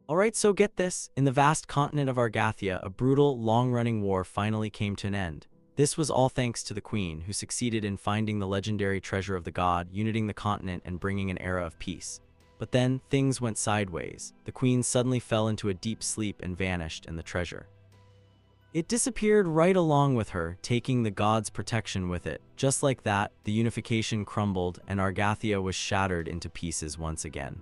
Alright, so get this. In the vast continent of Argathia, a brutal, long-running war finally came to an end. This was all thanks to the queen, who succeeded in finding the legendary treasure of the god, uniting the continent and bringing an era of peace. But then, things went sideways. The queen suddenly fell into a deep sleep and vanished, and the treasure. It disappeared right along with her, taking the god's protection with it. Just like that, the unification crumbled, and Argathia was shattered into pieces once again.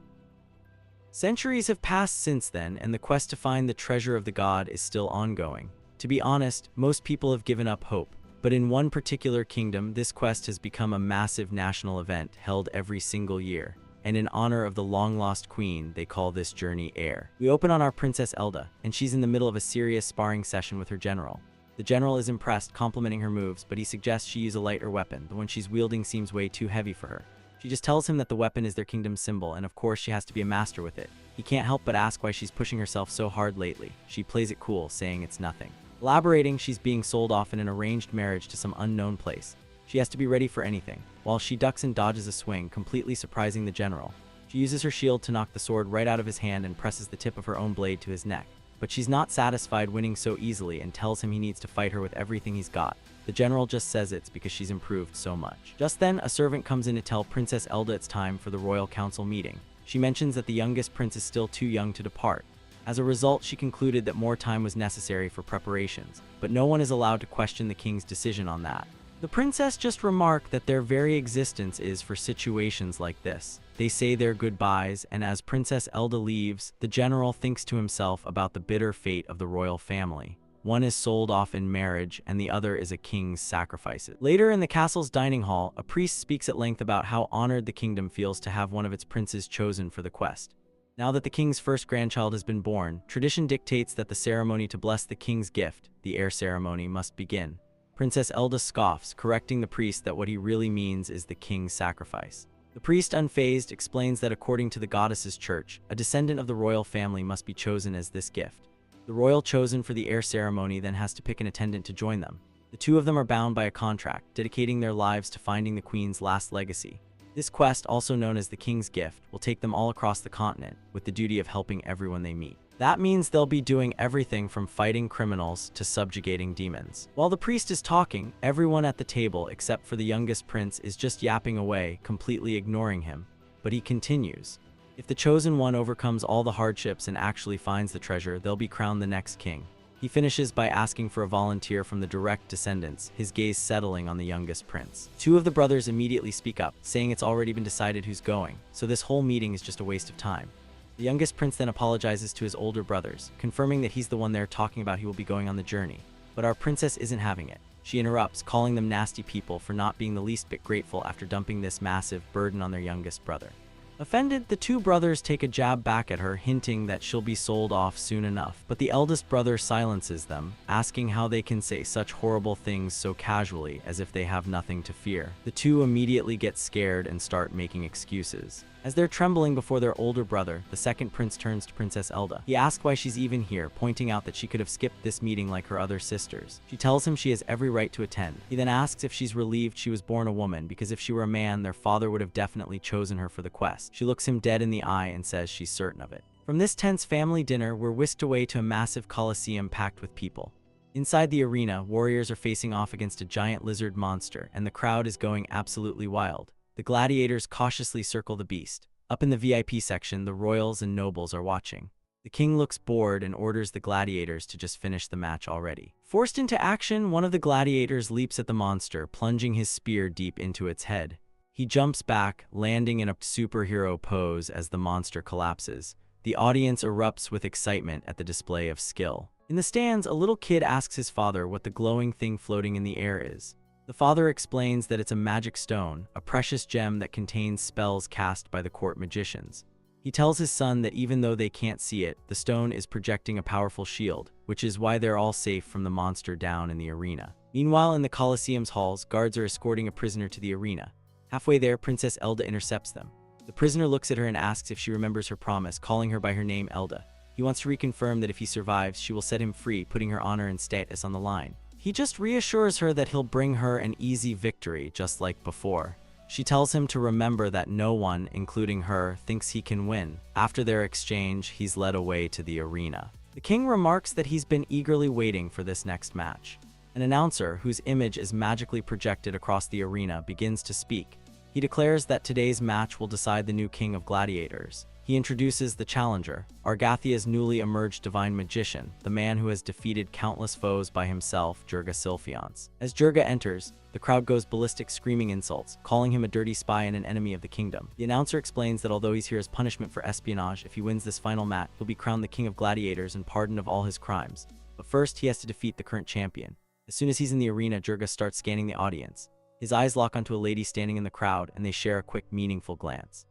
Centuries have passed since then, and the quest to find the treasure of the god is still ongoing. To be honest, most people have given up hope, but in one particular kingdom, this quest has become a massive national event held every single year. And in honor of the long-lost queen, they call this journey Aire. We open on our Princess Elda, and she's in the middle of a serious sparring session with her general. The general is impressed, complimenting her moves, but he suggests she use a lighter weapon. The one she's wielding seems way too heavy for her. She just tells him that the weapon is their kingdom's symbol, and of course she has to be a master with it. He can't help but ask why she's pushing herself so hard lately. She plays it cool, saying it's nothing. Elaborating, she's being sold off in an arranged marriage to some unknown place. She has to be ready for anything, while she ducks and dodges a swing, completely surprising the general. She uses her shield to knock the sword right out of his hand and presses the tip of her own blade to his neck. But she's not satisfied winning so easily and tells him he needs to fight her with everything he's got. The general just says it's because she's improved so much. Just then, a servant comes in to tell Princess Elda it's time for the royal council meeting. She mentions that the youngest prince is still too young to depart. As a result, she concluded that more time was necessary for preparations, but no one is allowed to question the king's decision on that. The princess just remarked that their very existence is for situations like this. They say their goodbyes, and as Princess Elda leaves, the general thinks to himself about the bitter fate of the royal family. One is sold off in marriage, and the other is a king's sacrifices. Later in the castle's dining hall, a priest speaks at length about how honored the kingdom feels to have one of its princes chosen for the quest. Now that the king's first grandchild has been born, tradition dictates that the ceremony to bless the king's gift, the Aire Ceremony, must begin. Princess Elda scoffs, correcting the priest that what he really means is the king's sacrifice. The priest, unfazed, explains that according to the goddess's church, a descendant of the royal family must be chosen as this gift. The royal chosen for the Aire Ceremony then has to pick an attendant to join them. The two of them are bound by a contract, dedicating their lives to finding the queen's last legacy. This quest, also known as the King's Gift, will take them all across the continent, with the duty of helping everyone they meet. That means they'll be doing everything from fighting criminals to subjugating demons. While the priest is talking, everyone at the table, except for the youngest prince, is just yapping away, completely ignoring him. But he continues. If the chosen one overcomes all the hardships and actually finds the treasure, they'll be crowned the next king. He finishes by asking for a volunteer from the direct descendants, his gaze settling on the youngest prince. Two of the brothers immediately speak up, saying it's already been decided who's going, so this whole meeting is just a waste of time. The youngest prince then apologizes to his older brothers, confirming that he's the one they're talking about who will be going on the journey. But our princess isn't having it. She interrupts, calling them nasty people for not being the least bit grateful after dumping this massive burden on their youngest brother. Offended, the two brothers take a jab back at her, hinting that she'll be sold off soon enough. But the eldest brother silences them, asking how they can say such horrible things so casually, as if they have nothing to fear. The two immediately get scared and start making excuses. As they're trembling before their older brother, the second prince turns to Princess Elda. He asks why she's even here, pointing out that she could have skipped this meeting like her other sisters. She tells him she has every right to attend. He then asks if she's relieved she was born a woman, because if she were a man, their father would have definitely chosen her for the quest. She looks him dead in the eye and says she's certain of it. From this tense family dinner, we're whisked away to a massive coliseum packed with people. Inside the arena, warriors are facing off against a giant lizard monster, and the crowd is going absolutely wild. The gladiators cautiously circle the beast. Up in the VIP section, the royals and nobles are watching. The king looks bored and orders the gladiators to just finish the match already. Forced into action, one of the gladiators leaps at the monster, plunging his spear deep into its head. He jumps back, landing in a superhero pose as the monster collapses. The audience erupts with excitement at the display of skill. In the stands, a little kid asks his father what the glowing thing floating in the air is. The father explains that it's a magic stone, a precious gem that contains spells cast by the court magicians. He tells his son that even though they can't see it, the stone is projecting a powerful shield, which is why they're all safe from the monster down in the arena. Meanwhile, in the Colosseum's halls, guards are escorting a prisoner to the arena. Halfway there, Princess Elda intercepts them. The prisoner looks at her and asks if she remembers her promise, calling her by her name Elda. He wants to reconfirm that if he survives, she will set him free, putting her honor and status on the line. He just reassures her that he'll bring her an easy victory, just like before. She tells him to remember that no one, including her, thinks he can win. After their exchange, he's led away to the arena. The king remarks that he's been eagerly waiting for this next match. An announcer, whose image is magically projected across the arena, begins to speak. He declares that today's match will decide the new king of gladiators. He introduces the challenger, Argathia's newly emerged divine magician, the man who has defeated countless foes by himself, Jirga Sylphiance. As Jirga enters, the crowd goes ballistic, screaming insults, calling him a dirty spy and an enemy of the kingdom. The announcer explains that although he's here as punishment for espionage, if he wins this final match, he'll be crowned the king of gladiators and pardoned of all his crimes. But first, he has to defeat the current champion. As soon as he's in the arena, Jirga starts scanning the audience. His eyes lock onto a lady standing in the crowd, and they share a quick, meaningful glance.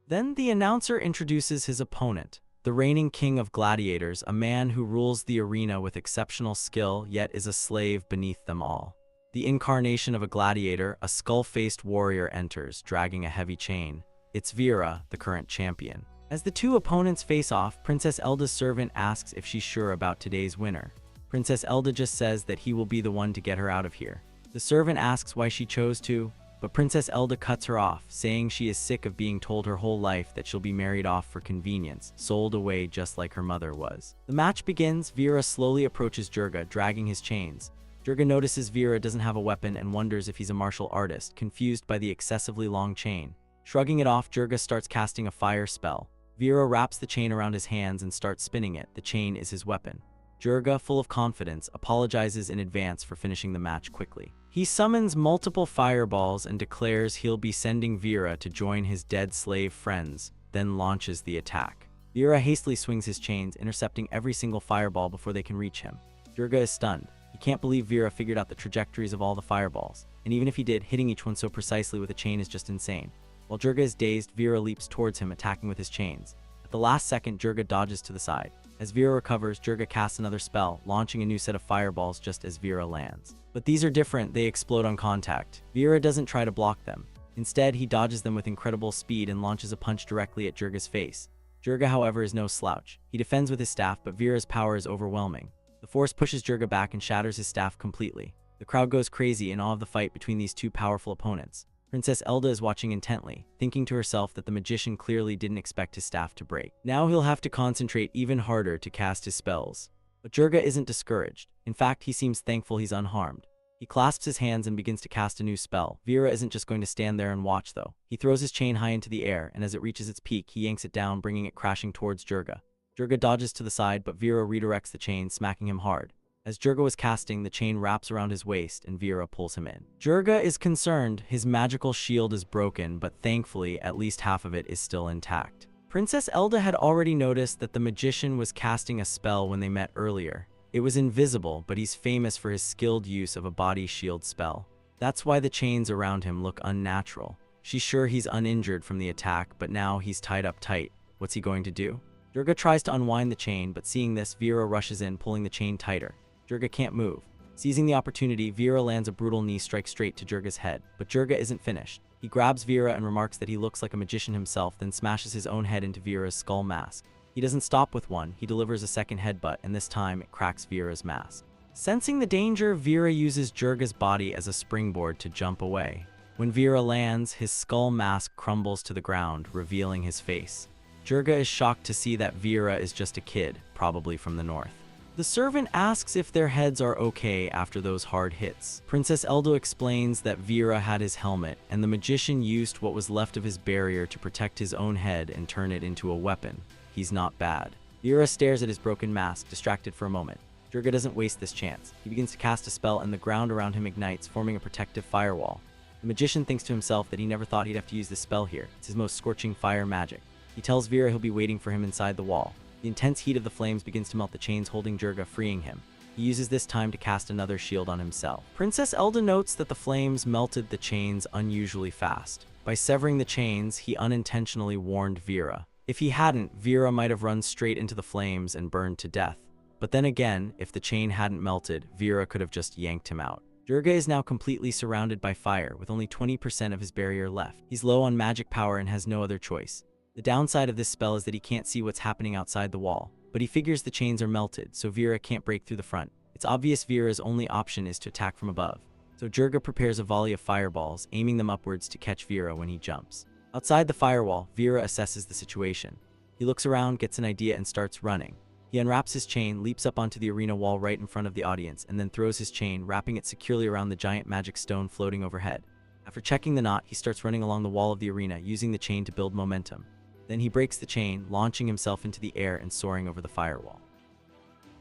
Then the announcer introduces his opponent, the reigning king of gladiators, a man who rules the arena with exceptional skill, yet is a slave beneath them all. The incarnation of a gladiator, a skull-faced warrior, enters, dragging a heavy chain. It's Vera, the current champion. As the two opponents face off, Princess Elda's servant asks if she's sure about today's winner. Princess Elda just says that he will be the one to get her out of here. The servant asks why she chose to, but Princess Elda cuts her off, saying she is sick of being told her whole life that she'll be married off for convenience, sold away just like her mother was. The match begins. Vera slowly approaches Jirga, dragging his chains. Jirga notices Vera doesn't have a weapon and wonders if he's a martial artist, confused by the excessively long chain. Shrugging it off, Jirga starts casting a fire spell. Vera wraps the chain around his hands and starts spinning it. The chain is his weapon. Jirga, full of confidence, apologizes in advance for finishing the match quickly. He summons multiple fireballs and declares he'll be sending Vera to join his dead slave friends, then launches the attack. Vera hastily swings his chains, intercepting every single fireball before they can reach him. Jirga is stunned. He can't believe Vera figured out the trajectories of all the fireballs, and even if he did, hitting each one so precisely with a chain is just insane. While Jirga is dazed, Vera leaps towards him, attacking with his chains. At the last second, Jirga dodges to the side. As Vera recovers, Jirga casts another spell, launching a new set of fireballs just as Vera lands. But these are different. They explode on contact. Vera doesn't try to block them. Instead, he dodges them with incredible speed and launches a punch directly at Jirga's face. Jirga, however, is no slouch. He defends with his staff, but Vera's power is overwhelming. The force pushes Jirga back and shatters his staff completely. The crowd goes crazy in awe of the fight between these two powerful opponents. Princess Elda is watching intently, thinking to herself that the magician clearly didn't expect his staff to break. Now he'll have to concentrate even harder to cast his spells. But Jirga isn't discouraged. In fact, he seems thankful he's unharmed. He clasps his hands and begins to cast a new spell. Vera isn't just going to stand there and watch, though. He throws his chain high into the air, and as it reaches its peak, he yanks it down, bringing it crashing towards Jirga. Jirga dodges to the side, but Vera redirects the chain, smacking him hard. As Jirga was casting, the chain wraps around his waist and Vera pulls him in. Jirga is concerned. His magical shield is broken, but thankfully, at least half of it is still intact. Princess Elda had already noticed that the magician was casting a spell when they met earlier. It was invisible, but he's famous for his skilled use of a body shield spell. That's why the chains around him look unnatural. She's sure he's uninjured from the attack, but now he's tied up tight. What's he going to do? Jirga tries to unwind the chain, but seeing this, Vera rushes in, pulling the chain tighter. Jirga can't move. Seizing the opportunity, Vera lands a brutal knee strike straight to Jirga's head. But Jirga isn't finished. He grabs Vera and remarks that he looks like a magician himself, then smashes his own head into Vera's skull mask. He doesn't stop with one. He delivers a second headbutt, and this time it cracks Vera's mask. Sensing the danger, Vera uses Jirga's body as a springboard to jump away. When Vera lands, his skull mask crumbles to the ground, revealing his face. Jirga is shocked to see that Vera is just a kid, probably from the north. The servant asks if their heads are okay after those hard hits. Princess Elda explains that Vera had his helmet, and the magician used what was left of his barrier to protect his own head and turn it into a weapon. He's not bad. Vera stares at his broken mask, distracted for a moment. Jirga doesn't waste this chance. He begins to cast a spell, and the ground around him ignites, forming a protective firewall. The magician thinks to himself that he never thought he'd have to use this spell here. It's his most scorching fire magic. He tells Vera he'll be waiting for him inside the wall. The intense heat of the flames begins to melt the chains holding Jirga, freeing him. He uses this time to cast another shield on himself. Princess Elda notes that the flames melted the chains unusually fast. By severing the chains, he unintentionally warned Vera. If he hadn't, Vera might have run straight into the flames and burned to death. But then again, if the chain hadn't melted, Vera could have just yanked him out. Jirga is now completely surrounded by fire, with only 20% of his barrier left. He's low on magic power and has no other choice. The downside of this spell is that he can't see what's happening outside the wall, but he figures the chains are melted, so Vera can't break through the front. It's obvious Vera's only option is to attack from above. so Jirga prepares a volley of fireballs, aiming them upwards to catch Vera when he jumps. Outside the firewall, Vera assesses the situation. He looks around, gets an idea, and starts running. He unwraps his chain, leaps up onto the arena wall right in front of the audience, and then throws his chain, wrapping it securely around the giant magic stone floating overhead. After checking the knot, he starts running along the wall of the arena, using the chain to build momentum. Then he breaks the chain, launching himself into the air and soaring over the firewall.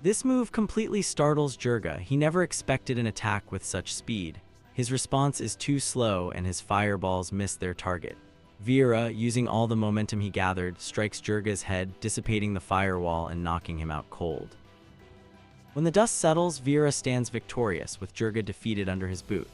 This move completely startles Jirga. He never expected an attack with such speed. His response is too slow, and his fireballs miss their target. Vera, using all the momentum he gathered, strikes Jirga's head, dissipating the firewall and knocking him out cold. When the dust settles, Vera stands victorious, with Jirga defeated under his boot.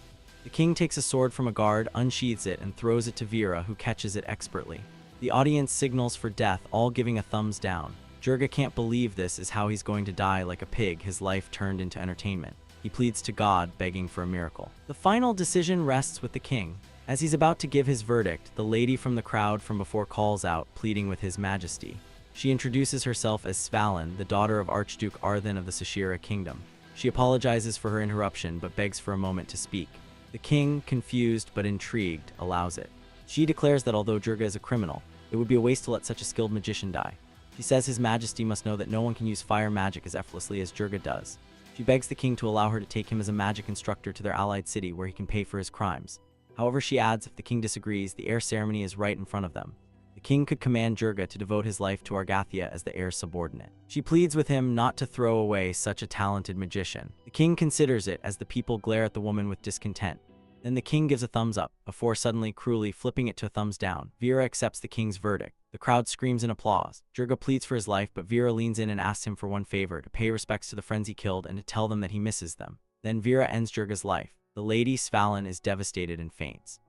The king takes a sword from a guard, unsheathes it, and throws it to Vera, who catches it expertly. The audience signals for death, all giving a thumbs down. Jirga can't believe this is how he's going to die like a pig, his life turned into entertainment. He pleads to God, begging for a miracle. The final decision rests with the king. As he's about to give his verdict, the lady from the crowd from before calls out, pleading with his majesty. She introduces herself as Svalin, the daughter of Archduke Arthan of the Sashira kingdom. She apologizes for her interruption, but begs for a moment to speak. The king, confused but intrigued, allows it. She declares that although Jirga is a criminal, it would be a waste to let such a skilled magician die. She says his majesty must know that no one can use fire magic as effortlessly as Jirga does. She begs the king to allow her to take him as a magic instructor to their allied city where he can pay for his crimes. However, she adds, if the king disagrees, the Aire Ceremony is right in front of them. The king could command Jirga to devote his life to Argathia as the heir's subordinate. She pleads with him not to throw away such a talented magician. The king considers it as the people glare at the woman with discontent. Then the king gives a thumbs up, before suddenly cruelly flipping it to a thumbs down. Vera accepts the king's verdict. The crowd screams in applause. Jirga pleads for his life, but Vera leans in and asks him for one favor, to pay respects to the friends he killed and to tell them that he misses them. Then Vera ends Jirga's life. The lady Svalin is devastated and faints.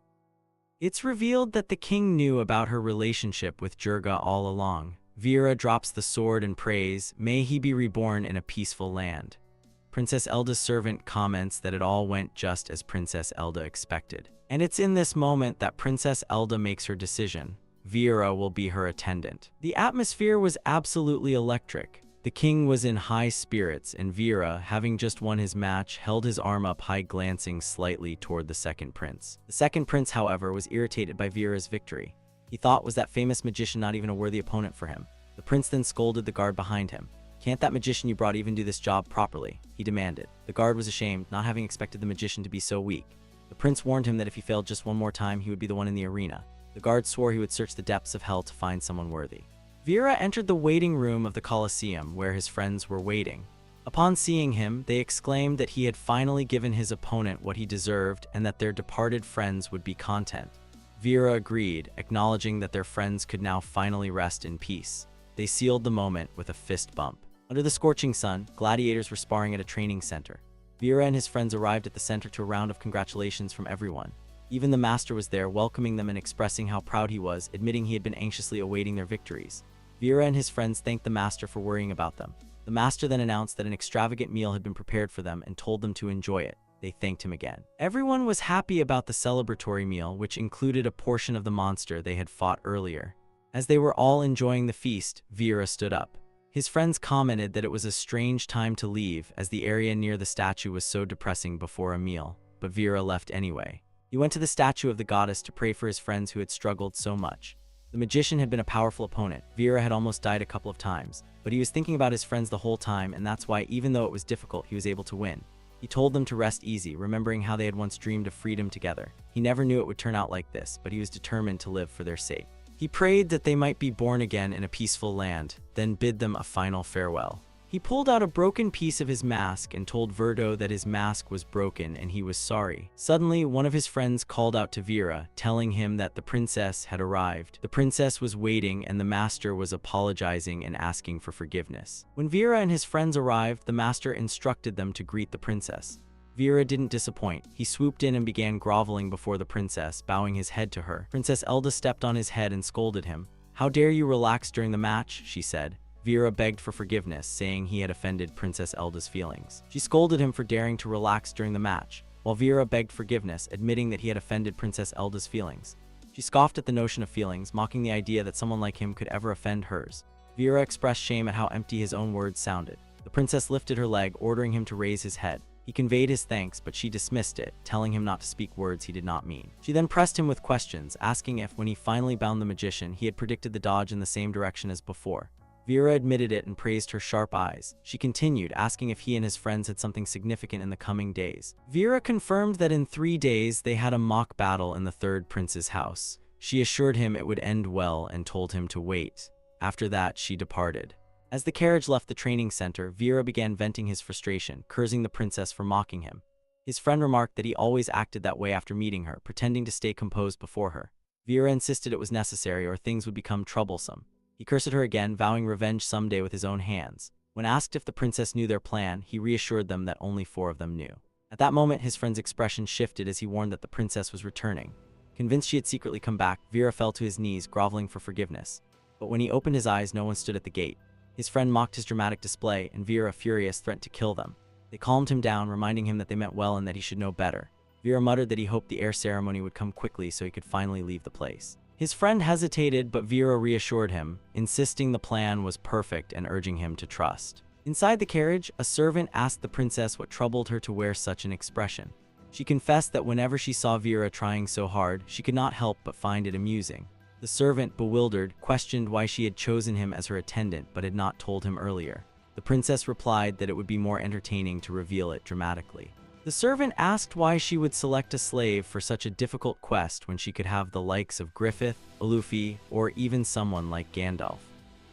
It's revealed that the king knew about her relationship with Jirga all along. Vera drops the sword and prays, "May he be reborn in a peaceful land." Princess Elda's servant comments that it all went just as Princess Elda expected. And it's in this moment that Princess Elda makes her decision. Vera will be her attendant. The atmosphere was absolutely electric. The king was in high spirits, and Vera, having just won his match, held his arm up high, glancing slightly toward the second prince. The second prince, however, was irritated by Vera's victory. He thought, was that famous magician not even a worthy opponent for him? The prince then scolded the guard behind him. "Can't that magician you brought even do this job properly?" he demanded. The guard was ashamed, not having expected the magician to be so weak. The prince warned him that if he failed just one more time, he would be the one in the arena. The guard swore he would search the depths of hell to find someone worthy. Vera entered the waiting room of the Colosseum, where his friends were waiting. Upon seeing him, they exclaimed that he had finally given his opponent what he deserved and that their departed friends would be content. Vera agreed, acknowledging that their friends could now finally rest in peace. They sealed the moment with a fist bump. Under the scorching sun, gladiators were sparring at a training center. Vera and his friends arrived at the center to a round of congratulations from everyone. Even the master was there, welcoming them and expressing how proud he was, admitting he had been anxiously awaiting their victories. Vera and his friends thanked the master for worrying about them. The master then announced that an extravagant meal had been prepared for them and told them to enjoy it. They thanked him again. Everyone was happy about the celebratory meal, which included a portion of the monster they had fought earlier. As they were all enjoying the feast, Vera stood up. His friends commented that it was a strange time to leave, as the area near the statue was so depressing before a meal, but Vera left anyway. He went to the statue of the goddess to pray for his friends who had struggled so much. The magician had been a powerful opponent. Vera had almost died a couple of times, but he was thinking about his friends the whole time, and that's why, even though it was difficult, he was able to win. He told them to rest easy, remembering how they had once dreamed of freedom together. He never knew it would turn out like this, but he was determined to live for their sake. He prayed that they might be born again in a peaceful land, then bid them a final farewell. He pulled out a broken piece of his mask and told Verdo that his mask was broken and he was sorry. Suddenly, one of his friends called out to Vera, telling him that the princess had arrived. The princess was waiting and the master was apologizing and asking for forgiveness. When Vera and his friends arrived, the master instructed them to greet the princess. Vera didn't disappoint. He swooped in and began groveling before the princess, bowing his head to her. Princess Elda stepped on his head and scolded him. "How dare you relax during the match?" she said. Vera begged for forgiveness, saying he had offended Princess Elda's feelings. She scolded him for daring to relax during the match, while Vera begged forgiveness, admitting that he had offended Princess Elda's feelings. She scoffed at the notion of feelings, mocking the idea that someone like him could ever offend hers. Vera expressed shame at how empty his own words sounded. The princess lifted her leg, ordering him to raise his head. He conveyed his thanks, but she dismissed it, telling him not to speak words he did not mean. She then pressed him with questions, asking if, when he finally bound the magician, he had predicted the dodge in the same direction as before. Vera admitted it and praised her sharp eyes. She continued, asking if he and his friends had something significant in the coming days. Vera confirmed that in 3 days they had a mock battle in the third prince's house. She assured him it would end well and told him to wait. After that, she departed. As the carriage left the training center, Vera began venting his frustration, cursing the princess for mocking him. His friend remarked that he always acted that way after meeting her, pretending to stay composed before her. Vera insisted it was necessary or things would become troublesome. He cursed her again, vowing revenge someday with his own hands. When asked if the princess knew their plan, he reassured them that only 4 of them knew. At that moment, his friend's expression shifted as he warned that the princess was returning. Convinced she had secretly come back, Vera fell to his knees, groveling for forgiveness. But when he opened his eyes, no one stood at the gate. His friend mocked his dramatic display, and Vera, furious, threatened to kill them. They calmed him down, reminding him that they meant well and that he should know better. Vera muttered that he hoped the Aire Ceremony would come quickly so he could finally leave the place. His friend hesitated, but Vera reassured him, insisting the plan was perfect and urging him to trust. Inside the carriage, a servant asked the princess what troubled her to wear such an expression. She confessed that whenever she saw Vera trying so hard, she could not help but find it amusing. The servant, bewildered, questioned why she had chosen him as her attendant but had not told him earlier. The princess replied that it would be more entertaining to reveal it dramatically. The servant asked why she would select a slave for such a difficult quest when she could have the likes of Griffith, Luffy, or even someone like Gandalf.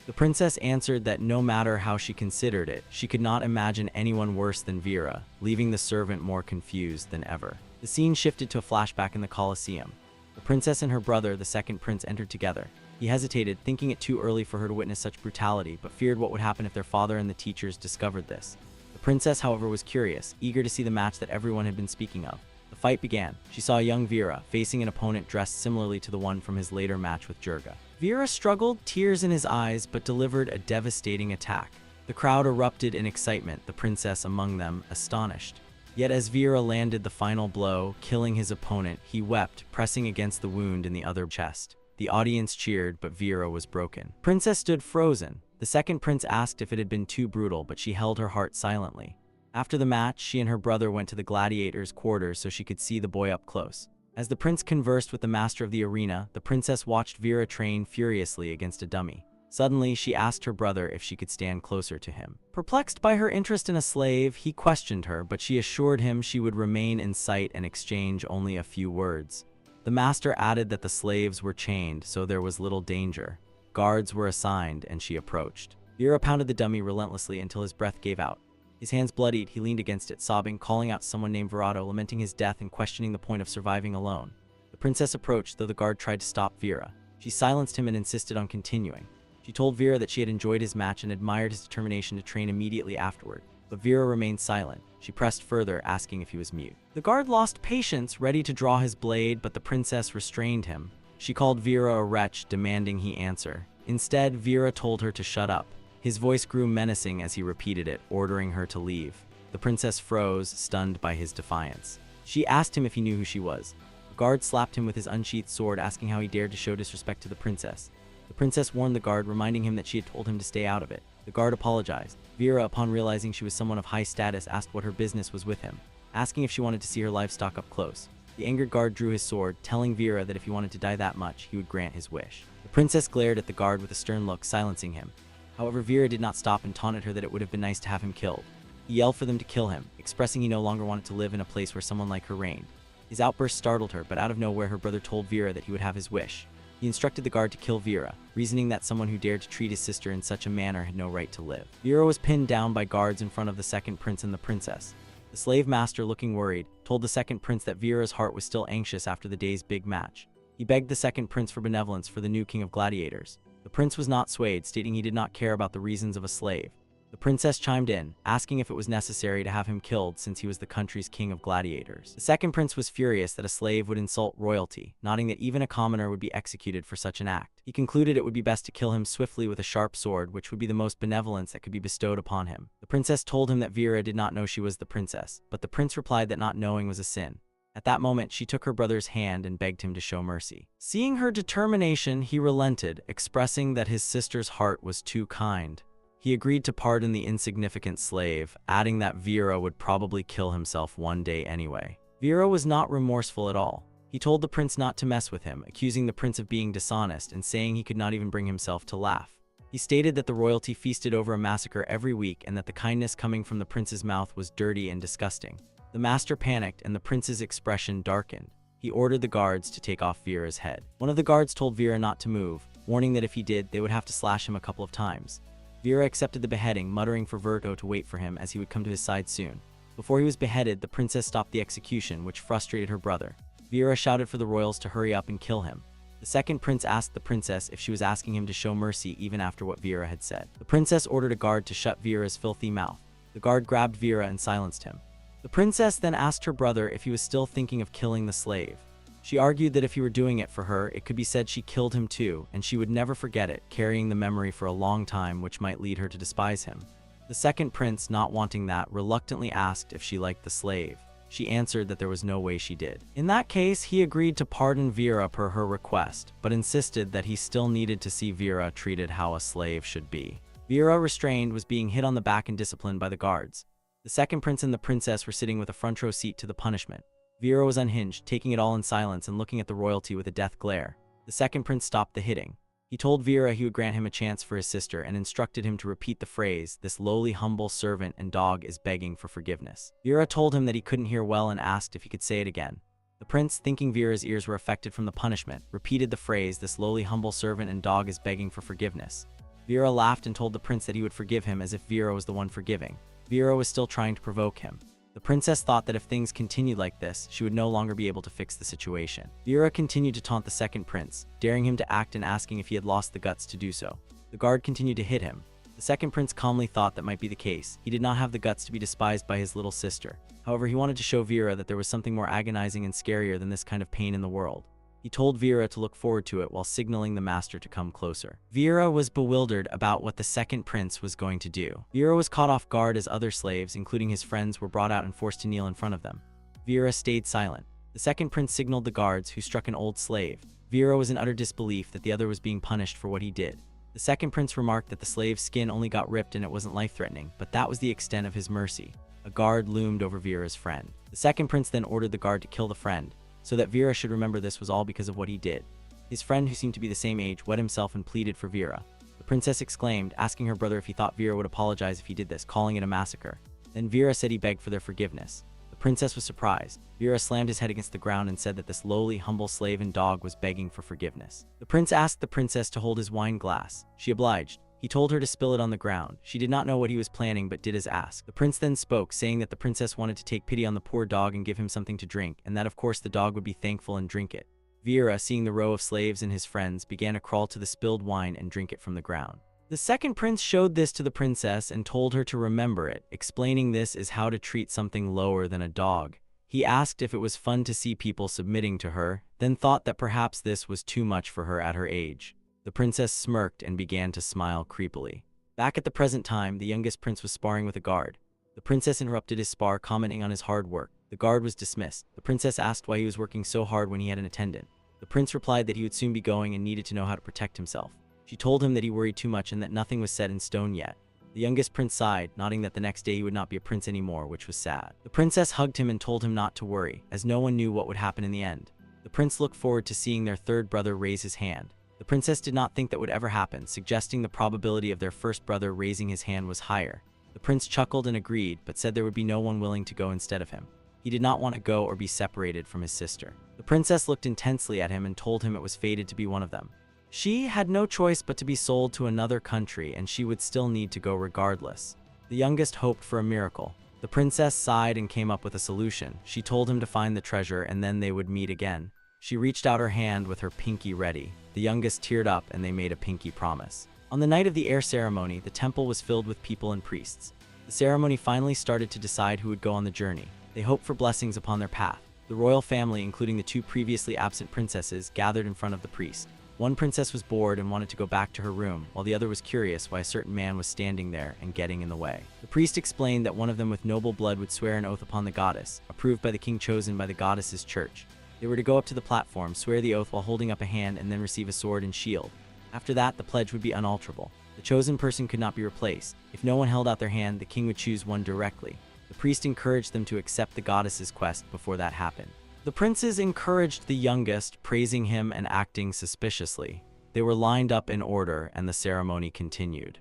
The princess answered that no matter how she considered it, she could not imagine anyone worse than Vera, leaving the servant more confused than ever. The scene shifted to a flashback in the Colosseum. The princess and her brother, the second prince, entered together. He hesitated, thinking it too early for her to witness such brutality, but feared what would happen if their father and the teachers discovered this. The princess, however, was curious, eager to see the match that everyone had been speaking of. The fight began. She saw a young Vera facing an opponent dressed similarly to the one from his later match with Jurga. Vera struggled, tears in his eyes, but delivered a devastating attack. The crowd erupted in excitement, the princess among them, astonished. Yet as Vera landed the final blow, killing his opponent, he wept, pressing against the wound in the other chest. The audience cheered, but Vera was broken. Princess stood frozen. The second prince asked if it had been too brutal, but she held her heart silently. After the match, she and her brother went to the gladiator's quarters so she could see the boy up close. As the prince conversed with the master of the arena, the princess watched Vera train furiously against a dummy. Suddenly, she asked her brother if she could stand closer to him. Perplexed by her interest in a slave, he questioned her, but she assured him she would remain in sight and exchange only a few words. The master added that the slaves were chained, so there was little danger. Guards were assigned, and she approached. Vera pounded the dummy relentlessly until his breath gave out. His hands bloodied, he leaned against it, sobbing, calling out someone named Verado, lamenting his death and questioning the point of surviving alone. The princess approached, though the guard tried to stop Vera. She silenced him and insisted on continuing. She told Vera that she had enjoyed his match and admired his determination to train immediately afterward, but Vera remained silent. She pressed further, asking if he was mute. The guard lost patience, ready to draw his blade, but the princess restrained him. She called Vera a wretch, demanding he answer. Instead, Vera told her to shut up. His voice grew menacing as he repeated it, ordering her to leave. The princess froze, stunned by his defiance. She asked him if he knew who she was. The guard slapped him with his unsheathed sword, asking how he dared to show disrespect to the princess. The princess warned the guard, reminding him that she had told him to stay out of it. The guard apologized. Vera, upon realizing she was someone of high status, asked what her business was with him, asking if she wanted to see her livestock up close. The angered guard drew his sword, telling Vera that if he wanted to die that much, he would grant his wish. The princess glared at the guard with a stern look, silencing him. However, Vera did not stop and taunted her that it would have been nice to have him killed. He yelled for them to kill him, expressing he no longer wanted to live in a place where someone like her reigned. His outburst startled her, but out of nowhere her brother told Vera that he would have his wish. He instructed the guard to kill Vera, reasoning that someone who dared to treat his sister in such a manner had no right to live. Vera was pinned down by guards in front of the second prince and the princess. The slave master, looking worried, told the second prince that Vera's heart was still anxious after the day's big match. He begged the second prince for benevolence for the new king of gladiators. The prince was not swayed, stating he did not care about the reasons of a slave. The princess chimed in, asking if it was necessary to have him killed since he was the country's king of gladiators. The second prince was furious that a slave would insult royalty, noting that even a commoner would be executed for such an act. He concluded it would be best to kill him swiftly with a sharp sword, which would be the most benevolence that could be bestowed upon him. The princess told him that Vera did not know she was the princess, but the prince replied that not knowing was a sin. At that moment, she took her brother's hand and begged him to show mercy. Seeing her determination, he relented, expressing that his sister's heart was too kind. He agreed to pardon the insignificant slave, adding that Vera would probably kill himself one day anyway. Vera was not remorseful at all. He told the prince not to mess with him, accusing the prince of being dishonest and saying he could not even bring himself to laugh. He stated that the royalty feasted over a massacre every week and that the kindness coming from the prince's mouth was dirty and disgusting. The master panicked and the prince's expression darkened. He ordered the guards to take off Vera's head. One of the guards told Vera not to move, warning that if he did, they would have to slash him a couple of times. Vera accepted the beheading, muttering for Virgo to wait for him as he would come to his side soon. Before he was beheaded, the princess stopped the execution, which frustrated her brother. Vera shouted for the royals to hurry up and kill him. The second prince asked the princess if she was asking him to show mercy even after what Vera had said. The princess ordered a guard to shut Vera's filthy mouth. The guard grabbed Vera and silenced him. The princess then asked her brother if he was still thinking of killing the slave. She argued that if he were doing it for her, it could be said she killed him too, and she would never forget it, carrying the memory for a long time, which might lead her to despise him. The second prince, not wanting that, reluctantly asked if she liked the slave. She answered that there was no way she did. In that case, he agreed to pardon Vera per her request, but insisted that he still needed to see Vera treated how a slave should be. Vera, restrained, was being hit on the back and disciplined by the guards. The second prince and the princess were sitting with a front row seat to the punishment. Vera was unhinged, taking it all in silence and looking at the royalty with a death glare. The second prince stopped the hitting. He told Vera he would grant him a chance for his sister and instructed him to repeat the phrase, "This lowly, humble servant and dog is begging for forgiveness." Vera told him that he couldn't hear well and asked if he could say it again. The prince, thinking Vera's ears were affected from the punishment, repeated the phrase, "This lowly, humble servant and dog is begging for forgiveness." Vera laughed and told the prince that he would forgive him as if Vera was the one forgiving. Vera was still trying to provoke him. The princess thought that if things continued like this, she would no longer be able to fix the situation. Vera continued to taunt the second prince, daring him to act and asking if he had lost the guts to do so. The guard continued to hit him. The second prince calmly thought that might be the case. He did not have the guts to be despised by his little sister. However, he wanted to show Vera that there was something more agonizing and scarier than this kind of pain in the world. He told Vera to look forward to it while signaling the master to come closer. Vera was bewildered about what the second prince was going to do. Vera was caught off guard as other slaves, including his friends, were brought out and forced to kneel in front of them. Vera stayed silent. The second prince signaled the guards, who struck an old slave. Vera was in utter disbelief that the other was being punished for what he did. The second prince remarked that the slave's skin only got ripped and it wasn't life-threatening, but that was the extent of his mercy. A guard loomed over Vera's friend. The second prince then ordered the guard to kill the friend, so that Vera should remember this was all because of what he did. His friend, who seemed to be the same age, wet himself and pleaded for Vera. The princess exclaimed, asking her brother if he thought Vera would apologize if he did this, calling it a massacre. Then Vera said he begged for their forgiveness. The princess was surprised. Vera slammed his head against the ground and said that this lowly, humble slave and dog was begging for forgiveness. The prince asked the princess to hold his wine glass. She obliged. He told her to spill it on the ground. She did not know what he was planning but did as asked. The prince then spoke, saying that the princess wanted to take pity on the poor dog and give him something to drink, and that of course the dog would be thankful and drink it. Vera, seeing the row of slaves and his friends, began to crawl to the spilled wine and drink it from the ground. The second prince showed this to the princess and told her to remember it, explaining this is how to treat something lower than a dog. He asked if it was fun to see people submitting to her, then thought that perhaps this was too much for her at her age. The princess smirked and began to smile creepily. Back at the present time, the youngest prince was sparring with a guard. The princess interrupted his spar, commenting on his hard work. The guard was dismissed. The princess asked why he was working so hard when he had an attendant. The prince replied that he would soon be going and needed to know how to protect himself. She told him that he worried too much and that nothing was set in stone yet. The youngest prince sighed, nodding that the next day he would not be a prince anymore, which was sad. The princess hugged him and told him not to worry, as no one knew what would happen in the end. The prince looked forward to seeing their third brother raise his hand. The princess did not think that would ever happen, suggesting the probability of their first brother raising his hand was higher. The prince chuckled and agreed, but said there would be no one willing to go instead of him. He did not want to go or be separated from his sister. The princess looked intensely at him and told him it was fated to be one of them. She had no choice but to be sold to another country, and she would still need to go regardless. The youngest hoped for a miracle. The princess sighed and came up with a solution. She told him to find the treasure and then they would meet again. She reached out her hand with her pinky ready. The youngest teared up and they made a pinky promise. On the night of the Aire Ceremony, the temple was filled with people and priests. The ceremony finally started to decide who would go on the journey. They hoped for blessings upon their path. The royal family, including the two previously absent princesses, gathered in front of the priest. One princess was bored and wanted to go back to her room, while the other was curious why a certain man was standing there and getting in the way. The priest explained that one of them with noble blood would swear an oath upon the goddess, approved by the king chosen by the goddess's church. They were to go up to the platform, swear the oath while holding up a hand, and then receive a sword and shield. After that, the pledge would be unalterable. The chosen person could not be replaced. If no one held out their hand, the king would choose one directly. The priest encouraged them to accept the goddess's quest before that happened. The princes encouraged the youngest, praising him and acting suspiciously. They were lined up in order, and the ceremony continued.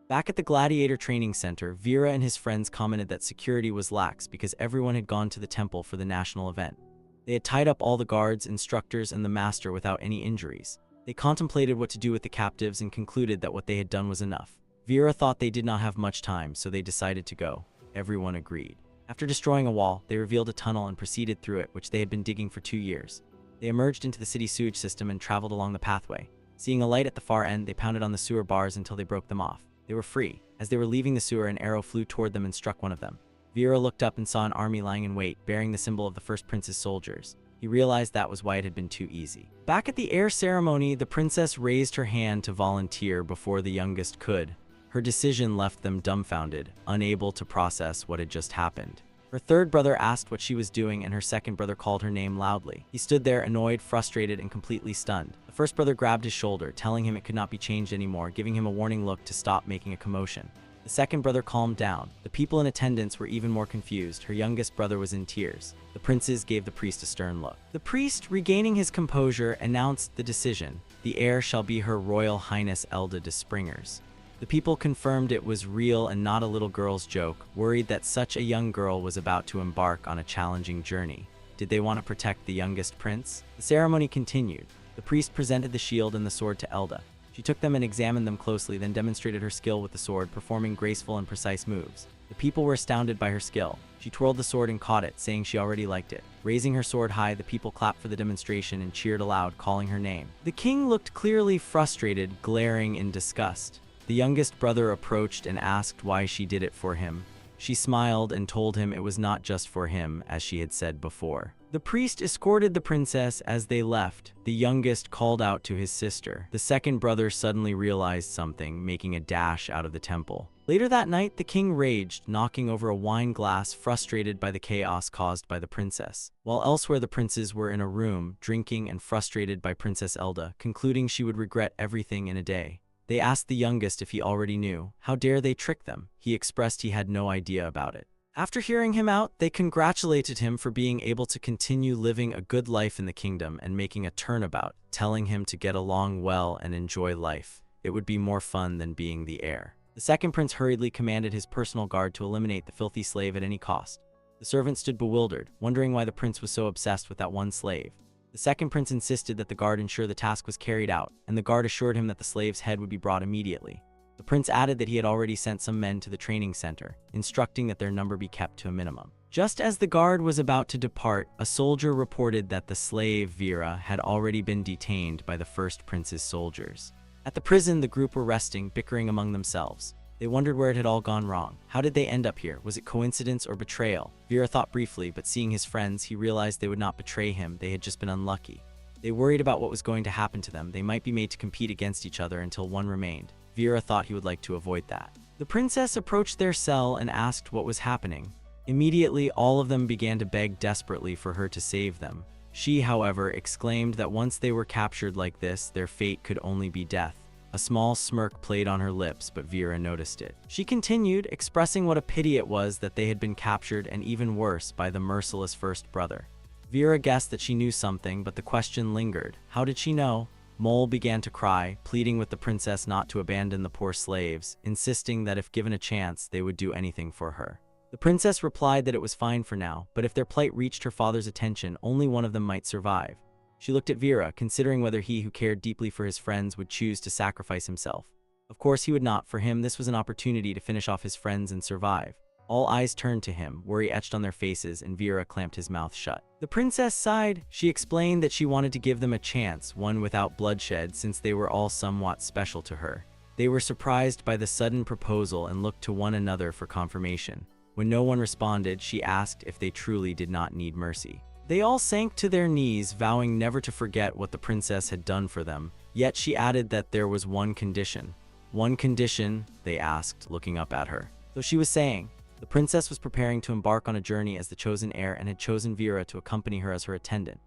Back at the Gladiator training center, Vera and his friends commented that security was lax because everyone had gone to the temple for the national event. They had tied up all the guards, instructors, and the master without any injuries. They contemplated what to do with the captives and concluded that what they had done was enough. Vera thought they did not have much time, so they decided to go. Everyone agreed. After destroying a wall, they revealed a tunnel and proceeded through it, which they had been digging for 2 years. They emerged into the city sewage system and traveled along the pathway. Seeing a light at the far end, they pounded on the sewer bars until they broke them off. They were free. As they were leaving the sewer, an arrow flew toward them and struck one of them. Vera looked up and saw an army lying in wait, bearing the symbol of the first prince's soldiers. He realized that was why it had been too easy. Back at the Aire Ceremony, the princess raised her hand to volunteer before the youngest could. Her decision left them dumbfounded, unable to process what had just happened. Her third brother asked what she was doing, and her second brother called her name loudly. He stood there, annoyed, frustrated, and completely stunned. The first brother grabbed his shoulder, telling him it could not be changed anymore, giving him a warning look to stop making a commotion. The second brother calmed down. The people in attendance were even more confused. Her youngest brother was in tears. The princes gave the priest a stern look. The priest, regaining his composure, announced the decision. The heir shall be Her Royal Highness Elda de Springers. The people confirmed it was real and not a little girl's joke, worried that such a young girl was about to embark on a challenging journey. Did they want to protect the youngest prince? The ceremony continued. The priest presented the shield and the sword to Elda. She took them and examined them closely, then demonstrated her skill with the sword, performing graceful and precise moves. The people were astounded by her skill. She twirled the sword and caught it, saying she already liked it. Raising her sword high, the people clapped for the demonstration and cheered aloud, calling her name. The king looked clearly frustrated, glaring in disgust. The youngest brother approached and asked why she did it for him. She smiled and told him it was not just for him, as she had said before. The priest escorted the princess as they left. The youngest called out to his sister. The second brother suddenly realized something, making a dash out of the temple. Later that night, the king raged, knocking over a wine glass, frustrated by the chaos caused by the princess. While elsewhere, the princes were in a room, drinking and frustrated by Princess Elda, concluding she would regret everything in a day. They asked the youngest if he already knew. How dare they trick them? He expressed he had no idea about it. After hearing him out, they congratulated him for being able to continue living a good life in the kingdom and making a turnabout, telling him to get along well and enjoy life. It would be more fun than being the heir. The second prince hurriedly commanded his personal guard to eliminate the filthy slave at any cost. The servant stood bewildered, wondering why the prince was so obsessed with that one slave. The second prince insisted that the guard ensure the task was carried out, and the guard assured him that the slave's head would be brought immediately. The prince added that he had already sent some men to the training center, instructing that their number be kept to a minimum. Just as the guard was about to depart, a soldier reported that the slave, Vera, had already been detained by the first prince's soldiers. At the prison, the group were resting, bickering among themselves. They wondered where it had all gone wrong. How did they end up here? Was it coincidence or betrayal? Vera thought briefly, but seeing his friends, he realized they would not betray him. They had just been unlucky. They worried about what was going to happen to them. They might be made to compete against each other until one remained. Vera thought he would like to avoid that. The princess approached their cell and asked what was happening. Immediately, all of them began to beg desperately for her to save them. She, however, exclaimed that once they were captured like this, their fate could only be death. A small smirk played on her lips, but Vera noticed it. She continued, expressing what a pity it was that they had been captured, and even worse, by the merciless first brother. Vera guessed that she knew something, but the question lingered. How did she know? Mole began to cry, pleading with the princess not to abandon the poor slaves, insisting that if given a chance, they would do anything for her. The princess replied that it was fine for now, but if their plight reached her father's attention, only one of them might survive. She looked at Vera, considering whether he who cared deeply for his friends would choose to sacrifice himself. Of course he would not. For him, this was an opportunity to finish off his friends and survive. All eyes turned to him, worry etched on their faces, and Vera clamped his mouth shut. The princess sighed. She explained that she wanted to give them a chance, one without bloodshed, since they were all somewhat special to her. They were surprised by the sudden proposal and looked to one another for confirmation. When no one responded, she asked if they truly did not need mercy. They all sank to their knees, vowing never to forget what the princess had done for them. Yet she added that there was one condition. One condition, they asked, looking up at her. So she was saying, the princess was preparing to embark on a journey as the chosen heir and had chosen Vera to accompany her as her attendant.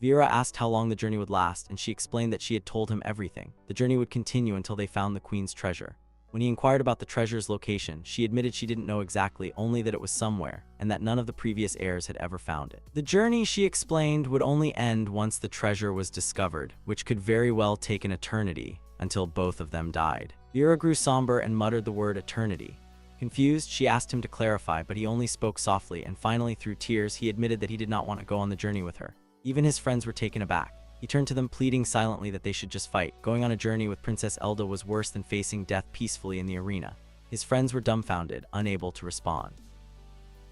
Vera asked how long the journey would last, and she explained that she had told him everything. The journey would continue until they found the queen's treasure. When he inquired about the treasure's location, she admitted she didn't know exactly, only that it was somewhere, and that none of the previous heirs had ever found it. The journey, she explained, would only end once the treasure was discovered, which could very well take an eternity, until both of them died. Vera grew somber and muttered the word eternity. Confused, she asked him to clarify, but he only spoke softly, and finally, through tears, he admitted that he did not want to go on the journey with her. Even his friends were taken aback. He turned to them, pleading silently that they should just fight. Going on a journey with Princess Elda was worse than facing death peacefully in the arena. His friends were dumbfounded, unable to respond.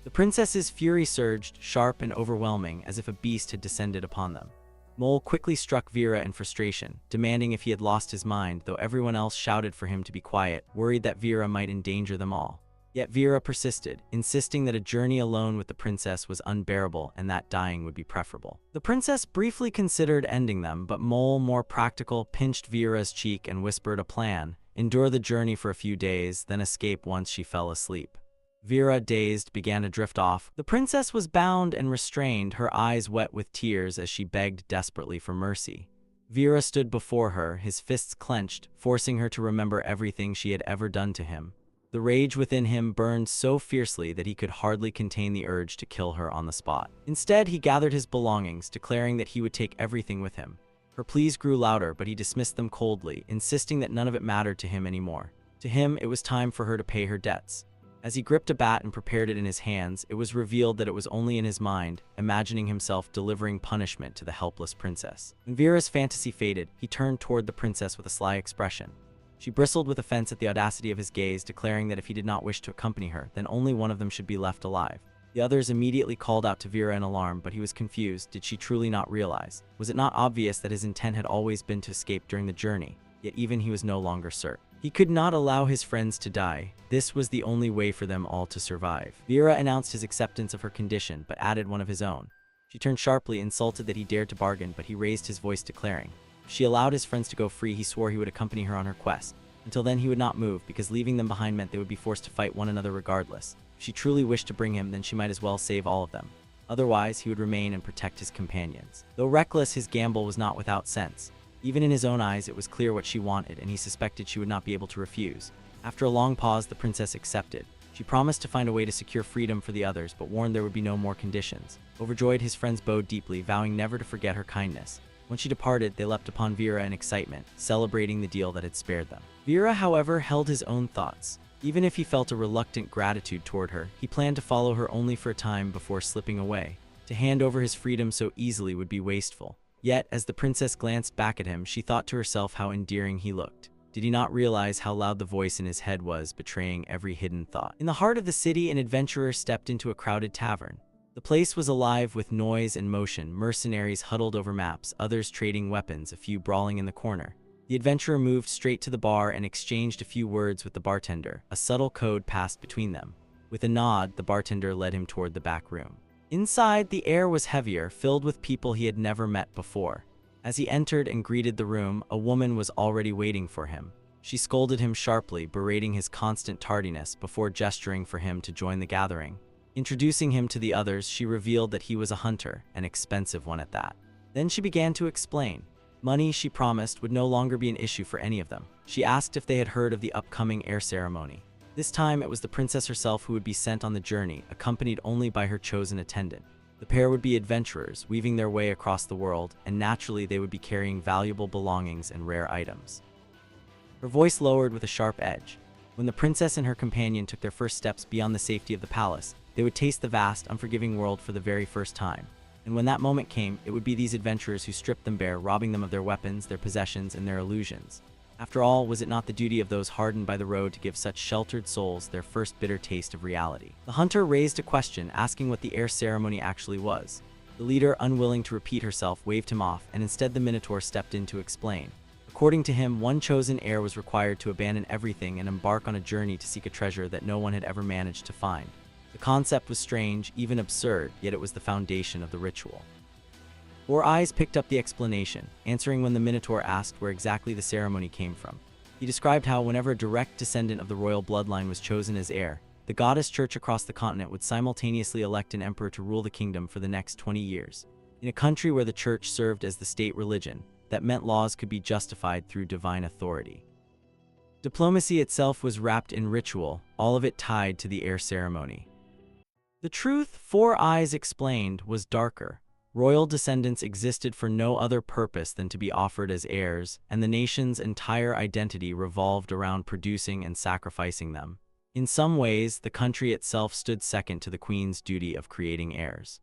The princess's fury surged, sharp and overwhelming, as if a beast had descended upon them. Mole quickly struck Vera in frustration, demanding if he had lost his mind, though everyone else shouted for him to be quiet, worried that Vera might endanger them all. Yet Vera persisted, insisting that a journey alone with the princess was unbearable and that dying would be preferable. The princess briefly considered ending them, but Mole, more practical, pinched Vera's cheek and whispered a plan: endure the journey for a few days, then escape once she fell asleep. Vera, dazed, began to drift off. The princess was bound and restrained, her eyes wet with tears as she begged desperately for mercy. Vera stood before her, his fists clenched, forcing her to remember everything she had ever done to him. The rage within him burned so fiercely that he could hardly contain the urge to kill her on the spot. Instead, he gathered his belongings, declaring that he would take everything with him. Her pleas grew louder, but he dismissed them coldly, insisting that none of it mattered to him anymore. To him, it was time for her to pay her debts. As he gripped a bat and prepared it in his hands, it was revealed that it was only in his mind, imagining himself delivering punishment to the helpless princess. When Vera's fantasy faded, he turned toward the princess with a sly expression. She bristled with offense at the audacity of his gaze, declaring that if he did not wish to accompany her, then only one of them should be left alive. The others immediately called out to Vera in alarm, but he was confused. Did she truly not realize? Was it not obvious that his intent had always been to escape during the journey? Yet even he was no longer certain. He could not allow his friends to die. This was the only way for them all to survive. Vera announced his acceptance of her condition, but added one of his own. She turned sharply, insulted that he dared to bargain, but he raised his voice, declaring, if she allowed his friends to go free, he swore he would accompany her on her quest. Until then, he would not move, because leaving them behind meant they would be forced to fight one another regardless. If she truly wished to bring him, then she might as well save all of them. Otherwise, he would remain and protect his companions. Though reckless, his gamble was not without sense. Even in his own eyes, it was clear what she wanted, and he suspected she would not be able to refuse. After a long pause, the princess accepted. She promised to find a way to secure freedom for the others, but warned there would be no more conditions. Overjoyed, his friends bowed deeply, vowing never to forget her kindness. When she departed, they leapt upon Vera in excitement, celebrating the deal that had spared them. Vera, however, held his own thoughts. Even if he felt a reluctant gratitude toward her, he planned to follow her only for a time before slipping away. To hand over his freedom so easily would be wasteful. Yet, as the princess glanced back at him, she thought to herself how endearing he looked. Did he not realize how loud the voice in his head was, betraying every hidden thought? In the heart of the city, an adventurer stepped into a crowded tavern. The place was alive with noise and motion, mercenaries huddled over maps, others trading weapons, a few brawling in the corner. The adventurer moved straight to the bar and exchanged a few words with the bartender. A subtle code passed between them. With a nod, the bartender led him toward the back room. Inside, the air was heavier, filled with people he had never met before. As he entered and greeted the room, a woman was already waiting for him. She scolded him sharply, berating his constant tardiness before gesturing for him to join the gathering. Introducing him to the others, she revealed that he was a hunter, an expensive one at that. Then she began to explain. Money, she promised, would no longer be an issue for any of them. She asked if they had heard of the upcoming Aire Ceremony. This time, it was the princess herself who would be sent on the journey, accompanied only by her chosen attendant. The pair would be adventurers, weaving their way across the world, and naturally they would be carrying valuable belongings and rare items. Her voice lowered with a sharp edge. When the princess and her companion took their first steps beyond the safety of the palace, they would taste the vast, unforgiving world for the very first time. And when that moment came, it would be these adventurers who stripped them bare, robbing them of their weapons, their possessions, and their illusions. After all, was it not the duty of those hardened by the road to give such sheltered souls their first bitter taste of reality? The hunter raised a question, asking what the Aire Ceremony actually was. The leader, unwilling to repeat herself, waved him off, and instead the Minotaur stepped in to explain. According to him, one chosen heir was required to abandon everything and embark on a journey to seek a treasure that no one had ever managed to find. The concept was strange, even absurd, yet it was the foundation of the ritual. Four Eyes picked up the explanation, answering when the Minotaur asked where exactly the ceremony came from. He described how whenever a direct descendant of the royal bloodline was chosen as heir, the goddess church across the continent would simultaneously elect an emperor to rule the kingdom for the next 20 years. In a country where the church served as the state religion, that meant laws could be justified through divine authority. Diplomacy itself was wrapped in ritual, all of it tied to the Aire Ceremony. The truth, Four Eyes explained, was darker. Royal descendants existed for no other purpose than to be offered as heirs, and the nation's entire identity revolved around producing and sacrificing them. In some ways, the country itself stood second to the queen's duty of creating heirs.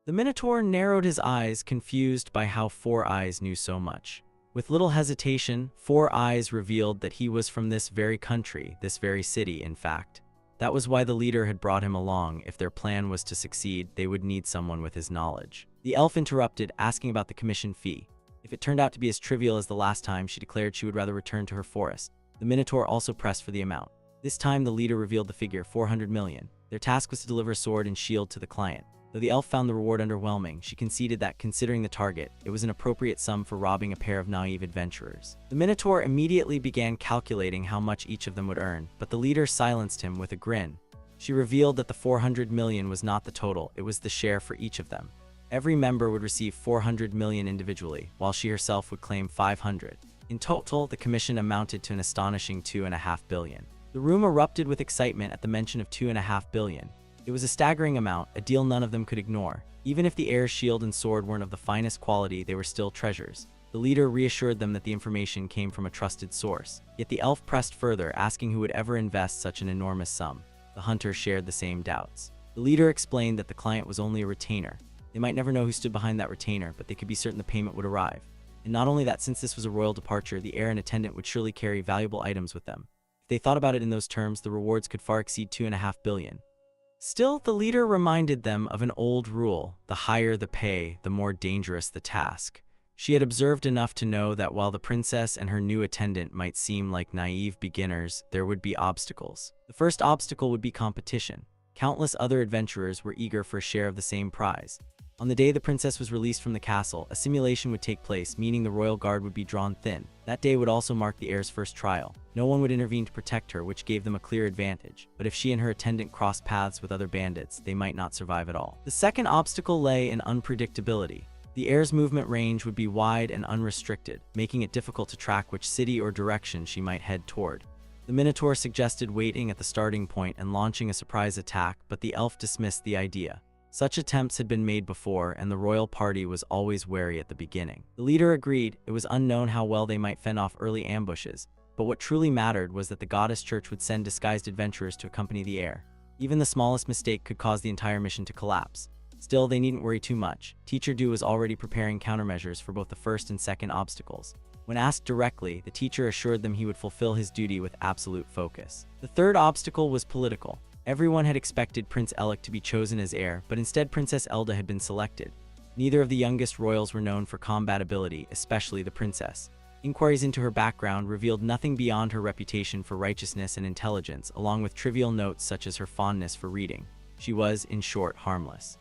The Minotaur narrowed his eyes, confused by how Four Eyes knew so much. With little hesitation, Four Eyes revealed that he was from this very country, this very city, in fact. That was why the leader had brought him along. If their plan was to succeed, they would need someone with his knowledge. The elf interrupted, asking about the commission fee. If it turned out to be as trivial as the last time, she declared she would rather return to her forest. The Minotaur also pressed for the amount. This time, the leader revealed the figure, 400 million. Their task was to deliver a sword and shield to the client. Though the elf found the reward underwhelming, she conceded that, considering the target, it was an appropriate sum for robbing a pair of naive adventurers. The Minotaur immediately began calculating how much each of them would earn, but the leader silenced him with a grin. She revealed that the 400 million was not the total, it was the share for each of them. Every member would receive 400 million individually, while she herself would claim 500. In total, the commission amounted to an astonishing 2.5 billion. The room erupted with excitement at the mention of 2.5 billion. It was a staggering amount, a deal none of them could ignore. Even if the heir's shield and sword weren't of the finest quality, they were still treasures. The leader reassured them that the information came from a trusted source. Yet the elf pressed further, asking who would ever invest such an enormous sum. The hunter shared the same doubts. The leader explained that the client was only a retainer. They might never know who stood behind that retainer, but they could be certain the payment would arrive. And not only that, since this was a royal departure, the heir and attendant would surely carry valuable items with them. If they thought about it in those terms, the rewards could far exceed 2.5 billion. Still, the leader reminded them of an old rule: the higher the pay, the more dangerous the task. She had observed enough to know that while the princess and her new attendant might seem like naive beginners, there would be obstacles. The first obstacle would be competition. Countless other adventurers were eager for a share of the same prize. On the day the princess was released from the castle, a simulation would take place, meaning the royal guard would be drawn thin. That day would also mark the heir's first trial. No one would intervene to protect her, which gave them a clear advantage. But if she and her attendant crossed paths with other bandits, they might not survive at all. The second obstacle lay in unpredictability. The heir's movement range would be wide and unrestricted, making it difficult to track which city or direction she might head toward. The Minotaur suggested waiting at the starting point and launching a surprise attack, but the elf dismissed the idea. Such attempts had been made before, and the royal party was always wary at the beginning. The leader agreed. It was unknown how well they might fend off early ambushes, but what truly mattered was that the goddess church would send disguised adventurers to accompany the heir. Even the smallest mistake could cause the entire mission to collapse. Still, they needn't worry too much. Teacher Du was already preparing countermeasures for both the first and second obstacles. When asked directly, the teacher assured them he would fulfill his duty with absolute focus. The third obstacle was political. Everyone had expected Prince Elec to be chosen as heir, but instead Princess Elda had been selected. Neither of the youngest royals were known for combat ability, especially the princess. Inquiries into her background revealed nothing beyond her reputation for righteousness and intelligence, along with trivial notes such as her fondness for reading. She was, in short, harmless.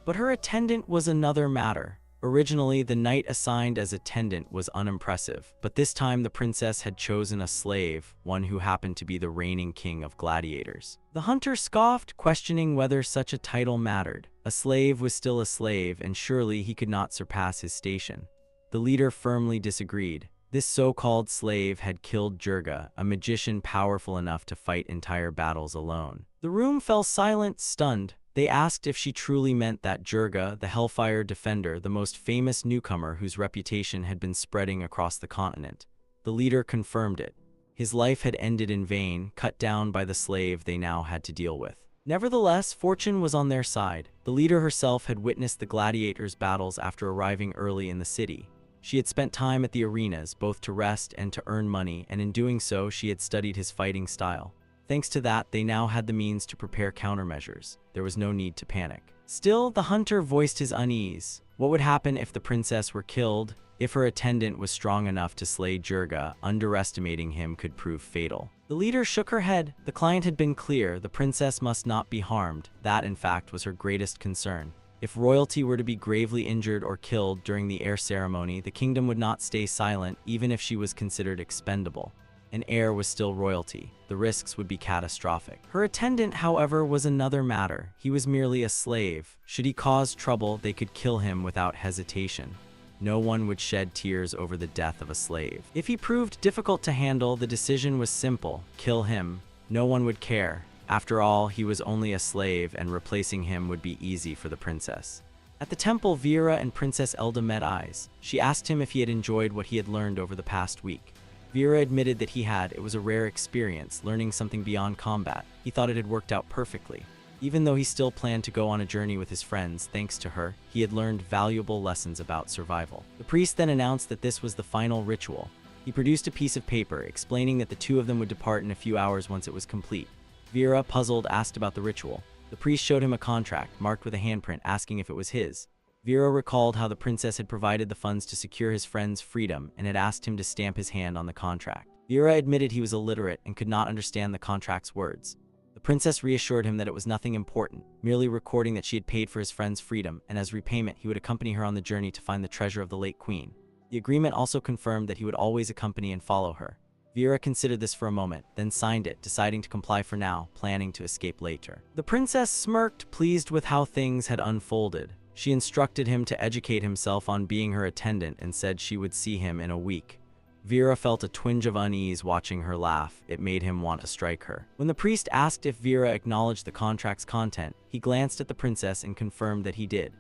But her attendant was another matter. Originally, the knight assigned as attendant was unimpressive, but this time the princess had chosen a slave, one who happened to be the reigning king of gladiators. The hunter scoffed, questioning whether such a title mattered. A slave was still a slave, and surely he could not surpass his station. The leader firmly disagreed. This so-called slave had killed Jurga, a magician powerful enough to fight entire battles alone. The room fell silent, stunned. They asked if she truly meant that Jurga, the Hellfire Defender, the most famous newcomer whose reputation had been spreading across the continent. The leader confirmed it. His life had ended in vain, cut down by the slave they now had to deal with. Nevertheless, fortune was on their side. The leader herself had witnessed the gladiators' battles after arriving early in the city. She had spent time at the arenas, both to rest and to earn money, and in doing so, she had studied his fighting style. Thanks to that, they now had the means to prepare countermeasures. There was no need to panic. Still, the hunter voiced his unease. What would happen if the princess were killed? If her attendant was strong enough to slay Jurga, underestimating him could prove fatal. The leader shook her head. The client had been clear. The princess must not be harmed. That, in fact, was her greatest concern. If royalty were to be gravely injured or killed during the Aire Ceremony, the kingdom would not stay silent, even if she was considered expendable. and Aire was still royalty. The risks would be catastrophic. Her attendant, however, was another matter. He was merely a slave. Should he cause trouble, they could kill him without hesitation. No one would shed tears over the death of a slave. If he proved difficult to handle, the decision was simple: kill him. No one would care. After all, he was only a slave, and replacing him would be easy for the princess. At the temple, Vera and Princess Elda met eyes. She asked him if he had enjoyed what he had learned over the past week. Vera admitted that he had. It was a rare experience, learning something beyond combat. He thought it had worked out perfectly. Even though he still planned to go on a journey with his friends, thanks to her, he had learned valuable lessons about survival. The priest then announced that this was the final ritual. He produced a piece of paper, explaining that the two of them would depart in a few hours once it was complete. Vera, puzzled, asked about the ritual. The priest showed him a contract, marked with a handprint, asking if it was his. Vera recalled how the princess had provided the funds to secure his friend's freedom and had asked him to stamp his hand on the contract. Vera admitted he was illiterate and could not understand the contract's words. The princess reassured him that it was nothing important, merely recording that she had paid for his friend's freedom, and as repayment he would accompany her on the journey to find the treasure of the late queen. The agreement also confirmed that he would always accompany and follow her. Vera considered this for a moment, then signed it, deciding to comply for now, planning to escape later. The princess smirked, pleased with how things had unfolded. She instructed him to educate himself on being her attendant and said she would see him in a week. Vera felt a twinge of unease watching her laugh. It made him want to strike her. When the priest asked if Vera acknowledged the contract's content, he glanced at the princess and confirmed that he did.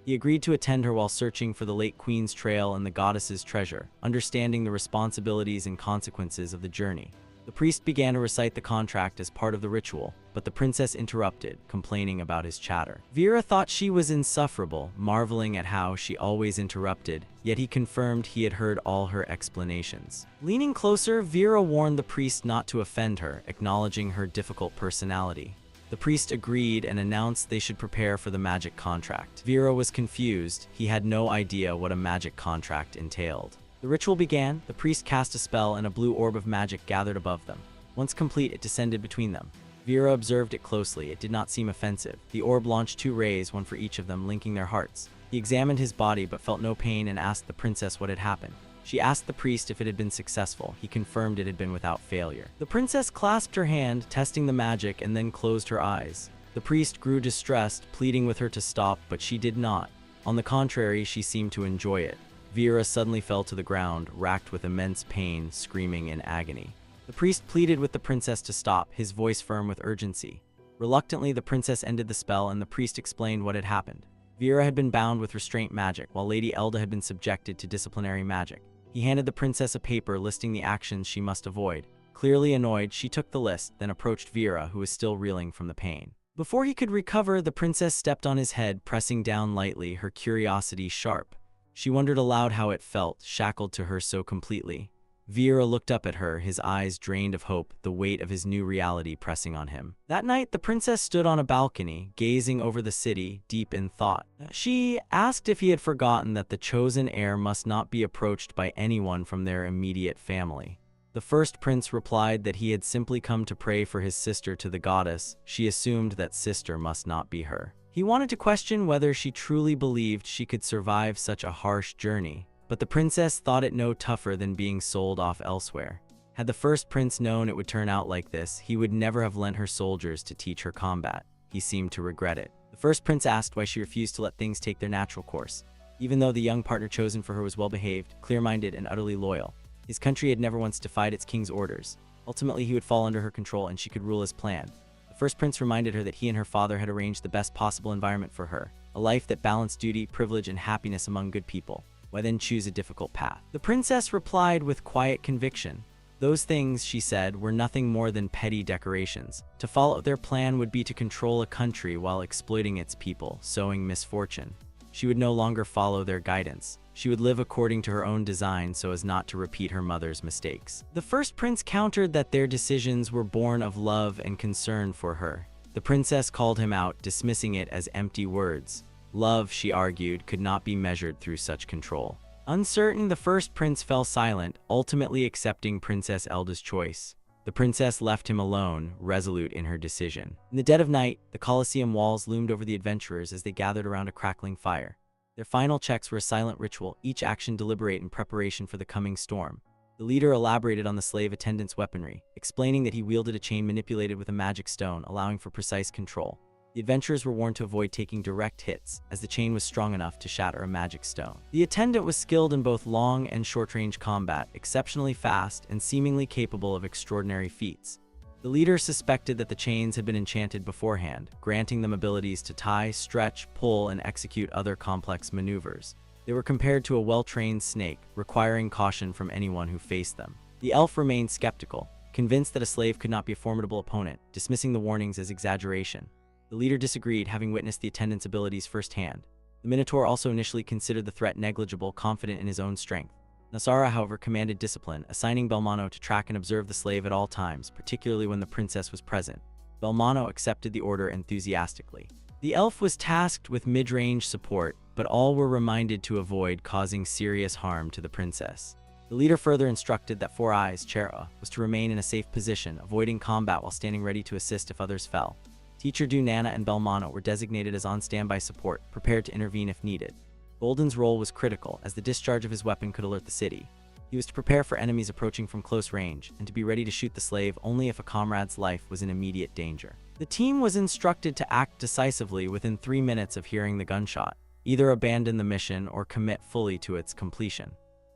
He agreed to attend her while searching for the late queen's trail and the goddess's treasure, understanding the responsibilities and consequences of the journey. The priest began to recite the contract as part of the ritual, but the princess interrupted, complaining about his chatter. Vera thought she was insufferable, marveling at how she always interrupted, yet he confirmed he had heard all her explanations. Leaning closer, Vera warned the priest not to offend her, acknowledging her difficult personality. The priest agreed and announced they should prepare for the magic contract. Vera was confused. He had no idea what a magic contract entailed. The ritual began. The priest cast a spell and a blue orb of magic gathered above them. Once complete, it descended between them. Vera observed it closely. It did not seem offensive. The orb launched 2 rays, one for each of them, linking their hearts. He examined his body but felt no pain and asked the princess what had happened. She asked the priest if it had been successful. He confirmed it had been without failure. The princess clasped her hand, testing the magic, and then closed her eyes. The priest grew distressed, pleading with her to stop, but she did not. On the contrary, she seemed to enjoy it. Vera suddenly fell to the ground, racked with immense pain, screaming in agony. The priest pleaded with the princess to stop, his voice firm with urgency. Reluctantly, the princess ended the spell and the priest explained what had happened. Vera had been bound with restraint magic, while Lady Elda had been subjected to disciplinary magic. He handed the princess a paper listing the actions she must avoid. Clearly annoyed, she took the list, then approached Vera, who was still reeling from the pain. Before he could recover, the princess stepped on his head, pressing down lightly, her curiosity sharp. She wondered aloud how it felt, shackled to her so completely. Vera looked up at her, his eyes drained of hope, the weight of his new reality pressing on him. That night, the princess stood on a balcony, gazing over the city, deep in thought. She asked if he had forgotten that the chosen heir must not be approached by anyone from their immediate family. The first prince replied that he had simply come to pray for his sister to the goddess. She assumed that sister must not be her. He wanted to question whether she truly believed she could survive such a harsh journey, but the princess thought it no tougher than being sold off elsewhere. Had the first prince known it would turn out like this, he would never have lent her soldiers to teach her combat. He seemed to regret it. The first prince asked why she refused to let things take their natural course. Even though the young partner chosen for her was well-behaved, clear-minded, and utterly loyal, his country had never once defied its king's orders. Ultimately, he would fall under her control and she could rule as planned. The first prince reminded her that he and her father had arranged the best possible environment for her, a life that balanced duty, privilege, and happiness among good people. Why then choose a difficult path? The princess replied with quiet conviction. Those things, she said, were nothing more than petty decorations. To follow their plan would be to control a country while exploiting its people, sowing misfortune. She would no longer follow their guidance. She would live according to her own design so as not to repeat her mother's mistakes. The first prince countered that their decisions were born of love and concern for her. The princess called him out, dismissing it as empty words. Love, she argued, could not be measured through such control. Uncertain, the first prince fell silent, ultimately accepting Princess Elda's choice. The princess left him alone, resolute in her decision. In the dead of night, the Colosseum walls loomed over the adventurers as they gathered around a crackling fire. Their final checks were a silent ritual, each action deliberate in preparation for the coming storm. The leader elaborated on the slave attendant's weaponry, explaining that he wielded a chain manipulated with a magic stone, allowing for precise control. The adventurers were warned to avoid taking direct hits, as the chain was strong enough to shatter a magic stone. The attendant was skilled in both long and short-range combat, exceptionally fast and seemingly capable of extraordinary feats. The leader suspected that the chains had been enchanted beforehand, granting them abilities to tie, stretch, pull, and execute other complex maneuvers. They were compared to a well-trained snake, requiring caution from anyone who faced them. The elf remained skeptical, convinced that a slave could not be a formidable opponent, dismissing the warnings as exaggeration. The leader disagreed, having witnessed the attendant's abilities firsthand. The Minotaur also initially considered the threat negligible, confident in his own strength. Nasara, however, commanded discipline, assigning Belmano to track and observe the slave at all times, particularly when the princess was present. Belmano accepted the order enthusiastically. The elf was tasked with mid-range support, but all were reminded to avoid causing serious harm to the princess. The leader further instructed that Four Eyes, Chera, was to remain in a safe position, avoiding combat while standing ready to assist if others fell. Teacher Du, Nana, and Belmano were designated as on-standby support, prepared to intervene if needed. Golden's role was critical, as the discharge of his weapon could alert the city. He was to prepare for enemies approaching from close range, and to be ready to shoot the slave only if a comrade's life was in immediate danger. The team was instructed to act decisively within 3 minutes of hearing the gunshot, either abandon the mission or commit fully to its completion.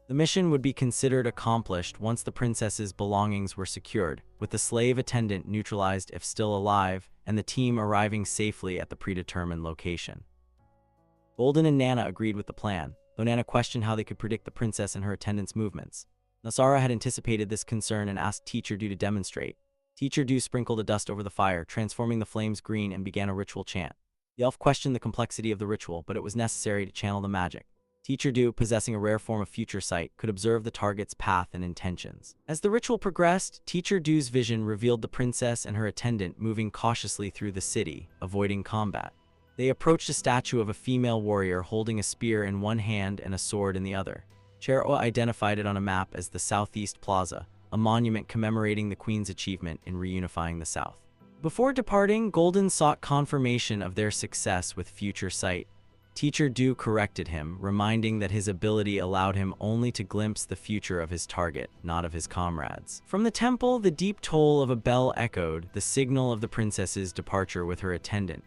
The mission would be considered accomplished once the princess's belongings were secured, with the slave attendant neutralized if still alive, and the team arriving safely at the predetermined location. Golden and Nana agreed with the plan, though Nana questioned how they could predict the princess and her attendant's movements. Nasara had anticipated this concern and asked Teacher Du to demonstrate. Teacher Du sprinkled a dust over the fire, transforming the flames green, and began a ritual chant. The elf questioned the complexity of the ritual, but it was necessary to channel the magic. Teacher Du, possessing a rare form of future sight, could observe the target's path and intentions. As the ritual progressed, Teacher Du's vision revealed the princess and her attendant moving cautiously through the city, avoiding combat. They approached a statue of a female warrior holding a spear in one hand and a sword in the other. Chero identified it on a map as the Southeast Plaza, a monument commemorating the Queen's achievement in reunifying the South. Before departing, Golden sought confirmation of their success with future sight. Teacher Du corrected him, reminding that his ability allowed him only to glimpse the future of his target, not of his comrades. From the temple, the deep toll of a bell echoed, the signal of the princess's departure with her attendant.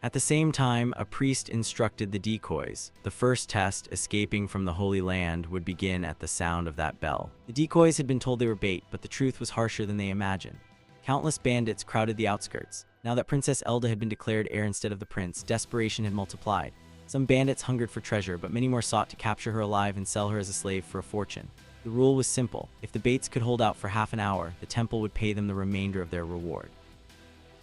At the same time, a priest instructed the decoys. The first test, escaping from the Holy Land, would begin at the sound of that bell. The decoys had been told they were bait, but the truth was harsher than they imagined. Countless bandits crowded the outskirts. Now that Princess Elda had been declared heir instead of the prince, desperation had multiplied. Some bandits hungered for treasure, but many more sought to capture her alive and sell her as a slave for a fortune. The rule was simple. If the baits could hold out for half an hour, the temple would pay them the remainder of their reward.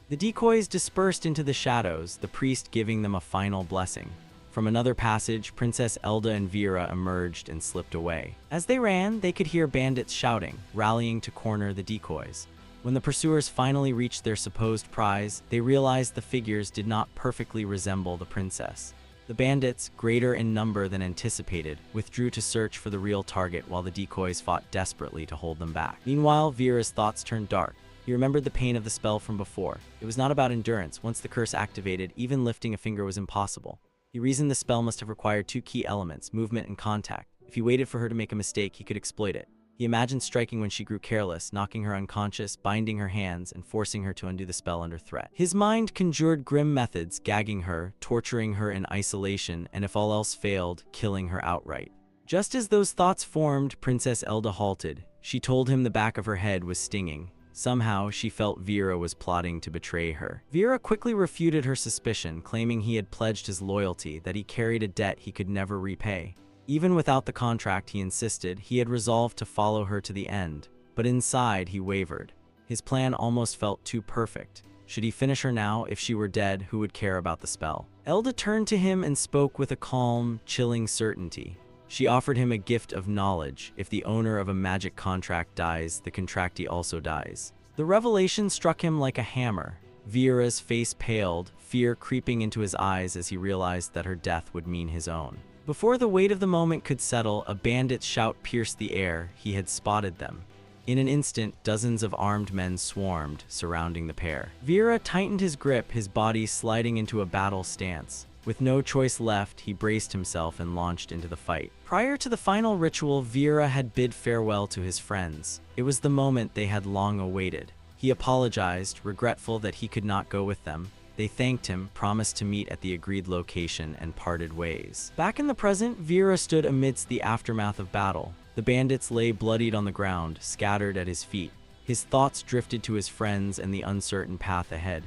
The decoys dispersed into the shadows, the priest giving them a final blessing. From another passage, Princess Elda and Vera emerged and slipped away. As they ran, they could hear bandits shouting, rallying to corner the decoys. When the pursuers finally reached their supposed prize, they realized the figures did not perfectly resemble the princess. The bandits, greater in number than anticipated, withdrew to search for the real target while the decoys fought desperately to hold them back. Meanwhile, Vera's thoughts turned dark. He remembered the pain of the spell from before. It was not about endurance. Once the curse activated, even lifting a finger was impossible. He reasoned the spell must have required 2 key elements, movement and contact. If he waited for her to make a mistake, he could exploit it. He imagined striking when she grew careless, knocking her unconscious, binding her hands, and forcing her to undo the spell under threat. His mind conjured grim methods, gagging her, torturing her in isolation, and if all else failed, killing her outright. Just as those thoughts formed, Princess Elda halted. She told him the back of her head was stinging. Somehow, she felt Vera was plotting to betray her. Vera quickly refuted her suspicion, claiming he had pledged his loyalty, that he carried a debt he could never repay. Even without the contract, he insisted, he had resolved to follow her to the end. But inside, he wavered. His plan almost felt too perfect. Should he finish her now? If she were dead, who would care about the spell? Elda turned to him and spoke with a calm, chilling certainty. She offered him a gift of knowledge. If the owner of a magic contract dies, the contractee also dies. The revelation struck him like a hammer. Vera's face paled, fear creeping into his eyes as he realized that her death would mean his own. Before the weight of the moment could settle, a bandit's shout pierced the air. He had spotted them. In an instant, dozens of armed men swarmed, surrounding the pair. Vera tightened his grip, his body sliding into a battle stance. With no choice left, he braced himself and launched into the fight. Prior to the final ritual, Vera had bid farewell to his friends. It was the moment they had long awaited. He apologized, regretful that he could not go with them. They thanked him, promised to meet at the agreed location, and parted ways. Back in the present, Vera stood amidst the aftermath of battle. The bandits lay bloodied on the ground, scattered at his feet. His thoughts drifted to his friends and the uncertain path ahead.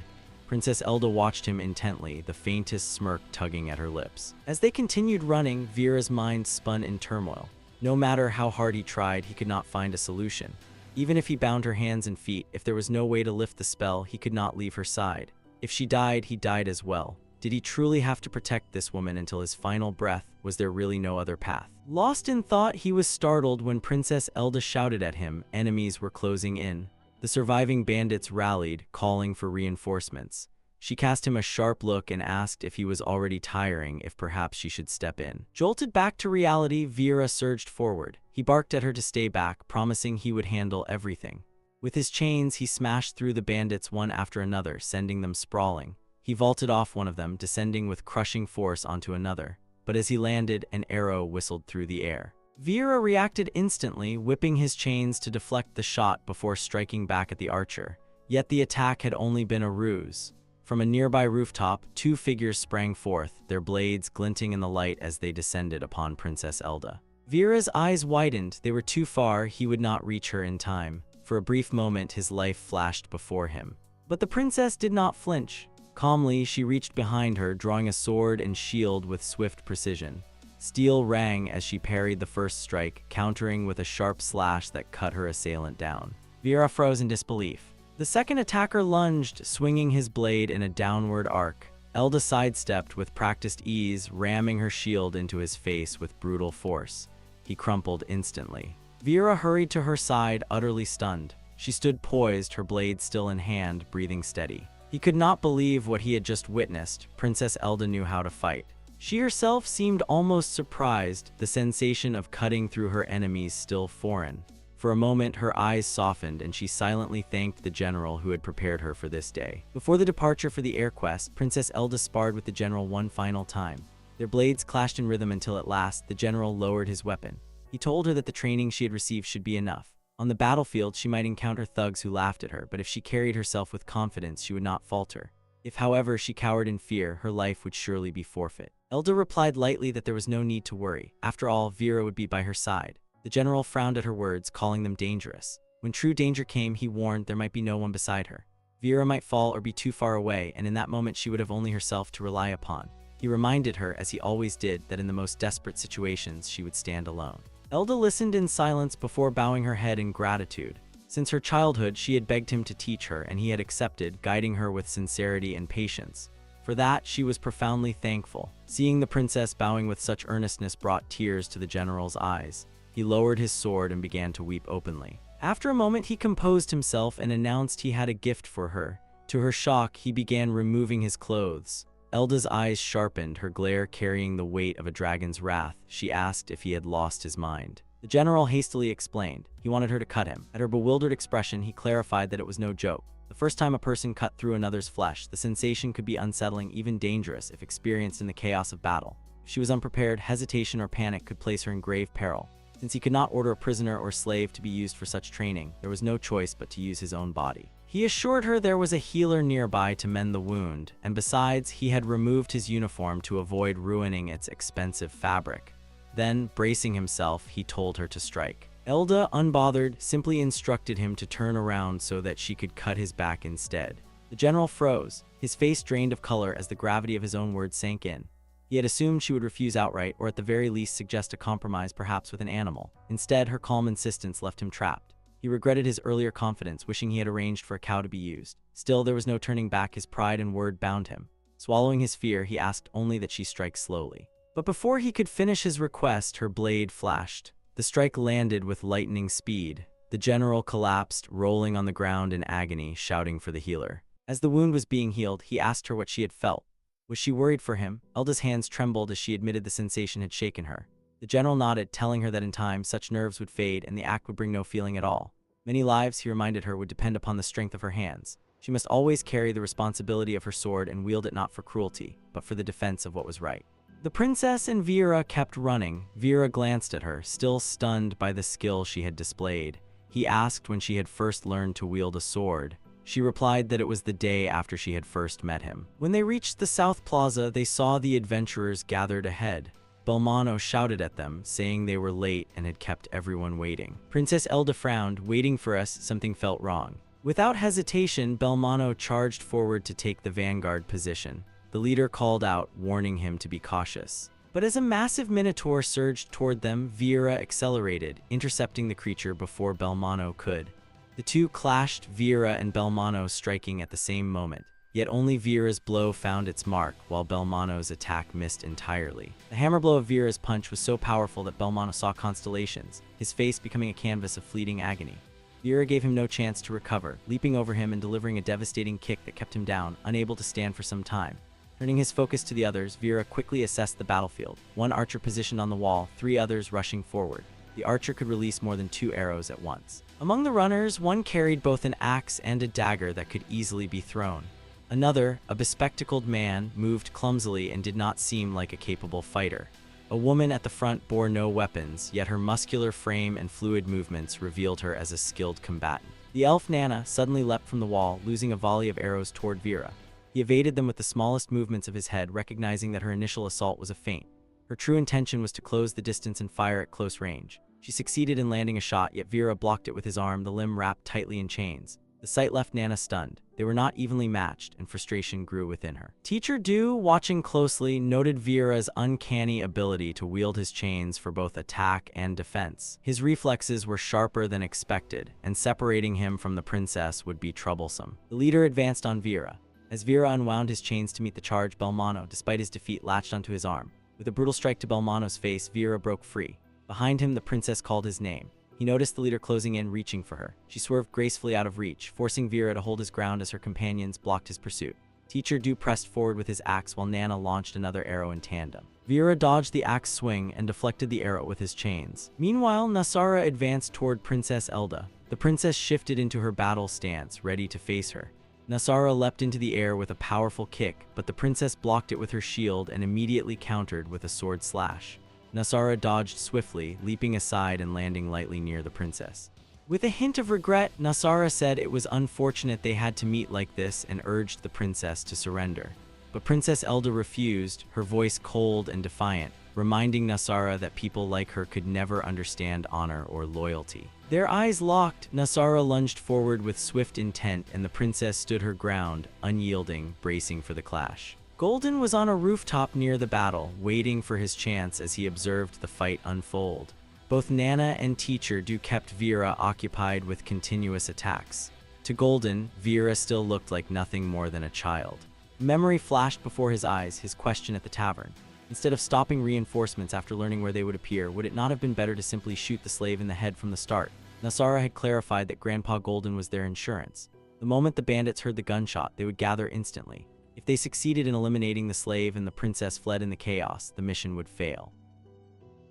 Princess Elda watched him intently, the faintest smirk tugging at her lips. As they continued running, Vera's mind spun in turmoil. No matter how hard he tried, he could not find a solution. Even if he bound her hands and feet, if there was no way to lift the spell, he could not leave her side. If she died, he died as well. Did he truly have to protect this woman until his final breath? Was there really no other path? Lost in thought, he was startled when Princess Elda shouted at him. Enemies were closing in. The surviving bandits rallied, calling for reinforcements. She cast him a sharp look and asked if he was already tiring, if perhaps she should step in. Jolted back to reality, Vera surged forward. He barked at her to stay back, promising he would handle everything. With his chains, he smashed through the bandits one after another, sending them sprawling. He vaulted off one of them, descending with crushing force onto another. But as he landed, an arrow whistled through the air. Vera reacted instantly, whipping his chains to deflect the shot before striking back at the archer. Yet the attack had only been a ruse. From a nearby rooftop, two figures sprang forth, their blades glinting in the light as they descended upon Princess Elda. Vera's eyes widened. They were too far, he would not reach her in time. For a brief moment, his life flashed before him. But the princess did not flinch. Calmly, she reached behind her, drawing a sword and shield with swift precision. Steel rang as she parried the first strike, countering with a sharp slash that cut her assailant down. Vera froze in disbelief. The second attacker lunged, swinging his blade in a downward arc. Elda sidestepped with practiced ease, ramming her shield into his face with brutal force. He crumpled instantly. Vera hurried to her side, utterly stunned. She stood poised, her blade still in hand, breathing steady. He could not believe what he had just witnessed. Princess Elda knew how to fight. She herself seemed almost surprised, the sensation of cutting through her enemies still foreign. For a moment, her eyes softened, and she silently thanked the general who had prepared her for this day. Before the departure for the air quest, Princess Elda sparred with the general one final time. Their blades clashed in rhythm until at last, the general lowered his weapon. He told her that the training she had received should be enough. On the battlefield, she might encounter thugs who laughed at her, but if she carried herself with confidence, she would not falter. If, however, she cowered in fear, her life would surely be forfeit. Elda replied lightly that there was no need to worry. After all, Vera would be by her side. The general frowned at her words, calling them dangerous. When true danger came, he warned there might be no one beside her. Vera might fall or be too far away, and in that moment she would have only herself to rely upon. He reminded her, as he always did, that in the most desperate situations she would stand alone. Elda listened in silence before bowing her head in gratitude. Since her childhood, she had begged him to teach her, and he had accepted, guiding her with sincerity and patience. For that, she was profoundly thankful. Seeing the princess bowing with such earnestness brought tears to the general's eyes. He lowered his sword and began to weep openly. After a moment, he composed himself and announced he had a gift for her. To her shock, he began removing his clothes. Elda's eyes sharpened, her glare carrying the weight of a dragon's wrath. She asked if he had lost his mind. The general hastily explained. He wanted her to cut him. At her bewildered expression, he clarified that it was no joke. The first time a person cut through another's flesh, the sensation could be unsettling, even dangerous, if experienced in the chaos of battle. If she was unprepared, hesitation or panic could place her in grave peril. Since he could not order a prisoner or slave to be used for such training, there was no choice but to use his own body. He assured her there was a healer nearby to mend the wound, and besides, he had removed his uniform to avoid ruining its expensive fabric. Then, bracing himself, he told her to strike. Elda, unbothered, simply instructed him to turn around so that she could cut his back instead. The general froze, his face drained of color as the gravity of his own words sank in. He had assumed she would refuse outright, or at the very least suggest a compromise, perhaps with an animal. Instead, her calm insistence left him trapped. He regretted his earlier confidence, wishing he had arranged for a cow to be used. Still, there was no turning back. His pride and word bound him. Swallowing his fear, he asked only that she strike slowly. But before he could finish his request, her blade flashed. The strike landed with lightning speed. The general collapsed, rolling on the ground in agony, shouting for the healer. As the wound was being healed, he asked her what she had felt. Was she worried for him? Elda's hands trembled as she admitted the sensation had shaken her. The general nodded, telling her that in time, such nerves would fade and the act would bring no feeling at all. Many lives, he reminded her, would depend upon the strength of her hands. She must always carry the responsibility of her sword and wield it not for cruelty, but for the defense of what was right. The princess and Vera kept running. Vera glanced at her, still stunned by the skill she had displayed. He asked when she had first learned to wield a sword. She replied that it was the day after she had first met him. When they reached the South Plaza, they saw the adventurers gathered ahead. Belmano shouted at them, saying they were late and had kept everyone waiting. Princess Elda frowned. Waiting for us, something felt wrong. Without hesitation, Belmano charged forward to take the vanguard position. The leader called out, warning him to be cautious. But as a massive minotaur surged toward them, Vera accelerated, intercepting the creature before Belmano could. The two clashed, Vera and Belmano striking at the same moment. Yet only Vera's blow found its mark, while Belmano's attack missed entirely. The hammer blow of Vera's punch was so powerful that Belmano saw constellations, his face becoming a canvas of fleeting agony. Vera gave him no chance to recover, leaping over him and delivering a devastating kick that kept him down, unable to stand for some time. Turning his focus to the others, Vera quickly assessed the battlefield. One archer positioned on the wall, 3 others rushing forward. The archer could release more than 2 arrows at once. Among the runners, one carried both an axe and a dagger that could easily be thrown. Another, a bespectacled man, moved clumsily and did not seem like a capable fighter. A woman at the front bore no weapons, yet her muscular frame and fluid movements revealed her as a skilled combatant. The elf Nana suddenly leapt from the wall, losing a volley of arrows toward Vera. He evaded them with the smallest movements of his head, recognizing that her initial assault was a feint. Her true intention was to close the distance and fire at close range. She succeeded in landing a shot, yet Vera blocked it with his arm, the limb wrapped tightly in chains. The sight left Nana stunned. They were not evenly matched, and frustration grew within her. Teacher Du, watching closely, noted Vera's uncanny ability to wield his chains for both attack and defense. His reflexes were sharper than expected, and separating him from the princess would be troublesome. The leader advanced on Vera. As Vera unwound his chains to meet the charge, Belmano, despite his defeat, latched onto his arm. With a brutal strike to Belmano's face, Vera broke free. Behind him, the princess called his name. He noticed the leader closing in, reaching for her. She swerved gracefully out of reach, forcing Vera to hold his ground as her companions blocked his pursuit. Teacher Du pressed forward with his axe while Nana launched another arrow in tandem. Vera dodged the axe swing and deflected the arrow with his chains. Meanwhile, Nasara advanced toward Princess Elda. The princess shifted into her battle stance, ready to face her. Nasara leapt into the air with a powerful kick, but the princess blocked it with her shield and immediately countered with a sword slash. Nasara dodged swiftly, leaping aside and landing lightly near the princess. With a hint of regret, Nasara said it was unfortunate they had to meet like this and urged the princess to surrender. But Princess Elda refused, her voice cold and defiant, reminding Nasara that people like her could never understand honor or loyalty. Their eyes locked, Nasara lunged forward with swift intent, and the princess stood her ground, unyielding, bracing for the clash. Golden was on a rooftop near the battle, waiting for his chance as he observed the fight unfold. Both Nana and Teacher Du kept Vera occupied with continuous attacks. To Golden, Vera still looked like nothing more than a child. Memory flashed before his eyes, his question at the tavern. Instead of stopping reinforcements after learning where they would appear, would it not have been better to simply shoot the slave in the head from the start? Nasara had clarified that Grandpa Golden was their insurance. The moment the bandits heard the gunshot, they would gather instantly. If they succeeded in eliminating the slave and the princess fled in the chaos, the mission would fail.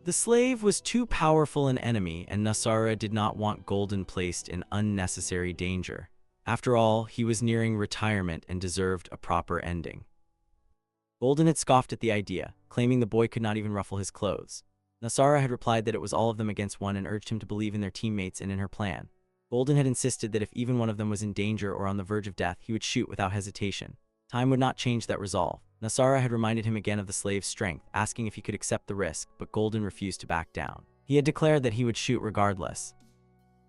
The slave was too powerful an enemy, and Nasara did not want Golden placed in unnecessary danger. After all, he was nearing retirement and deserved a proper ending. Golden had scoffed at the idea, claiming the boy could not even ruffle his clothes. Nasara had replied that it was all of them against one and urged him to believe in their teammates and in her plan. Golden had insisted that if even one of them was in danger or on the verge of death, he would shoot without hesitation. Time would not change that resolve. Nasara had reminded him again of the slave's strength, asking if he could accept the risk, but Golden refused to back down. He had declared that he would shoot regardless.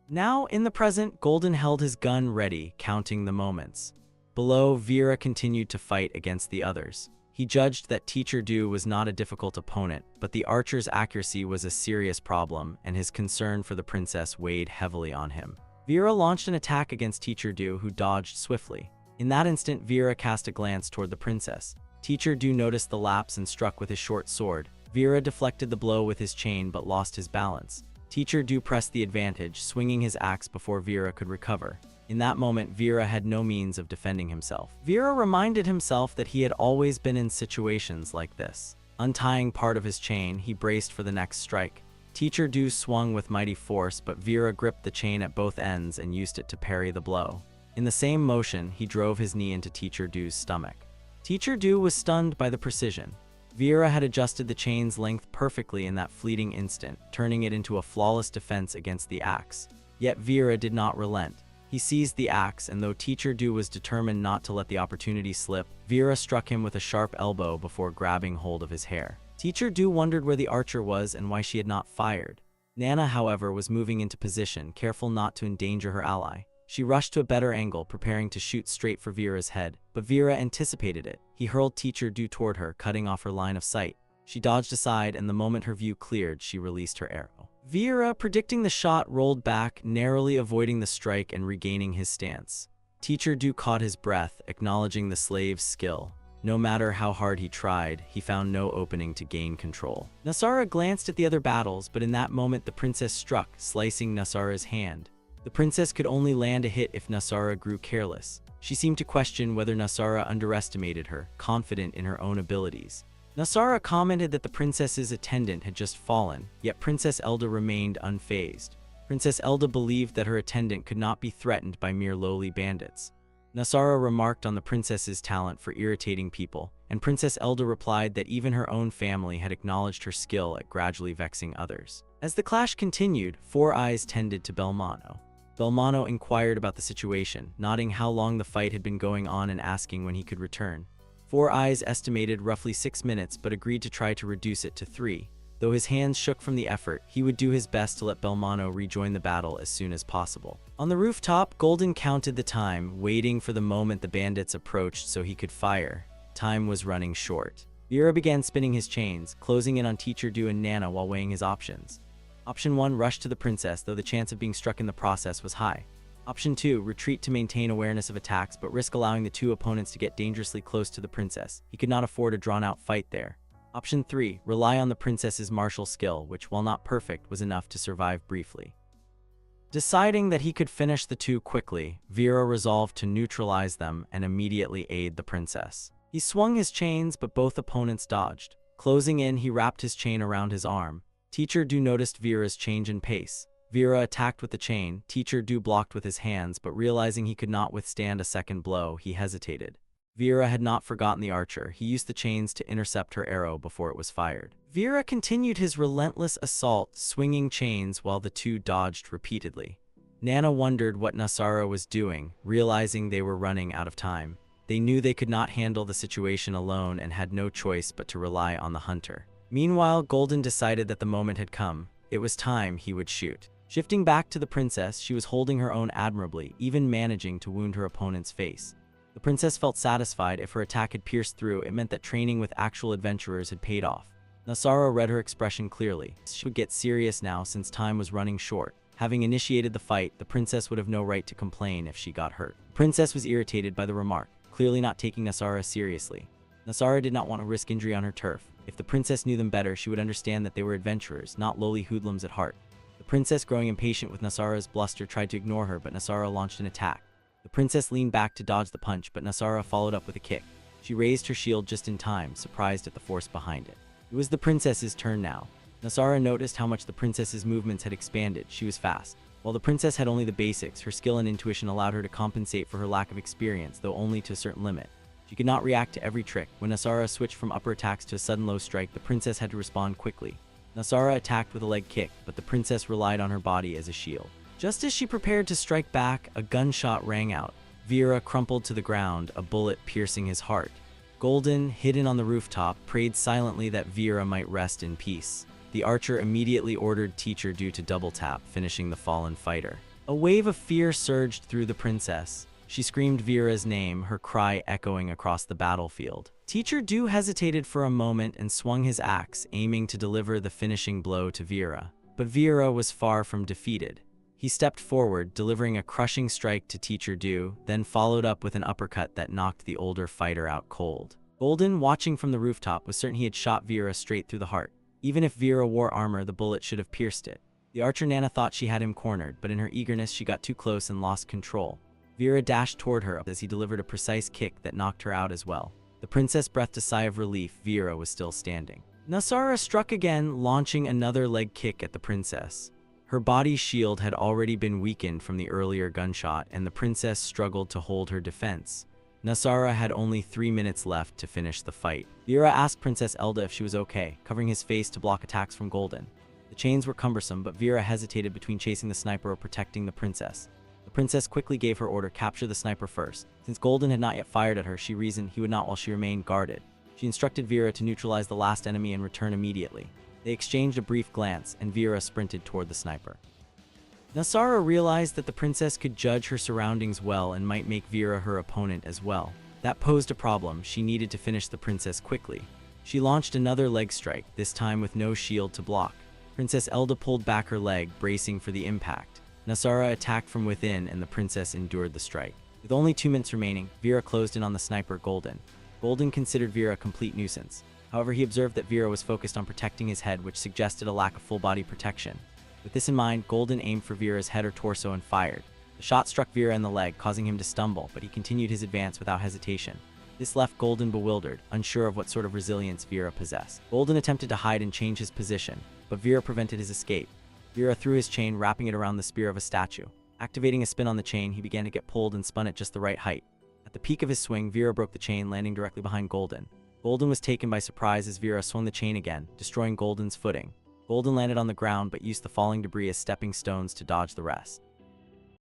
Now, in the present, Golden held his gun ready, counting the moments. Below, Vera continued to fight against the others. He judged that Teacher Du was not a difficult opponent, but the archer's accuracy was a serious problem, and his concern for the princess weighed heavily on him. Vera launched an attack against Teacher Du, who dodged swiftly. In that instant, Vera cast a glance toward the princess. Teacher Du noticed the lapse and struck with his short sword. Vera deflected the blow with his chain but lost his balance. Teacher Du pressed the advantage, swinging his axe before Vera could recover. In that moment, Vera had no means of defending himself. Vera reminded himself that he had always been in situations like this. Untying part of his chain, he braced for the next strike. Teacher Du swung with mighty force, but Vera gripped the chain at both ends and used it to parry the blow. In the same motion, he drove his knee into Teacher Du's stomach. Teacher Du was stunned by the precision. Vera had adjusted the chain's length perfectly in that fleeting instant, turning it into a flawless defense against the axe. Yet Vera did not relent. He seized the axe, and though Teacher Du was determined not to let the opportunity slip, Vera struck him with a sharp elbow before grabbing hold of his hair. Teacher Du wondered where the archer was and why she had not fired. Nana, however, was moving into position, careful not to endanger her ally. She rushed to a better angle, preparing to shoot straight for Vera's head, but Vera anticipated it. He hurled Teacher Du toward her, cutting off her line of sight. She dodged aside, and the moment her view cleared, she released her arrow. Vera, predicting the shot, rolled back, narrowly avoiding the strike and regaining his stance. Teacher Du caught his breath, acknowledging the slave's skill. No matter how hard he tried, he found no opening to gain control. Nasara glanced at the other battles, but in that moment the princess struck, slicing Nasara's hand. The princess could only land a hit if Nasara grew careless. She seemed to question whether Nasara underestimated her, confident in her own abilities. Nasara commented that the princess's attendant had just fallen, yet Princess Elda remained unfazed. Princess Elda believed that her attendant could not be threatened by mere lowly bandits. Nasara remarked on the princess's talent for irritating people, and Princess Elda replied that even her own family had acknowledged her skill at gradually vexing others. As the clash continued, Four Eyes tended to Belmano. Belmano inquired about the situation, noting how long the fight had been going on and asking when he could return. Four Eyes estimated roughly 6 minutes but agreed to try to reduce it to 3. Though his hands shook from the effort, he would do his best to let Belmano rejoin the battle as soon as possible. On the rooftop, Golden counted the time, waiting for the moment the bandits approached so he could fire. Time was running short. Vera began spinning his chains, closing in on Teacher Du and Nana while weighing his options. Option 1, rush to the princess, though the chance of being struck in the process was high. Option 2, retreat to maintain awareness of attacks but risk allowing the two opponents to get dangerously close to the princess. He could not afford a drawn-out fight there. Option 3, rely on the princess's martial skill, which, while not perfect, was enough to survive briefly. Deciding that he could finish the two quickly, Vera resolved to neutralize them and immediately aid the princess. He swung his chains, but both opponents dodged. Closing in, he wrapped his chain around his arm. Teacher Du noticed Vera's change in pace. Vera attacked with the chain. Teacher Du blocked with his hands, but realizing he could not withstand a second blow, he hesitated. Vera had not forgotten the archer. He used the chains to intercept her arrow before it was fired. Vera continued his relentless assault, swinging chains while the two dodged repeatedly. Nana wondered what Nasara was doing, realizing they were running out of time. They knew they could not handle the situation alone and had no choice but to rely on the hunter. Meanwhile, Golden decided that the moment had come. It was time he would shoot. Shifting back to the princess, she was holding her own admirably, even managing to wound her opponent's face. The princess felt satisfied. If her attack had pierced through, it meant that training with actual adventurers had paid off. Nasara read her expression clearly. She would get serious now since time was running short. Having initiated the fight, the princess would have no right to complain if she got hurt. The princess was irritated by the remark, clearly not taking Nasara seriously. Nasara did not want to risk injury on her turf. If the princess knew them better, she would understand that they were adventurers, not lowly hoodlums at heart. The princess, growing impatient with Nasara's bluster, tried to ignore her, but Nasara launched an attack. The princess leaned back to dodge the punch, but Nasara followed up with a kick. She raised her shield just in time, surprised at the force behind it. It was the princess's turn now. Nasara noticed how much the princess's movements had expanded. She was fast. While the princess had only the basics, her skill and intuition allowed her to compensate for her lack of experience, though only to a certain limit. She could not react to every trick. When Nasara switched from upper attacks to a sudden low strike, the princess had to respond quickly. Nasara attacked with a leg kick, but the princess relied on her body as a shield. Just as she prepared to strike back, a gunshot rang out. Vera crumpled to the ground, a bullet piercing his heart. Golden, hidden on the rooftop, prayed silently that Vera might rest in peace. The archer immediately ordered Teacher Du to double tap, finishing the fallen fighter. A wave of fear surged through the princess. She screamed Vera's name, her cry echoing across the battlefield. Teacher Du hesitated for a moment and swung his axe, aiming to deliver the finishing blow to Vera. But Vera was far from defeated. He stepped forward, delivering a crushing strike to Teacher Du, then followed up with an uppercut that knocked the older fighter out cold. Golden, watching from the rooftop, was certain he had shot Vera straight through the heart. Even if Vera wore armor, the bullet should have pierced it. The archer Nana thought she had him cornered, but in her eagerness she got too close and lost control. Vera dashed toward her as he delivered a precise kick that knocked her out as well. The princess breathed a sigh of relief. Vera was still standing. Nasara struck again, launching another leg kick at the princess. Her body's shield had already been weakened from the earlier gunshot, and the princess struggled to hold her defense. Nasara had only 3 minutes left to finish the fight. Vera asked Princess Elda if she was okay, covering his face to block attacks from Golden. The chains were cumbersome, but Vera hesitated between chasing the sniper or protecting the princess. The princess quickly gave her order, capture the sniper first. Since Golden had not yet fired at her, she reasoned he would not while she remained guarded. She instructed Vera to neutralize the last enemy and return immediately. They exchanged a brief glance, and Vera sprinted toward the sniper. Nasara realized that the princess could judge her surroundings well and might make Vera her opponent as well. That posed a problem. She needed to finish the princess quickly. She launched another leg strike, this time with no shield to block. Princess Elda pulled back her leg, bracing for the impact. Nasara attacked from within, and the princess endured the strike. With only 2 minutes remaining, Vera closed in on the sniper, Golden. Golden considered Vera a complete nuisance. However, he observed that Vera was focused on protecting his head, which suggested a lack of full-body protection. With this in mind, Golden aimed for Vera's head or torso and fired. The shot struck Vera in the leg, causing him to stumble, but he continued his advance without hesitation. This left Golden bewildered, unsure of what sort of resilience Vera possessed. Golden attempted to hide and change his position, but Vera prevented his escape. Vera threw his chain, wrapping it around the spear of a statue. Activating a spin on the chain, he began to get pulled and spun at just the right height. At the peak of his swing, Vera broke the chain, landing directly behind Golden. Golden was taken by surprise as Vera swung the chain again, destroying Golden's footing. Golden landed on the ground but used the falling debris as stepping stones to dodge the rest.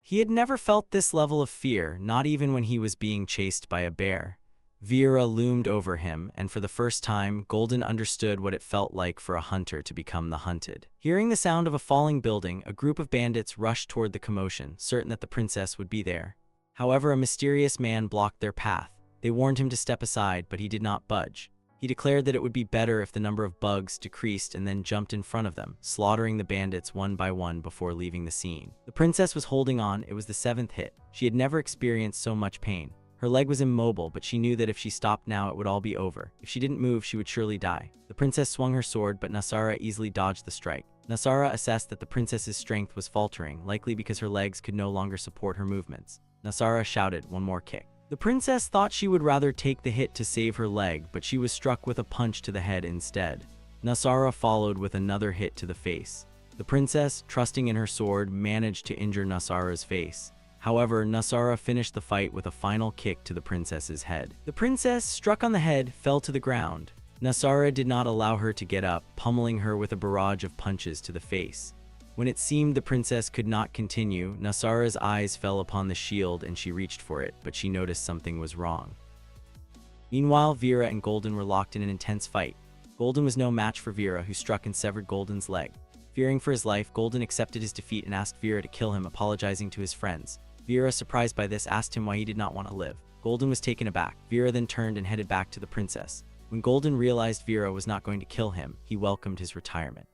He had never felt this level of fear, not even when he was being chased by a bear. Vera loomed over him, and for the first time, Golden understood what it felt like for a hunter to become the hunted. Hearing the sound of a falling building, a group of bandits rushed toward the commotion, certain that the princess would be there. However, a mysterious man blocked their path. They warned him to step aside, but he did not budge. He declared that it would be better if the number of bugs decreased, and then jumped in front of them, slaughtering the bandits one by one before leaving the scene. The princess was holding on. It was the 7th hit. She had never experienced so much pain. Her leg was immobile, but she knew that if she stopped now, it would all be over. If she didn't move, she would surely die. The princess swung her sword, but Nasara easily dodged the strike. Nasara assessed that the princess's strength was faltering, likely because her legs could no longer support her movements. Nasara shouted, "One more kick." The princess thought she would rather take the hit to save her leg, but she was struck with a punch to the head instead. Nasara followed with another hit to the face. The princess, trusting in her sword, managed to injure Nasara's face. However, Nasara finished the fight with a final kick to the princess's head. The princess, struck on the head, fell to the ground. Nasara did not allow her to get up, pummeling her with a barrage of punches to the face. When it seemed the princess could not continue, Nasara's eyes fell upon the shield and she reached for it, but she noticed something was wrong. Meanwhile, Vera and Golden were locked in an intense fight. Golden was no match for Vera, who struck and severed Golden's leg. Fearing for his life, Golden accepted his defeat and asked Vera to kill him, apologizing to his friends. Vera, surprised by this, asked him why he did not want to live. Golden was taken aback. Vera then turned and headed back to the princess. When Golden realized Vera was not going to kill him, he welcomed his retirement.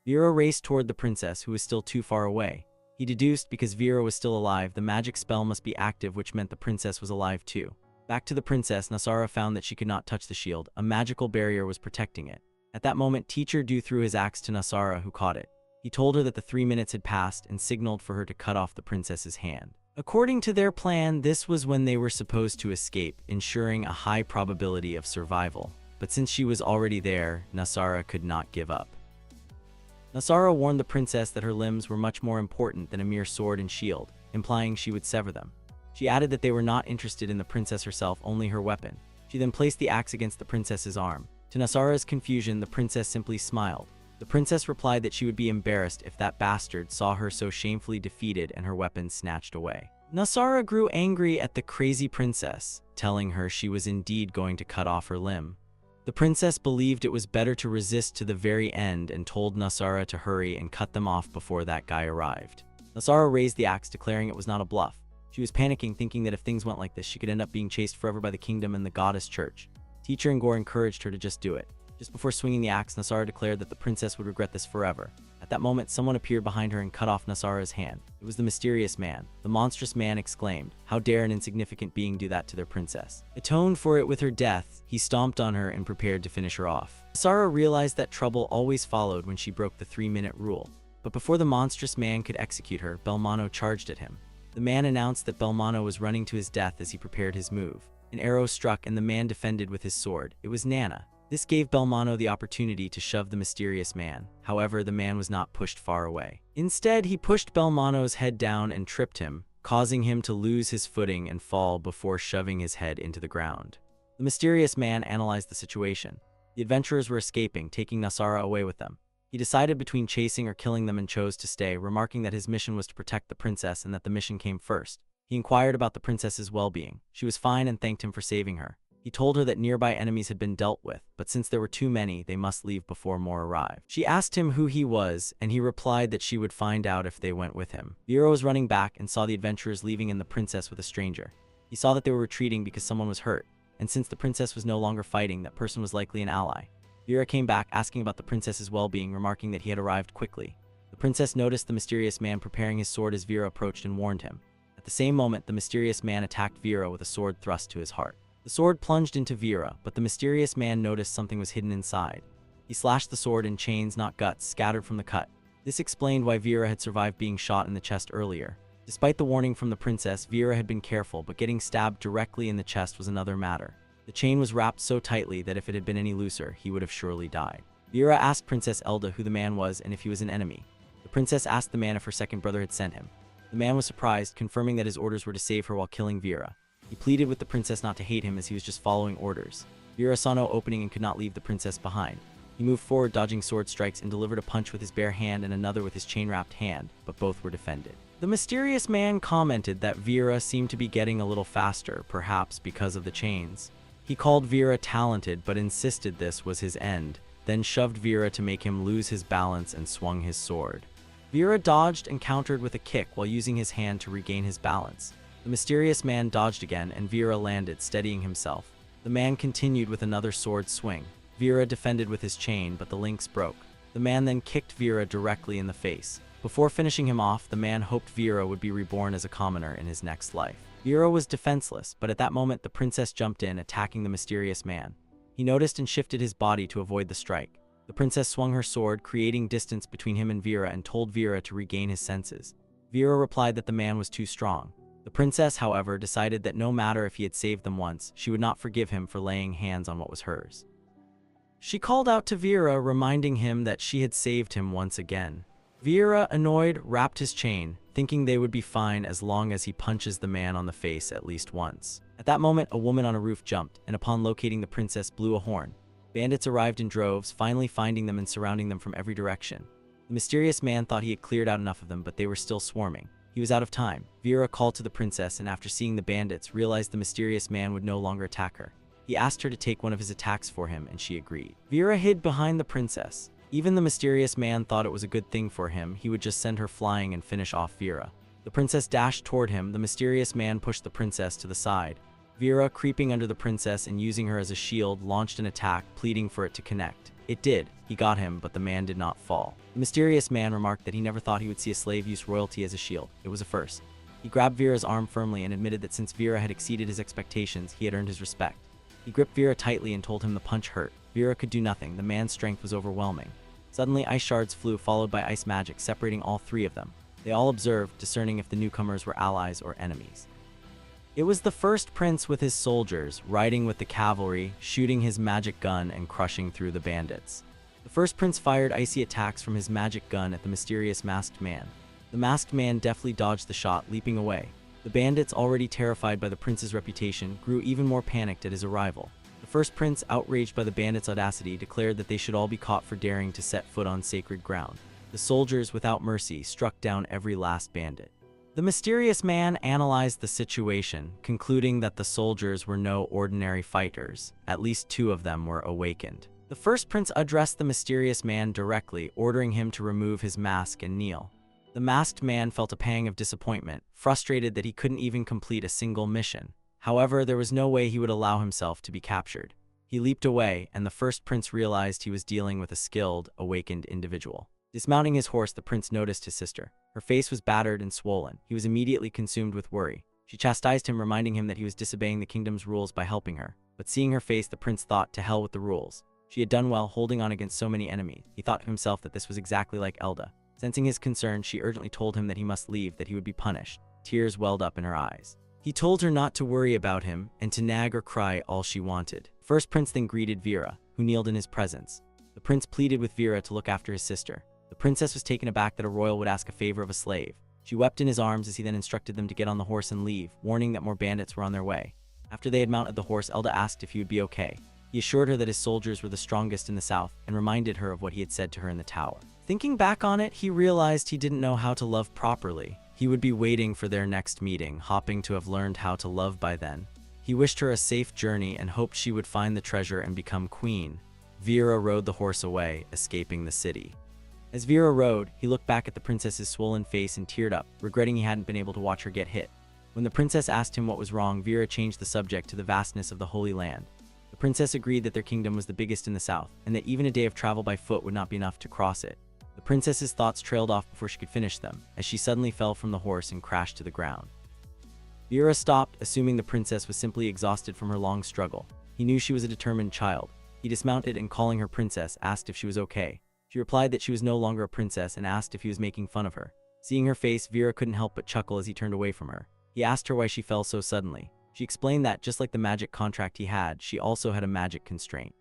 Vera raced toward the princess, who was still too far away. He deduced because Vera was still alive, the magic spell must be active, which meant the princess was alive too. Back to the princess, Nasara found that she could not touch the shield. A magical barrier was protecting it. At that moment, Teacher Du threw his axe to Nasara, who caught it. He told her that the 3 minutes had passed and signaled for her to cut off the princess's hand. According to their plan, this was when they were supposed to escape, ensuring a high probability of survival. But since she was already there, Nasara could not give up. Nasara warned the princess that her limbs were much more important than a mere sword and shield, implying she would sever them. She added that they were not interested in the princess herself, only her weapon. She then placed the axe against the princess's arm. To Nasara's confusion, the princess simply smiled. The princess replied that she would be embarrassed if that bastard saw her so shamefully defeated and her weapon snatched away. Nasara grew angry at the crazy princess, telling her she was indeed going to cut off her limb. The princess believed it was better to resist to the very end and told Nasara to hurry and cut them off before that guy arrived. Nasara raised the axe, declaring it was not a bluff. She was panicking, thinking that if things went like this, she could end up being chased forever by the kingdom and the goddess church. Teacher and Gore encouraged her to just do it. Just before swinging the axe, Nasara declared that the princess would regret this forever. At that moment, someone appeared behind her and cut off Nasara's hand. It was the mysterious man. The monstrous man exclaimed, "How dare an insignificant being do that to their princess?" Atoned for it with her death, he stomped on her and prepared to finish her off. Nasara realized that trouble always followed when she broke the 3-minute rule. But before the monstrous man could execute her, Belmano charged at him. The man announced that Belmano was running to his death as he prepared his move. An arrow struck and the man defended with his sword. It was Nana. This gave Belmano the opportunity to shove the mysterious man. However, the man was not pushed far away. Instead, he pushed Belmano's head down and tripped him, causing him to lose his footing and fall before shoving his head into the ground. The mysterious man analyzed the situation. The adventurers were escaping, taking Nasara away with them. He decided between chasing or killing them and chose to stay, remarking that his mission was to protect the princess and that the mission came first. He inquired about the princess's well-being. She was fine and thanked him for saving her. He told her that nearby enemies had been dealt with, but since there were too many, they must leave before more arrived. She asked him who he was, and he replied that she would find out if they went with him. Vera was running back and saw the adventurers leaving and the princess with a stranger. He saw that they were retreating because someone was hurt, and since the princess was no longer fighting, that person was likely an ally. Vera came back asking about the princess's well-being, remarking that he had arrived quickly. The princess noticed the mysterious man preparing his sword as Vera approached and warned him. At the same moment, the mysterious man attacked Vera with a sword thrust to his heart. The sword plunged into Vera, but the mysterious man noticed something was hidden inside. He slashed the sword and chains, not guts, scattered from the cut. This explained why Vera had survived being shot in the chest earlier. Despite the warning from the princess, Vera had been careful, but getting stabbed directly in the chest was another matter. The chain was wrapped so tightly that if it had been any looser, he would have surely died. Vera asked Princess Elda who the man was and if he was an enemy. The princess asked the man if her second brother had sent him. The man was surprised, confirming that his orders were to save her while killing Vera. He pleaded with the princess not to hate him as he was just following orders. Vera saw no opening and could not leave the princess behind. He moved forward, dodging sword strikes, and delivered a punch with his bare hand and another with his chain-wrapped hand, but both were defended. The mysterious man commented that Vera seemed to be getting a little faster, perhaps because of the chains. He called Vera talented but insisted this was his end, then shoved Vera to make him lose his balance and swung his sword. Vera dodged and countered with a kick while using his hand to regain his balance. The mysterious man dodged again and Vera landed, steadying himself. The man continued with another sword swing. Vera defended with his chain, but the links broke. The man then kicked Vera directly in the face. Before finishing him off, the man hoped Vera would be reborn as a commoner in his next life. Vera was defenseless, but at that moment the princess jumped in, attacking the mysterious man. He noticed and shifted his body to avoid the strike. The princess swung her sword, creating distance between him and Vera, and told Vera to regain his senses. Vera replied that the man was too strong. The princess, however, decided that no matter if he had saved them once, she would not forgive him for laying hands on what was hers. She called out to Vera, reminding him that she had saved him once again. Vera, annoyed, wrapped his chain, thinking they would be fine as long as he punches the man on the face at least once. At that moment, a woman on a roof jumped, and upon locating the princess, blew a horn. Bandits arrived in droves, finally finding them and surrounding them from every direction. The mysterious man thought he had cleared out enough of them, but they were still swarming. He was out of time. Vera called to the princess, and after seeing the bandits, realized the mysterious man would no longer attack her. He asked her to take one of his attacks for him, and she agreed. Vera hid behind the princess. Even the mysterious man thought it was a good thing for him. He would just send her flying and finish off Vera. The princess dashed toward him. The mysterious man pushed the princess to the side. Vera, creeping under the princess and using her as a shield, launched an attack, pleading for it to connect. It did. He got him, but the man did not fall. The mysterious man remarked that he never thought he would see a slave use royalty as a shield. It was a first. He grabbed Vera's arm firmly and admitted that since Vera had exceeded his expectations, he had earned his respect. He gripped Vera tightly and told him the punch hurt. Vera could do nothing. The man's strength was overwhelming. Suddenly, ice shards flew, followed by ice magic, separating all three of them. They all observed, discerning if the newcomers were allies or enemies. It was the first prince with his soldiers, riding with the cavalry, shooting his magic gun and crushing through the bandits. The first prince fired icy attacks from his magic gun at the mysterious masked man. The masked man deftly dodged the shot, leaping away. The bandits, already terrified by the prince's reputation, grew even more panicked at his arrival. The first prince, outraged by the bandits' audacity, declared that they should all be caught for daring to set foot on sacred ground. The soldiers, without mercy, struck down every last bandit. The mysterious man analyzed the situation, concluding that the soldiers were no ordinary fighters. At least two of them were awakened. The first prince addressed the mysterious man directly, ordering him to remove his mask and kneel. The masked man felt a pang of disappointment, frustrated that he couldn't even complete a single mission. However, there was no way he would allow himself to be captured. He leaped away, and the first prince realized he was dealing with a skilled, awakened individual. Dismounting his horse, the prince noticed his sister. Her face was battered and swollen. He was immediately consumed with worry. She chastised him, reminding him that he was disobeying the kingdom's rules by helping her. But seeing her face, the prince thought, to hell with the rules. She had done well, holding on against so many enemies. He thought to himself that this was exactly like Elda. Sensing his concern, she urgently told him that he must leave, that he would be punished. Tears welled up in her eyes. He told her not to worry about him, and to nag or cry all she wanted. First prince then greeted Vera. who kneeled in his presence. The prince pleaded with Vera to look after his sister. The princess was taken aback that a royal would ask a favor of a slave. She wept in his arms as he then instructed them to get on the horse and leave, warning that more bandits were on their way. After they had mounted the horse, Elda asked if he would be okay. He assured her that his soldiers were the strongest in the south and reminded her of what he had said to her in the tower. Thinking back on it, he realized he didn't know how to love properly. He would be waiting for their next meeting, hoping to have learned how to love by then. He wished her a safe journey and hoped she would find the treasure and become queen. Vera rode the horse away, escaping the city. As Vera rode, he looked back at the princess's swollen face and teared up, regretting he hadn't been able to watch her get hit. When the princess asked him what was wrong, Vera changed the subject to the vastness of the Holy Land. The princess agreed that their kingdom was the biggest in the south, and that even a day of travel by foot would not be enough to cross it. The princess's thoughts trailed off before she could finish them, as she suddenly fell from the horse and crashed to the ground. Vera stopped, assuming the princess was simply exhausted from her long struggle. He knew she was a determined child. He dismounted and, calling her princess, asked if she was okay. She replied that she was no longer a princess and asked if he was making fun of her. Seeing her face, Vera couldn't help but chuckle as he turned away from her. He asked her why she fell so suddenly. She explained that, just like the magic contract he had, she also had a magic constraint.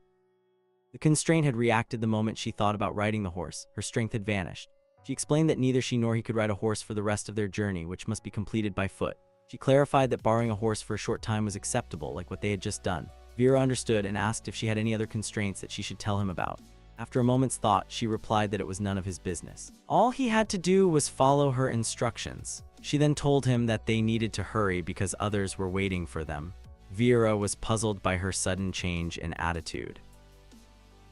The constraint had reacted the moment she thought about riding the horse. Her strength had vanished. She explained that neither she nor he could ride a horse for the rest of their journey, which must be completed by foot. She clarified that borrowing a horse for a short time was acceptable, like what they had just done. Vera understood and asked if she had any other constraints that she should tell him about. After a moment's thought, she replied that it was none of his business. All he had to do was follow her instructions. She then told him that they needed to hurry because others were waiting for them. Vera was puzzled by her sudden change in attitude.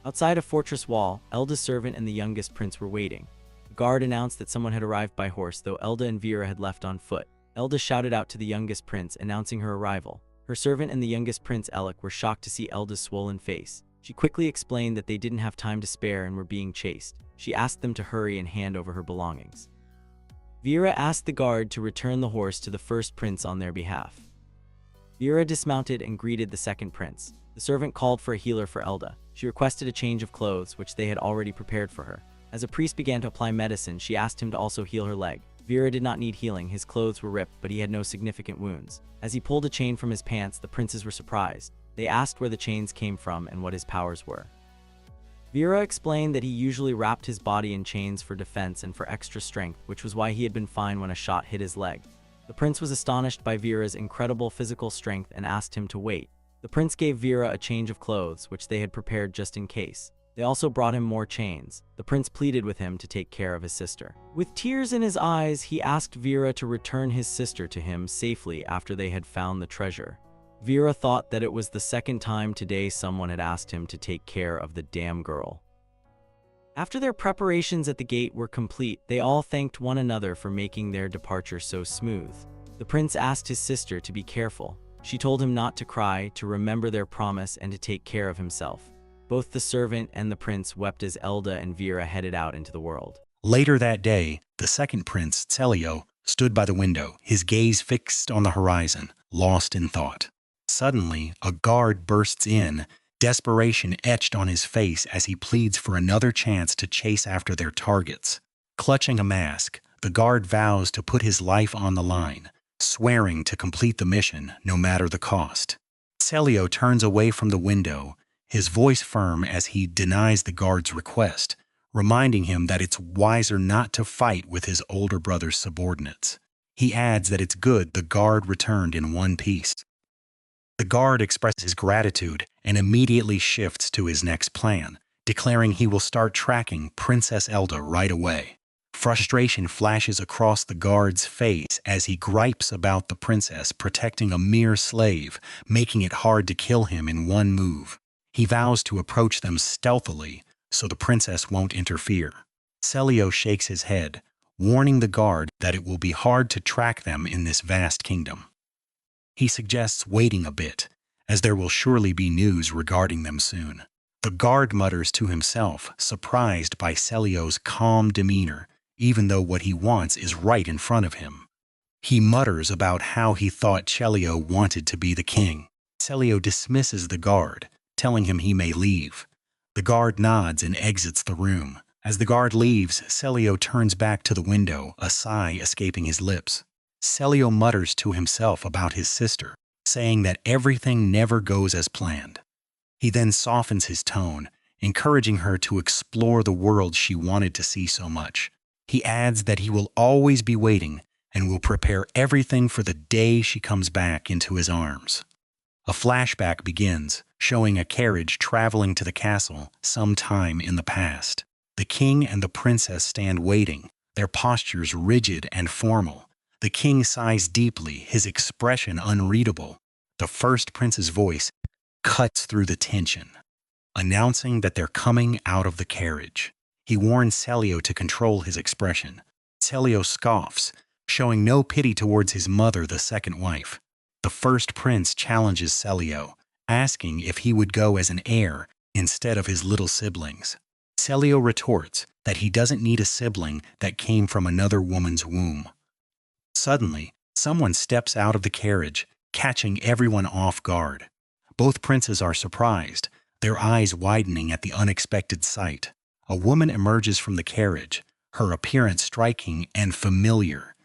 Outside a fortress wall, Elda's servant and the youngest prince were waiting. The guard announced that someone had arrived by horse, though Elda and Vera had left on foot. Elda shouted out to the youngest prince, announcing her arrival. Her servant and the youngest prince, Alec, were shocked to see Elda's swollen face. She quickly explained that they didn't have time to spare and were being chased. She asked them to hurry and hand over her belongings. Vera asked the guard to return the horse to the first prince on their behalf. Vera dismounted and greeted the second prince. The servant called for a healer for Elda. She requested a change of clothes, which they had already prepared for her. As a priest began to apply medicine, she asked him to also heal her leg. Vera did not need healing. His clothes were ripped, but he had no significant wounds. As he pulled a chain from his pants, the princes were surprised. They asked where the chains came from and what his powers were. Vera explained that he usually wrapped his body in chains for defense and for extra strength, which was why he had been fine when a shot hit his leg. The prince was astonished by Vera's incredible physical strength and asked him to wait. The prince gave Vera a change of clothes, which they had prepared just in case. They also brought him more chains. The prince pleaded with him to take care of his sister. With tears in his eyes, he asked Vera to return his sister to him safely after they had found the treasure. Vera thought that it was the second time today someone had asked him to take care of the damn girl. After their preparations at the gate were complete, they all thanked one another for making their departure so smooth. The prince asked his sister to be careful. She told him not to cry, to remember their promise, and to take care of himself. Both the servant and the prince wept as Elda and Vera headed out into the world. Later that day, the second prince, Celio, stood by the window, his gaze fixed on the horizon, lost in thought. Suddenly, a guard bursts in, desperation etched on his face as he pleads for another chance to chase after their targets. Clutching a mask, the guard vows to put his life on the line, swearing to complete the mission no matter the cost. Celio turns away from the window, his voice firm as he denies the guard's request, reminding him that it's wiser not to fight with his older brother's subordinates. He adds that it's good the guard returned in one piece. The guard expresses gratitude and immediately shifts to his next plan, declaring he will start tracking Princess Elda right away. Frustration flashes across the guard's face as he gripes about the princess protecting a mere slave, making it hard to kill him in one move. He vows to approach them stealthily so the princess won't interfere. Celio shakes his head, warning the guard that it will be hard to track them in this vast kingdom. He suggests waiting a bit, as there will surely be news regarding them soon. The guard mutters to himself, surprised by Celio's calm demeanor, even though what he wants is right in front of him. He mutters about how he thought Celio wanted to be the king. Celio dismisses the guard, telling him he may leave. The guard nods and exits the room. As the guard leaves, Celio turns back to the window, a sigh escaping his lips. Celio mutters to himself about his sister, saying that everything never goes as planned. He then softens his tone, encouraging her to explore the world she wanted to see so much. He adds that he will always be waiting and will prepare everything for the day she comes back into his arms. A flashback begins, showing a carriage traveling to the castle sometime in the past. The king and the princess stand waiting, their postures rigid and formal. The king sighs deeply, his expression unreadable. The first prince's voice cuts through the tension, announcing that they're coming out of the carriage. He warns Celio to control his expression. Celio scoffs, showing no pity towards his mother, the second wife. The first prince challenges Celio, asking if he would go as an heir instead of his little siblings. Celio retorts that he doesn't need a sibling that came from another woman's womb. Suddenly, someone steps out of the carriage, catching everyone off guard. Both princes are surprised, their eyes widening at the unexpected sight. A woman emerges from the carriage, her appearance striking and familiar.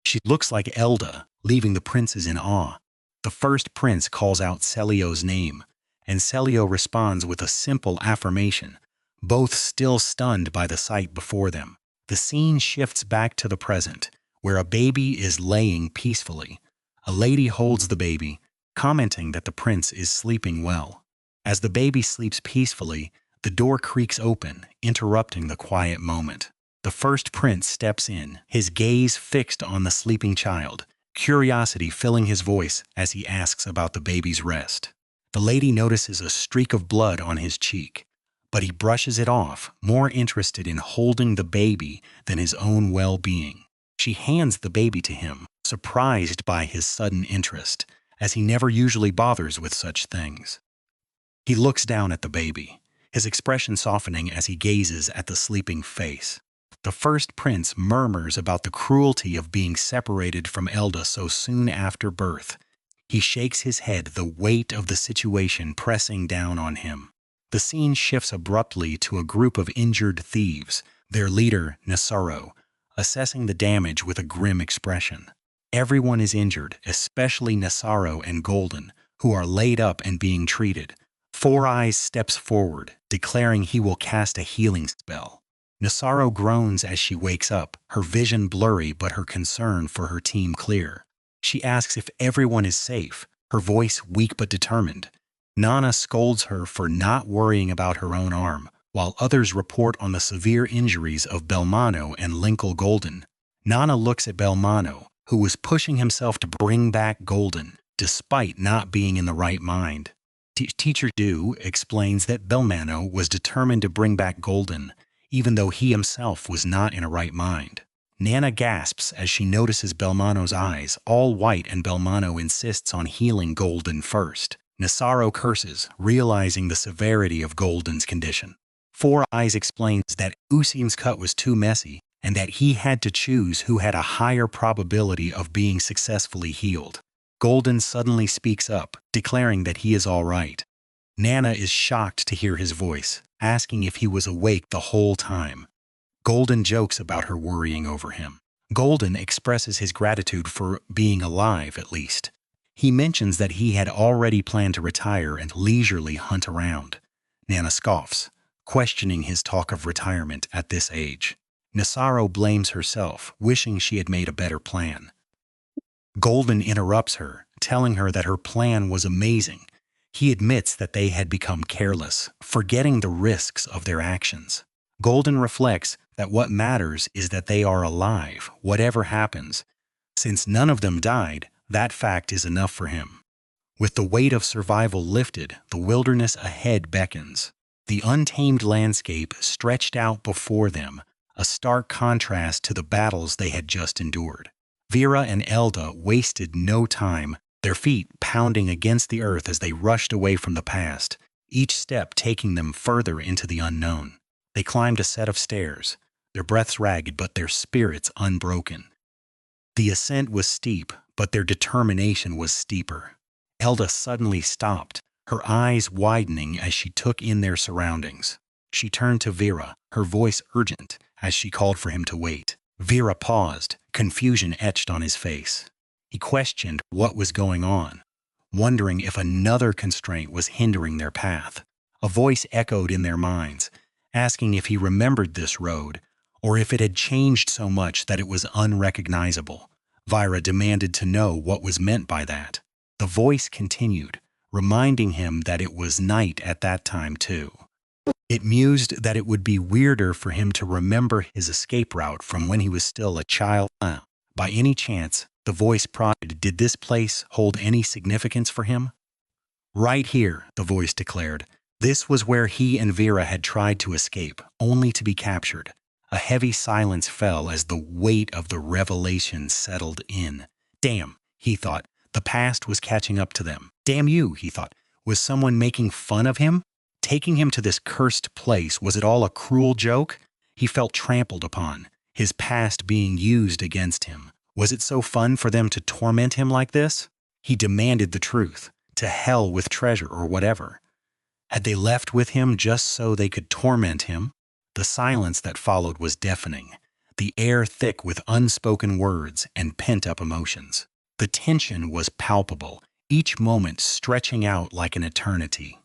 She looks like Elda, leaving the princes in awe. The first prince calls out Celio's name, and Celio responds with a simple affirmation, both still stunned by the sight before them. The scene shifts back to the present, where a baby is laying peacefully. A lady holds the baby, commenting that the prince is sleeping well. As the baby sleeps peacefully, the door creaks open, interrupting the quiet moment. The first prince steps in, his gaze fixed on the sleeping child, curiosity filling his voice as he asks about the baby's rest. The lady notices a streak of blood on his cheek, but he brushes it off, more interested in holding the baby than his own well-being. She hands the baby to him, surprised by his sudden interest, as he never usually bothers with such things. He looks down at the baby, his expression softening as he gazes at the sleeping face. The first prince murmurs about the cruelty of being separated from Elda so soon after birth. He shakes his head, the weight of the situation pressing down on him. The scene shifts abruptly to a group of injured thieves, their leader, Nasaro, assessing the damage with a grim expression. Everyone is injured, especially Nasaro and Golden, who are laid up and being treated. Four Eyes steps forward, declaring he will cast a healing spell. Nasaro groans as she wakes up, her vision blurry but her concern for her team clear. She asks if everyone is safe, her voice weak but determined. Nana scolds her for not worrying about her own arm, while others report on the severe injuries of Belmano and Linkle Golden. Nana looks at Belmano, who was pushing himself to bring back Golden, despite not being in the right mind. Teacher Du explains that Belmano was determined to bring back Golden, even though he himself was not in a right mind. Nana gasps as she notices Belmano's eyes, all white, and Belmano insists on healing Golden first. Nasaro curses, realizing the severity of Golden's condition. Four Eyes explains that Usim's cut was too messy and that he had to choose who had a higher probability of being successfully healed. Golden suddenly speaks up, declaring that he is all right. Nana is shocked to hear his voice, asking if he was awake the whole time. Golden jokes about her worrying over him. Golden expresses his gratitude for being alive, at least. He mentions that he had already planned to retire and leisurely hunt around. Nana scoffs, questioning his talk of retirement at this age. Nasaro blames herself, wishing she had made a better plan. Golden interrupts her, telling her that her plan was amazing. He admits that they had become careless, forgetting the risks of their actions. Golden reflects that what matters is that they are alive, whatever happens. Since none of them died, that fact is enough for him. With the weight of survival lifted, the wilderness ahead beckons. The untamed landscape stretched out before them, a stark contrast to the battles they had just endured. Vera and Elda wasted no time, their feet pounding against the earth as they rushed away from the past, each step taking them further into the unknown. They climbed a set of stairs, their breaths ragged but their spirits unbroken. The ascent was steep, but their determination was steeper. Elda suddenly stopped, her eyes widening as she took in their surroundings. She turned to Vera, her voice urgent, as she called for him to wait. Vera paused, confusion etched on his face. He questioned what was going on, wondering if another constraint was hindering their path. A voice echoed in their minds, asking if he remembered this road, or if it had changed so much that it was unrecognizable. Vera demanded to know what was meant by that. The voice continued, reminding him that it was night at that time too. It mused that it would be weirder for him to remember his escape route from when he was still a child. By any chance, the voice prodded, did this place hold any significance for him? Right here, the voice declared. This was where he and Vera had tried to escape, only to be captured. A heavy silence fell as the weight of the revelation settled in. Damn, he thought, the past was catching up to them. Damn you, he thought, was someone making fun of him? Taking him to this cursed place, was it all a cruel joke? He felt trampled upon, his past being used against him. Was it so fun for them to torment him like this? He demanded the truth, to hell with treasure or whatever. Had they left with him just so they could torment him? The silence that followed was deafening, the air thick with unspoken words and pent-up emotions. The tension was palpable, each moment stretching out like an eternity.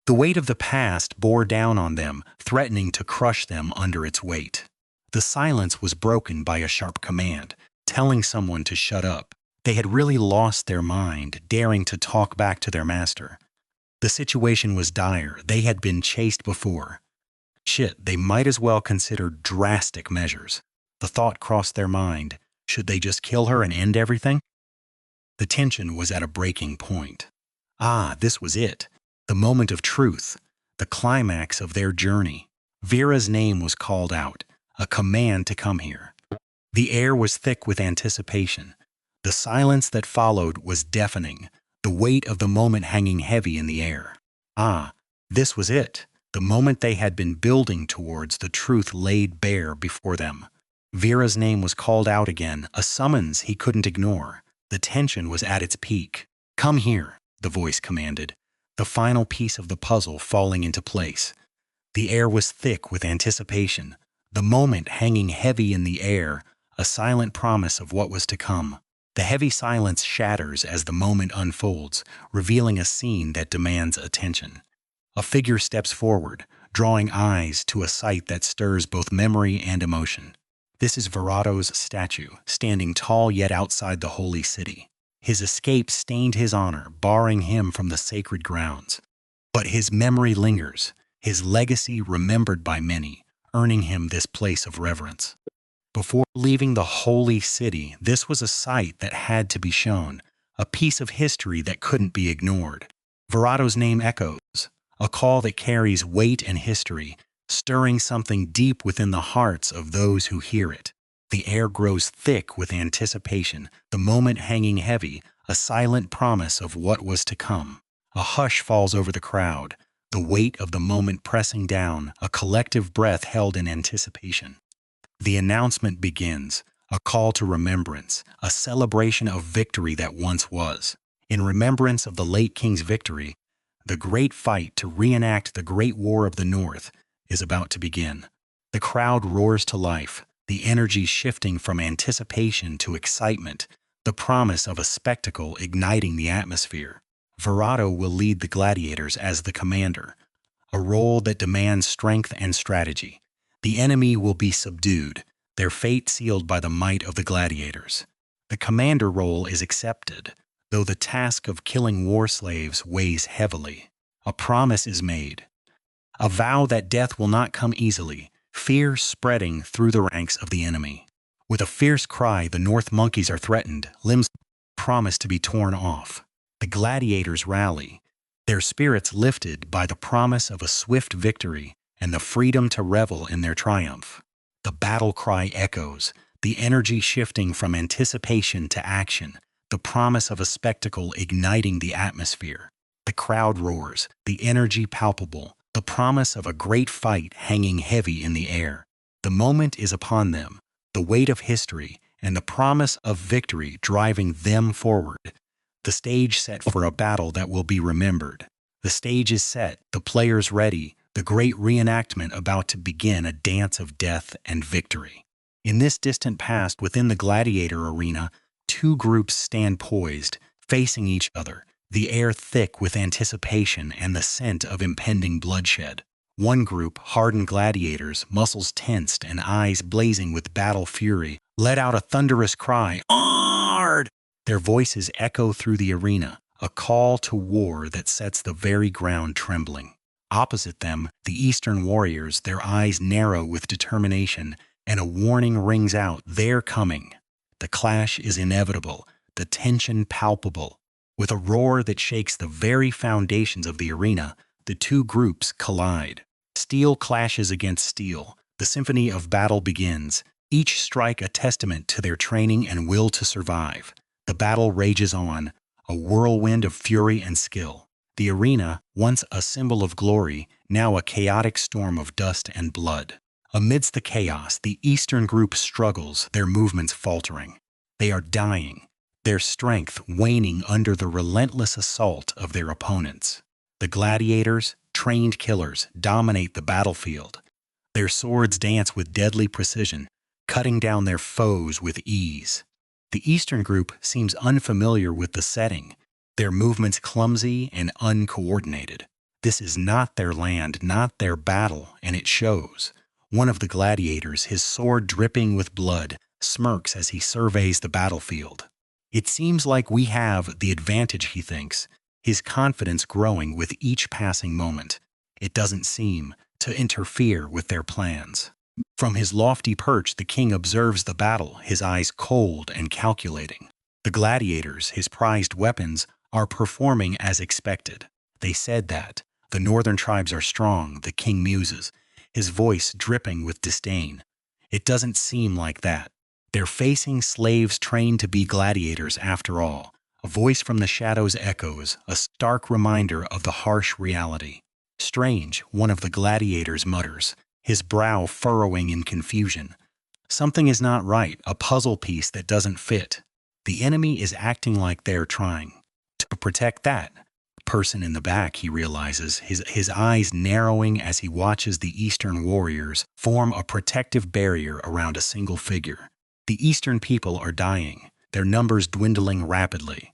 The weight of the past bore down on them, threatening to crush them under its weight. The silence was broken by a sharp command, telling someone to shut up. They had really lost their mind, daring to talk back to their master. The situation was dire. They had been chased before. Shit, they might as well consider drastic measures. The thought crossed their mind, should they just kill her and end everything? The tension was at a breaking point. This was it. The moment of truth, the climax of their journey. Vera's name was called out, a command to come here. The air was thick with anticipation. The silence that followed was deafening, the weight of the moment hanging heavy in the air. This was it, the moment they had been building towards, the truth laid bare before them. Vera's name was called out again, a summons he couldn't ignore. The tension was at its peak. Come here, the voice commanded, the final piece of the puzzle falling into place. The air was thick with anticipation, the moment hanging heavy in the air, a silent promise of what was to come. The heavy silence shatters as the moment unfolds, revealing a scene that demands attention. A figure steps forward, drawing eyes to a sight that stirs both memory and emotion. This is Verato's statue, standing tall yet outside the holy city. His escape stained his honor, barring him from the sacred grounds. But his memory lingers, his legacy remembered by many, earning him this place of reverence. Before leaving the holy city, this was a sight that had to be shown, a piece of history that couldn't be ignored. Verato's name echoes, a call that carries weight and history, stirring something deep within the hearts of those who hear it. The air grows thick with anticipation, the moment hanging heavy, a silent promise of what was to come. A hush falls over the crowd, the weight of the moment pressing down, a collective breath held in anticipation. The announcement begins, a call to remembrance, a celebration of victory that once was. In remembrance of the late king's victory, the great fight to reenact the Great War of the North is about to begin. The crowd roars to life, the energy shifting from anticipation to excitement, the promise of a spectacle igniting the atmosphere. Verato will lead the gladiators as the commander, a role that demands strength and strategy. The enemy will be subdued, their fate sealed by the might of the gladiators. The commander role is accepted, though the task of killing war slaves weighs heavily. A promise is made, a vow that death will not come easily, fear spreading through the ranks of the enemy. With a fierce cry, the North monkeys are threatened, limbs promise to be torn off. The gladiators rally, their spirits lifted by the promise of a swift victory and the freedom to revel in their triumph. The battle cry echoes, the energy shifting from anticipation to action, the promise of a spectacle igniting the atmosphere. The crowd roars, the energy palpable, the promise of a great fight hanging heavy in the air. The moment is upon them, the weight of history and the promise of victory driving them forward. The stage set for a battle that will be remembered. The stage is set, the players ready, the great reenactment about to begin, a dance of death and victory. In this distant past within the gladiator arena, two groups stand poised, facing each other, the air thick with anticipation and the scent of impending bloodshed. One group, hardened gladiators, muscles tensed and eyes blazing with battle fury, let out a thunderous cry, "Ard!" Their voices echo through the arena, a call to war that sets the very ground trembling. Opposite them, the Eastern warriors, their eyes narrow with determination, and a warning rings out, "They're coming." The clash is inevitable, the tension palpable. With a roar that shakes the very foundations of the arena, the two groups collide. Steel clashes against steel. The symphony of battle begins, each strike a testament to their training and will to survive. The battle rages on, a whirlwind of fury and skill. The arena, once a symbol of glory, now a chaotic storm of dust and blood. Amidst the chaos, the Eastern group struggles, their movements faltering. They are dying, their strength waning under the relentless assault of their opponents. The gladiators, trained killers, dominate the battlefield. Their swords dance with deadly precision, cutting down their foes with ease. The Eastern group seems unfamiliar with the setting, their movements clumsy and uncoordinated. This is not their land, not their battle, and it shows. One of the gladiators, his sword dripping with blood, smirks as he surveys the battlefield. It seems like we have the advantage, he thinks, his confidence growing with each passing moment. It doesn't seem to interfere with their plans. From his lofty perch, the king observes the battle, his eyes cold and calculating. The gladiators, his prized weapons, are performing as expected. They said that. The northern tribes are strong, the king muses, his voice dripping with disdain. It doesn't seem like that. They're facing slaves trained to be gladiators after all. A voice from the shadows echoes, a stark reminder of the harsh reality. Strange, one of the gladiators mutters, his brow furrowing in confusion. Something is not right, a puzzle piece that doesn't fit. The enemy is acting like they're trying to protect that person in the back, he realizes, his eyes narrowing as he watches the Eastern warriors form a protective barrier around a single figure. The Eastern people are dying, their numbers dwindling rapidly.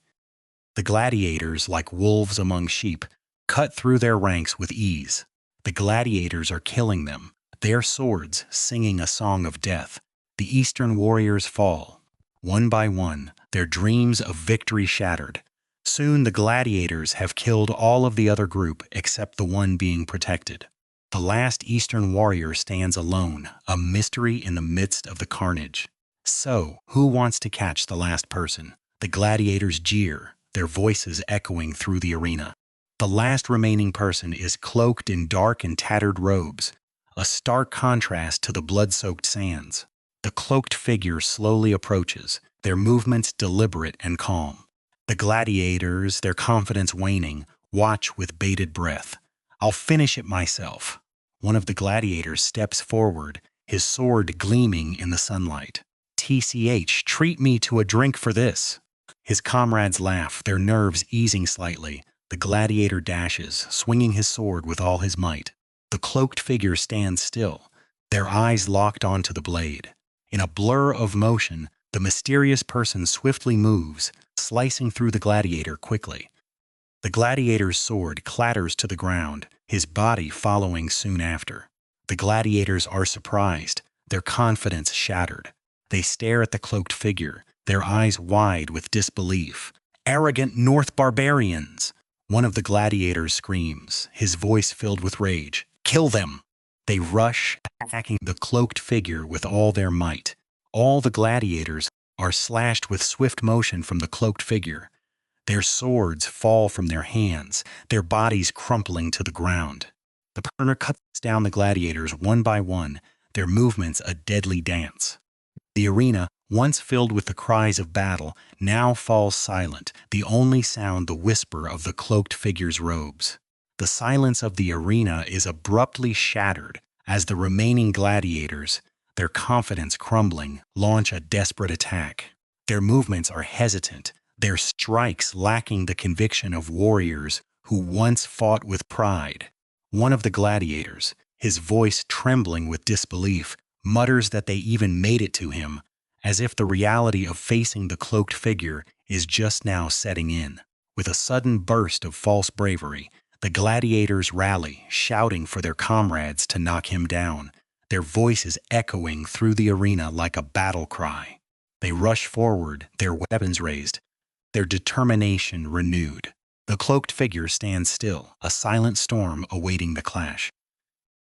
The gladiators, like wolves among sheep, cut through their ranks with ease. The gladiators are killing them, their swords singing a song of death. The Eastern warriors fall. One by one, their dreams of victory shattered. Soon the gladiators have killed all of the other group except the one being protected. The last Eastern warrior stands alone, a mystery in the midst of the carnage. So, who wants to catch the last person? The gladiators jeer, their voices echoing through the arena. The last remaining person is cloaked in dark and tattered robes, a stark contrast to the blood-soaked sands. The cloaked figure slowly approaches, their movements deliberate and calm. The gladiators, their confidence waning, watch with bated breath. "I'll finish it myself." One of the gladiators steps forward, his sword gleaming in the sunlight. "TCH, treat me to a drink for this." His comrades laugh, their nerves easing slightly. The gladiator dashes, swinging his sword with all his might. The cloaked figure stands still, their eyes locked onto the blade. In a blur of motion, the mysterious person swiftly moves, slicing through the gladiator quickly. The gladiator's sword clatters to the ground, his body following soon after. The gladiators are surprised, their confidence shattered. They stare at the cloaked figure, their eyes wide with disbelief. "Arrogant North barbarians!" One of the gladiators screams, his voice filled with rage. "Kill them!" They rush, attacking the cloaked figure with all their might. All the gladiators are slashed with swift motion from the cloaked figure. Their swords fall from their hands, their bodies crumpling to the ground. The partner cuts down the gladiators one by one, their movements a deadly dance. The arena, once filled with the cries of battle, now falls silent, the only sound the whisper of the cloaked figure's robes. The silence of the arena is abruptly shattered as the remaining gladiators, their confidence crumbling, launch a desperate attack. Their movements are hesitant, their strikes lacking the conviction of warriors who once fought with pride. One of the gladiators, his voice trembling with disbelief, mutters that they even made it to him, as if the reality of facing the cloaked figure is just now setting in. With a sudden burst of false bravery, the gladiators rally, shouting for their comrades to knock him down, their voices echoing through the arena like a battle cry. They rush forward, their weapons raised, their determination renewed. The cloaked figure stands still, a silent storm awaiting the clash.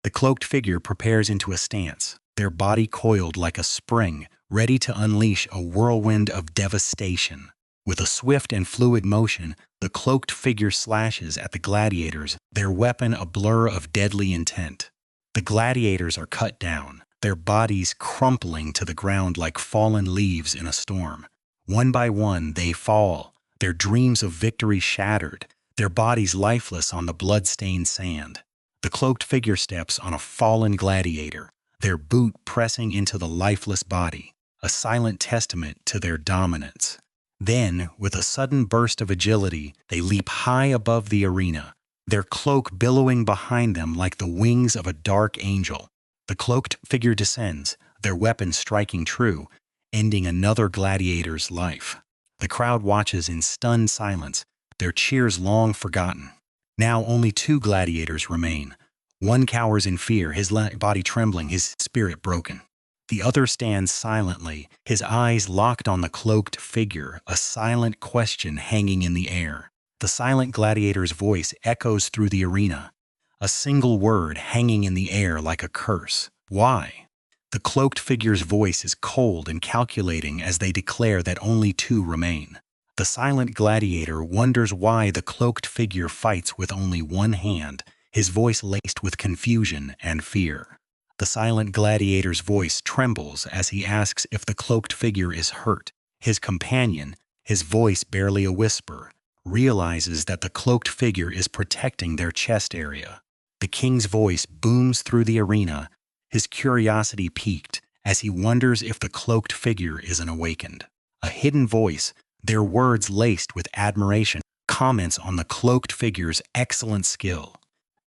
The cloaked figure prepares into a stance, their body coiled like a spring, ready to unleash a whirlwind of devastation. With a swift and fluid motion, the cloaked figure slashes at the gladiators, their weapon a blur of deadly intent. The gladiators are cut down, their bodies crumpling to the ground like fallen leaves in a storm. One by one, they fall, their dreams of victory shattered, their bodies lifeless on the blood-stained sand. The cloaked figure steps on a fallen gladiator, their boot pressing into the lifeless body, a silent testament to their dominance. Then, with a sudden burst of agility, they leap high above the arena, their cloak billowing behind them like the wings of a dark angel. The cloaked figure descends, their weapon striking true, ending another gladiator's life. The crowd watches in stunned silence, their cheers long forgotten. Now only 2 gladiators remain. One cowers in fear, his body trembling, his spirit broken. The other stands silently, his eyes locked on the cloaked figure, a silent question hanging in the air. The silent gladiator's voice echoes through the arena, a single word hanging in the air like a curse. Why? The cloaked figure's voice is cold and calculating as they declare that only 2 remain. The silent gladiator wonders why the cloaked figure fights with only one hand, his voice laced with confusion and fear. The silent gladiator's voice trembles as he asks if the cloaked figure is hurt. His companion, his voice barely a whisper, realizes that the cloaked figure is protecting their chest area. The king's voice booms through the arena, his curiosity piqued as he wonders if the cloaked figure isn't awakened. A hidden voice, their words laced with admiration, comments on the cloaked figure's excellent skill.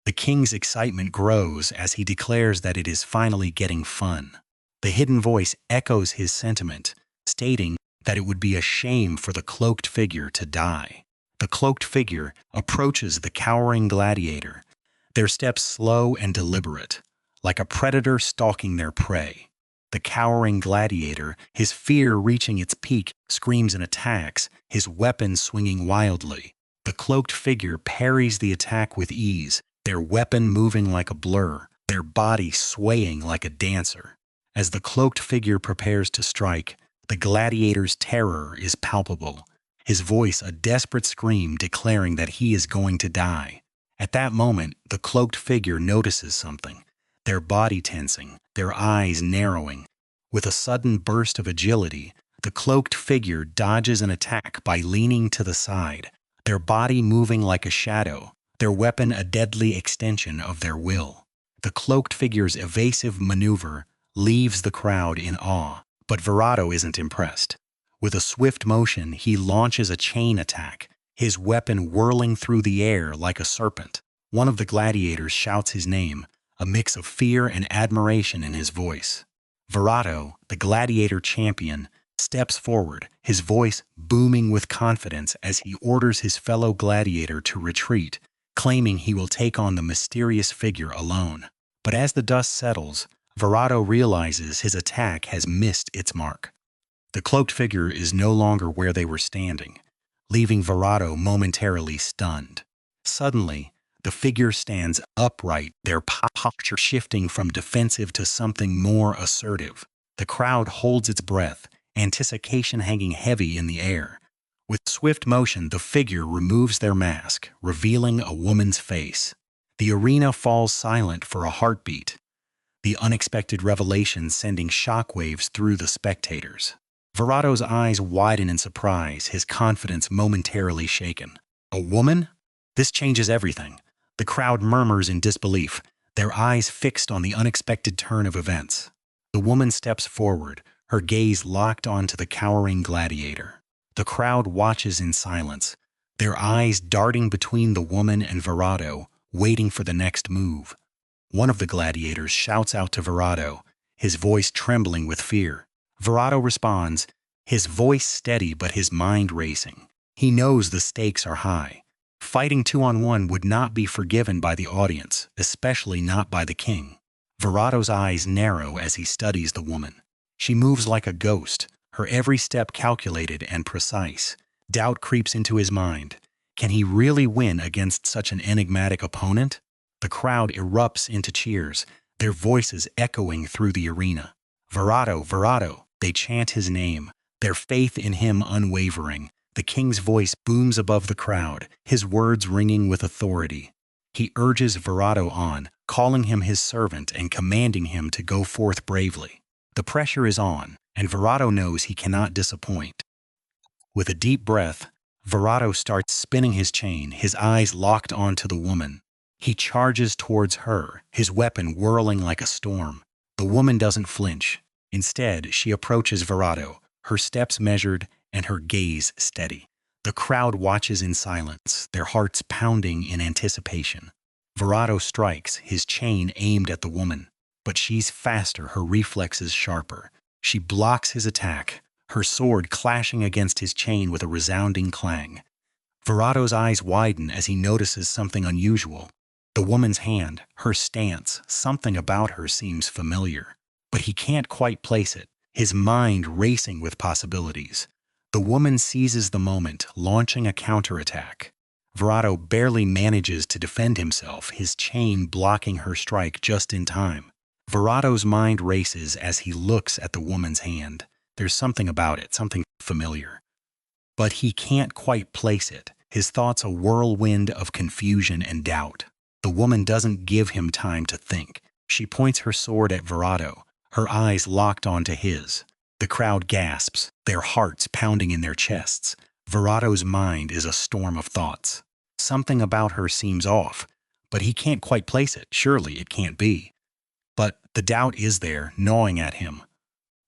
The king's excitement grows as he declares that it is finally getting fun. The hidden voice echoes his sentiment, stating that it would be a shame for the cloaked figure to die. The cloaked figure approaches the cowering gladiator, their steps slow and deliberate, like a predator stalking their prey. The cowering gladiator, his fear reaching its peak, screams and attacks, his weapon swinging wildly. The cloaked figure parries the attack with ease, their weapon moving like a blur, their body swaying like a dancer. As the cloaked figure prepares to strike, the gladiator's terror is palpable, his voice a desperate scream declaring that he is going to die. At that moment, the cloaked figure notices something, their body tensing, their eyes narrowing. With a sudden burst of agility, the cloaked figure dodges an attack by leaning to the side, their body moving like a shadow, their weapon a deadly extension of their will. The cloaked figure's evasive maneuver leaves the crowd in awe, but Verado isn't impressed. With a swift motion, he launches a chain attack, his weapon whirling through the air like a serpent. One of the gladiators shouts his name, a mix of fear and admiration in his voice. Verado, the gladiator champion, steps forward, his voice booming with confidence as he orders his fellow gladiator to retreat, claiming he will take on the mysterious figure alone. But as the dust settles, Verado realizes his attack has missed its mark. The cloaked figure is no longer where they were standing, leaving Verado momentarily stunned. Suddenly, the figure stands upright, their posture shifting from defensive to something more assertive. The crowd holds its breath, anticipation hanging heavy in the air. With swift motion, the figure removes their mask, revealing a woman's face. The arena falls silent for a heartbeat, the unexpected revelation sending shockwaves through the spectators. Verado's eyes widen in surprise, his confidence momentarily shaken. A woman? This changes everything. The crowd murmurs in disbelief, their eyes fixed on the unexpected turn of events. The woman steps forward, her gaze locked onto the cowering gladiator. The crowd watches in silence, their eyes darting between the woman and Verado, waiting for the next move. One of the gladiators shouts out to Verado, his voice trembling with fear. Verado responds, his voice steady but his mind racing. He knows the stakes are high. Fighting 2-on-1 would not be forgiven by the audience, especially not by the king. Verato's eyes narrow as he studies the woman. She moves like a ghost, her every step calculated and precise. Doubt creeps into his mind. Can he really win against such an enigmatic opponent? The crowd erupts into cheers, their voices echoing through the arena. Verato, Verato, they chant his name, their faith in him unwavering. The king's voice booms above the crowd, his words ringing with authority. He urges Verato on, calling him his servant and commanding him to go forth bravely. The pressure is on, and Verato knows he cannot disappoint. With a deep breath, Verato starts spinning his chain, his eyes locked onto the woman. He charges towards her, his weapon whirling like a storm. The woman doesn't flinch. Instead, she approaches Verato, her steps measured and her gaze steady. The crowd watches in silence, their hearts pounding in anticipation. Verato strikes, his chain aimed at the woman. But she's faster, her reflexes sharper. She blocks his attack, her sword clashing against his chain with a resounding clang. Verato's eyes widen as he notices something unusual. The woman's hand, her stance, something about her seems familiar. But he can't quite place it, his mind racing with possibilities. The woman seizes the moment, launching a counterattack. Verato barely manages to defend himself, his chain blocking her strike just in time. Verato's mind races as he looks at the woman's hand. There's something about it, something familiar. But he can't quite place it, his thoughts a whirlwind of confusion and doubt. The woman doesn't give him time to think. She points her sword at Verato, her eyes locked onto his. The crowd gasps, their hearts pounding in their chests. Verato's mind is a storm of thoughts. Something about her seems off, but he can't quite place it. Surely it can't be. But the doubt is there, gnawing at him.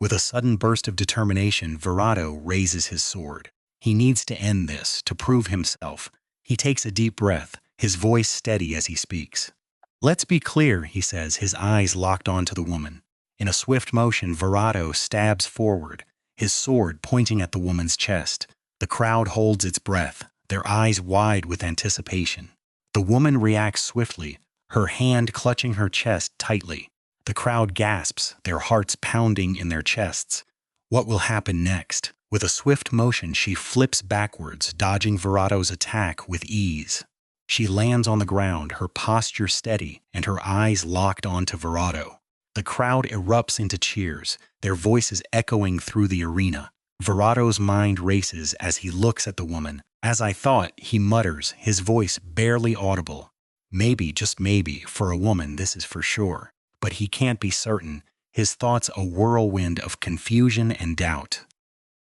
With a sudden burst of determination, Verato raises his sword. He needs to end this, to prove himself. He takes a deep breath, his voice steady as he speaks. "Let's be clear," he says, his eyes locked onto the woman. In a swift motion, Verato stabs forward, his sword pointing at the woman's chest. The crowd holds its breath, their eyes wide with anticipation. The woman reacts swiftly, her hand clutching her chest tightly. The crowd gasps, their hearts pounding in their chests. What will happen next? With a swift motion, she flips backwards, dodging Verato's attack with ease. She lands on the ground, her posture steady, and her eyes locked onto Verato. The crowd erupts into cheers, their voices echoing through the arena. Verato's mind races as he looks at the woman. "As I thought," he mutters, his voice barely audible. Maybe, just maybe, for a woman this is for sure. But he can't be certain, his thoughts a whirlwind of confusion and doubt.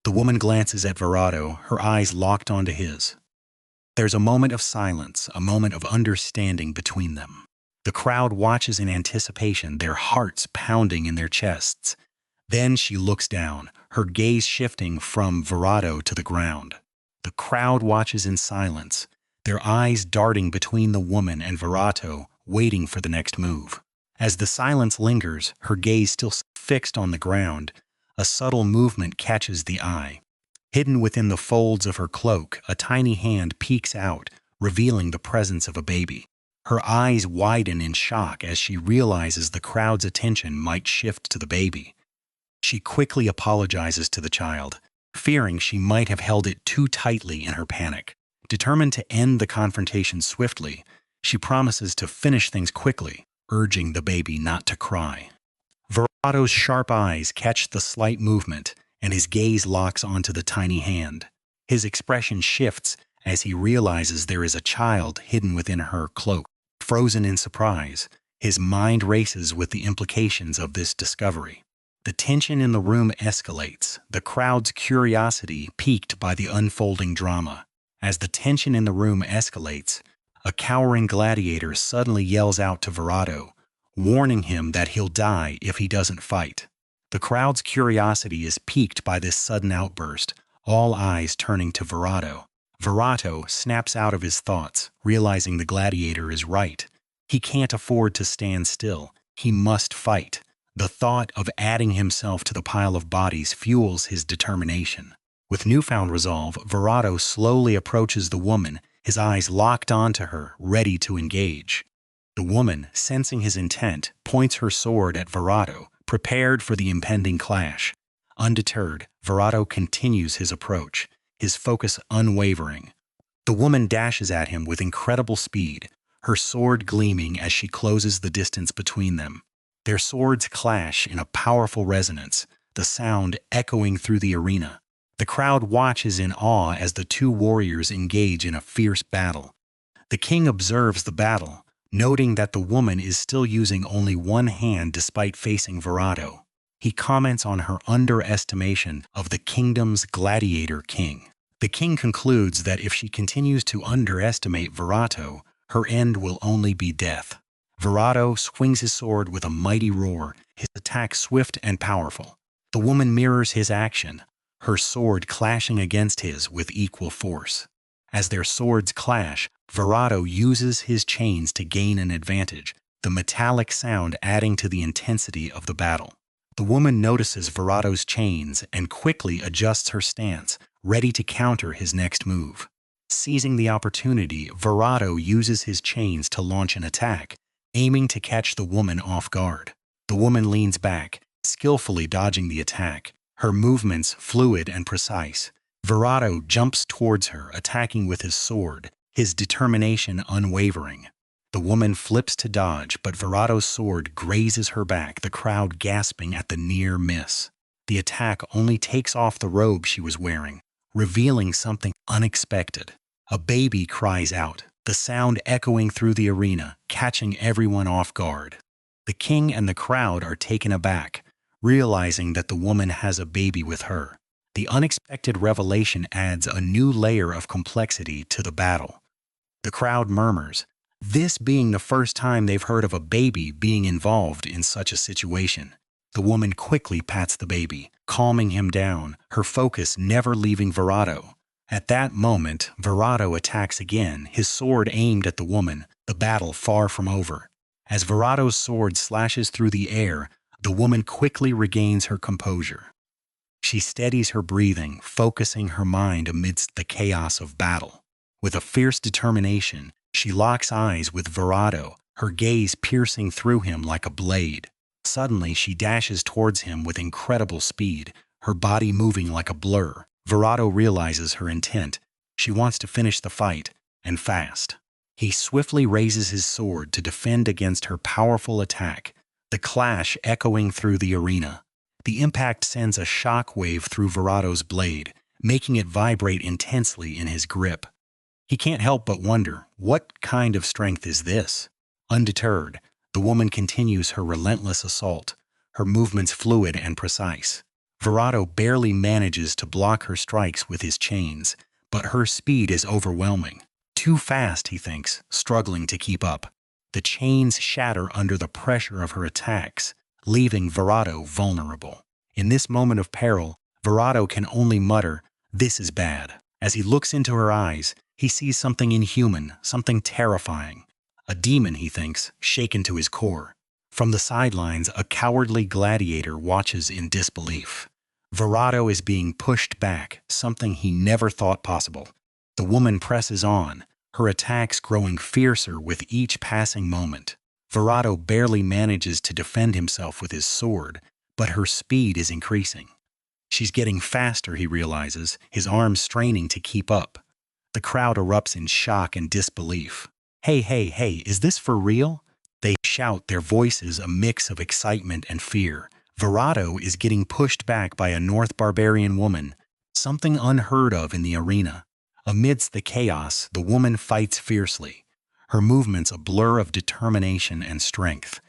The woman glances at Verato, her eyes locked onto his. There's a moment of silence, a moment of understanding between them. The crowd watches in anticipation, their hearts pounding in their chests. Then she looks down, her gaze shifting from Verato to the ground. The crowd watches in silence, their eyes darting between the woman and Verato, waiting for the next move. As the silence lingers, her gaze still fixed on the ground, a subtle movement catches the eye. Hidden within the folds of her cloak, a tiny hand peeks out, revealing the presence of a baby. Her eyes widen in shock as she realizes the crowd's attention might shift to the baby. She quickly apologizes to the child, fearing she might have held it too tightly in her panic. Determined to end the confrontation swiftly, she promises to finish things quickly, urging the baby not to cry. Verato's sharp eyes catch the slight movement, and his gaze locks onto the tiny hand. His expression shifts as he realizes there is a child hidden within her cloak. Frozen in surprise, his mind races with the implications of this discovery. The tension in the room escalates, the crowd's curiosity piqued by the unfolding drama. As the tension in the room escalates, a cowering gladiator suddenly yells out to Verato, warning him that he'll die if he doesn't fight. The crowd's curiosity is piqued by this sudden outburst, all eyes turning to Verato. Verato snaps out of his thoughts, realizing the gladiator is right. He can't afford to stand still. He must fight. The thought of adding himself to the pile of bodies fuels his determination. With newfound resolve, Verado slowly approaches the woman, his eyes locked onto her, ready to engage. The woman, sensing his intent, points her sword at Verado, prepared for the impending clash. Undeterred, Verado continues his approach, his focus unwavering. The woman dashes at him with incredible speed, her sword gleaming as she closes the distance between them. Their swords clash in a powerful resonance, the sound echoing through the arena. The crowd watches in awe as the two warriors engage in a fierce battle. The king observes the battle, noting that the woman is still using only one hand despite facing Verado. He comments on her underestimation of the kingdom's gladiator king. The king concludes that if she continues to underestimate Verado, her end will only be death. Verado swings his sword with a mighty roar, his attack swift and powerful. The woman mirrors his action, her sword clashing against his with equal force. As their swords clash, Verado uses his chains to gain an advantage, the metallic sound adding to the intensity of the battle. The woman notices Verado's chains and quickly adjusts her stance, ready to counter his next move. Seizing the opportunity, Verado uses his chains to launch an attack, aiming to catch the woman off guard. The woman leans back, skillfully dodging the attack, her movements fluid and precise. Verado jumps towards her, attacking with his sword, his determination unwavering. The woman flips to dodge, but Verado's sword grazes her back, the crowd gasping at the near miss. The attack only takes off the robe she was wearing, revealing something unexpected. A baby cries out, the sound echoing through the arena, catching everyone off guard. The king and the crowd are taken aback, realizing that the woman has a baby with her. The unexpected revelation adds a new layer of complexity to the battle. The crowd murmurs, this being the first time they've heard of a baby being involved in such a situation. The woman quickly pats the baby, calming him down, her focus never leaving Verado. At that moment, Verado attacks again, his sword aimed at the woman, the battle far from over. As Verado's sword slashes through the air, the woman quickly regains her composure. She steadies her breathing, focusing her mind amidst the chaos of battle. With a fierce determination, she locks eyes with Verado, her gaze piercing through him like a blade. Suddenly, she dashes towards him with incredible speed, her body moving like a blur. Verado realizes her intent. She wants to finish the fight, and fast. He swiftly raises his sword to defend against her powerful attack, the clash echoing through the arena. The impact sends a shock wave through Verado's blade, making it vibrate intensely in his grip. He can't help but wonder, what kind of strength is this? Undeterred, the woman continues her relentless assault, her movements fluid and precise. Verado barely manages to block her strikes with his chains, but her speed is overwhelming. Too fast, he thinks, struggling to keep up. The chains shatter under the pressure of her attacks, leaving Verado vulnerable. In this moment of peril, Verado can only mutter, "This is bad." As he looks into her eyes, he sees something inhuman, something terrifying. A demon, he thinks, shaken to his core. From the sidelines, a cowardly gladiator watches in disbelief. Verado is being pushed back, something he never thought possible. The woman presses on, her attacks growing fiercer with each passing moment. Verado barely manages to defend himself with his sword, but her speed is increasing. She's getting faster, he realizes, his arms straining to keep up. The crowd erupts in shock and disbelief. Hey, hey, hey, is this for real? They shout, their voices a mix of excitement and fear. Verado is getting pushed back by a North barbarian woman, something unheard of in the arena. Amidst the chaos, the woman fights fiercely, her movements a blur of determination and strength.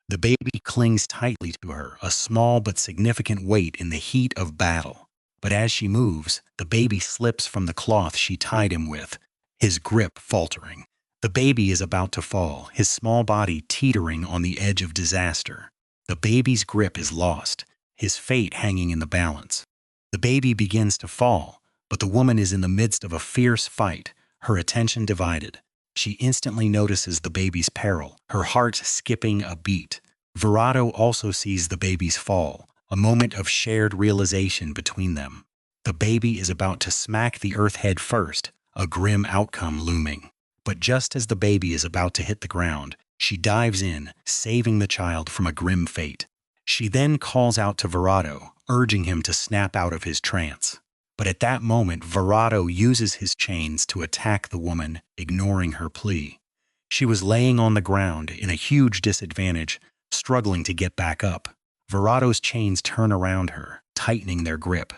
The baby clings tightly to her, a small but significant weight in the heat of battle. But as she moves, the baby slips from the cloth she tied him with, his grip faltering. The baby is about to fall, his small body teetering on the edge of disaster. The baby's grip is lost, his fate hanging in the balance. The baby begins to fall, but the woman is in the midst of a fierce fight, her attention divided. She instantly notices the baby's peril, her heart skipping a beat. Verado also sees the baby's fall, a moment of shared realization between them. The baby is about to smack the earth head first, a grim outcome looming. But just as the baby is about to hit the ground, she dives in, saving the child from a grim fate. She then calls out to Verado, urging him to snap out of his trance. But at that moment, Verado uses his chains to attack the woman, ignoring her plea. She was laying on the ground in a huge disadvantage, struggling to get back up. Verado's chains turn around her, tightening their grip.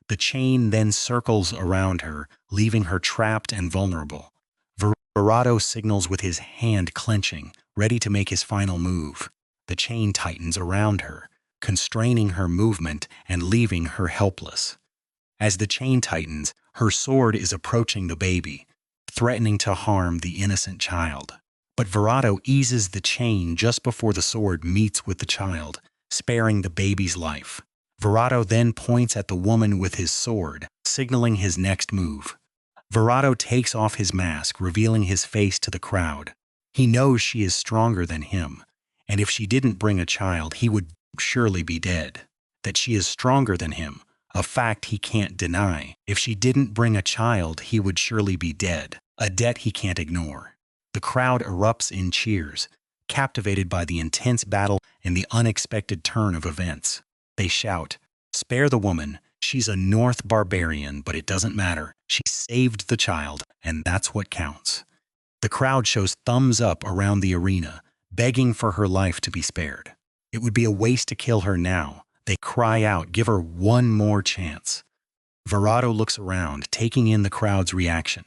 The chain then circles around her, leaving her trapped and vulnerable. Verado signals with his hand clenching, ready to make his final move. The chain tightens around her, constraining her movement and leaving her helpless. As the chain tightens, her sword is approaching the baby, threatening to harm the innocent child. But Verado eases the chain just before the sword meets with the child, sparing the baby's life. Verado then points at the woman with his sword, signaling his next move. Verado takes off his mask, revealing his face to the crowd. He knows she is stronger than him, and if she didn't bring a child, he would surely be dead. That she is stronger than him, a fact he can't deny. If she didn't bring a child, he would surely be dead, a debt he can't ignore. The crowd erupts in cheers, captivated by the intense battle and the unexpected turn of events. They shout, "Spare the woman. She's a North barbarian, but it doesn't matter. She saved the child, and that's what counts." The crowd shows thumbs up around the arena, begging for her life to be spared. It would be a waste to kill her now. They cry out, "Give her one more chance." Verado looks around, taking in the crowd's reaction.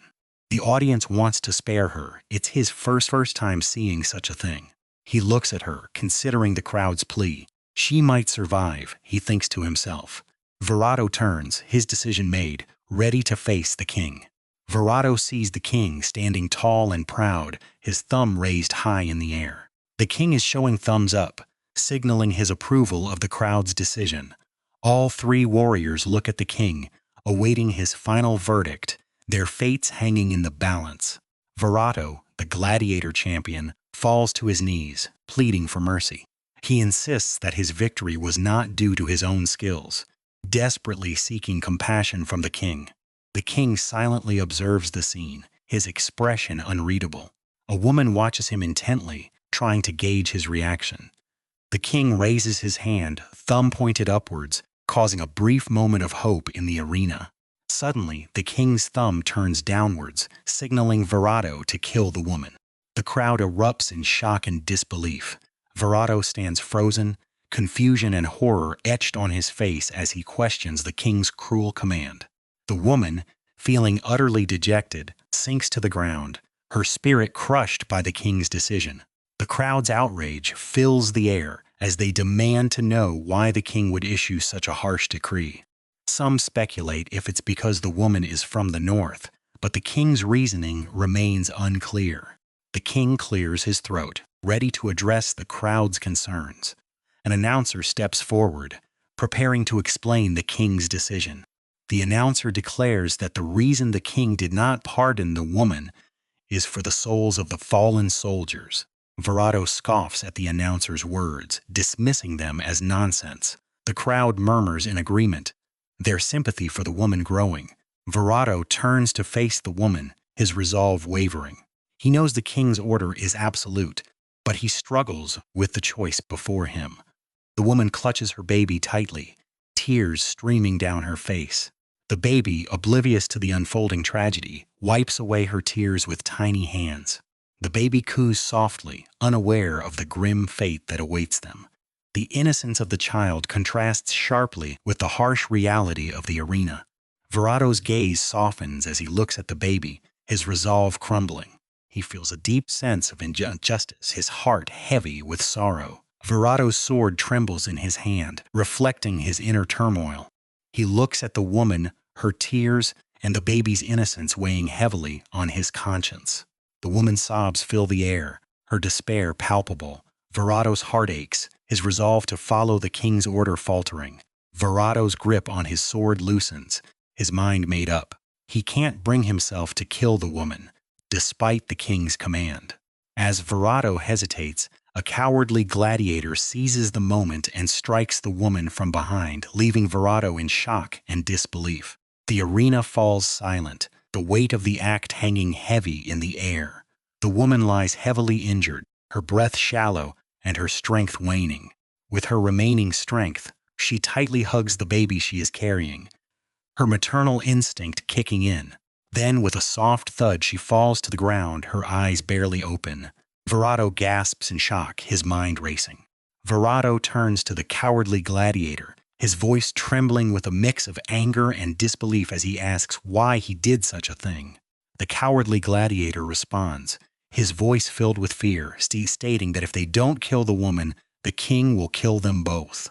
The audience wants to spare her. It's his first time seeing such a thing. He looks at her, considering the crowd's plea. She might survive, he thinks to himself. Verado turns, his decision made, ready to face the king. Verado sees the king standing tall and proud, his thumb raised high in the air. The king is showing thumbs up, signaling his approval of the crowd's decision. All three warriors look at the king, awaiting his final verdict, their fates hanging in the balance. Verado, the Gladiator champion, falls to his knees, pleading for mercy. He insists that his victory was not due to his own skills, desperately seeking compassion from the king. The king silently observes the scene, his expression unreadable. A woman watches him intently, trying to gauge his reaction. The king raises his hand, thumb pointed upwards, causing a brief moment of hope in the arena. Suddenly, the king's thumb turns downwards, signaling Verado to kill the woman. The crowd erupts in shock and disbelief. Verado stands frozen, confusion and horror etched on his face as he questions the king's cruel command. The woman, feeling utterly dejected, sinks to the ground, her spirit crushed by the king's decision. The crowd's outrage fills the air as they demand to know why the king would issue such a harsh decree. Some speculate if it's because the woman is from the north, but the king's reasoning remains unclear. The king clears his throat, ready to address the crowd's concerns. An announcer steps forward, preparing to explain the king's decision. The announcer declares that the reason the king did not pardon the woman is for the souls of the fallen soldiers. Verado scoffs at the announcer's words, dismissing them as nonsense. The crowd murmurs in agreement, their sympathy for the woman growing. Verado turns to face the woman, his resolve wavering. He knows the king's order is absolute, but he struggles with the choice before him. The woman clutches her baby tightly, tears streaming down her face. The baby, oblivious to the unfolding tragedy, wipes away her tears with tiny hands. The baby coos softly, unaware of the grim fate that awaits them. The innocence of the child contrasts sharply with the harsh reality of the arena. Verado's gaze softens as he looks at the baby, his resolve crumbling. He feels a deep sense of injustice, his heart heavy with sorrow. Verado's sword trembles in his hand, reflecting his inner turmoil. He looks at the woman, her tears, and the baby's innocence weighing heavily on his conscience. The woman's sobs fill the air, her despair palpable. Verado's heart aches, his resolve to follow the king's order faltering. Verado's grip on his sword loosens, his mind made up. He can't bring himself to kill the woman, despite the king's command. As Verado hesitates, a cowardly gladiator seizes the moment and strikes the woman from behind, leaving Verado in shock and disbelief. The arena falls silent, the weight of the act hanging heavy in the air. The woman lies heavily injured, her breath shallow and her strength waning. With her remaining strength, she tightly hugs the baby she is carrying, her maternal instinct kicking in. Then, with a soft thud, she falls to the ground, her eyes barely open. Verado gasps in shock, his mind racing. Verado turns to the cowardly gladiator, his voice trembling with a mix of anger and disbelief as he asks why he did such a thing. The cowardly gladiator responds, his voice filled with fear, stating that if they don't kill the woman, the king will kill them both.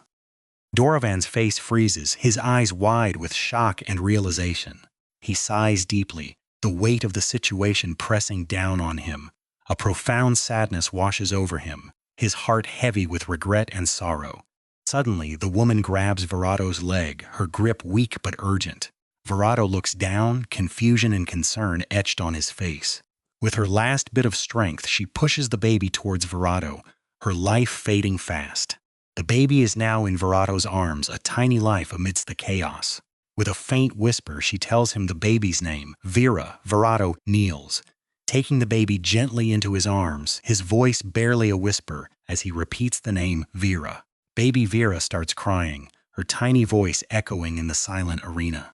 Doravan's face freezes, his eyes wide with shock and realization. He sighs deeply, the weight of the situation pressing down on him. A profound sadness washes over him, his heart heavy with regret and sorrow. Suddenly, the woman grabs Verado's leg, her grip weak but urgent. Verado looks down, confusion and concern etched on his face. With her last bit of strength, she pushes the baby towards Verado, her life fading fast. The baby is now in Verado's arms, a tiny life amidst the chaos. With a faint whisper, she tells him the baby's name, Vera. Verado kneels, taking the baby gently into his arms, his voice barely a whisper as he repeats the name Vera. Baby Vera starts crying, her tiny voice echoing in the silent arena.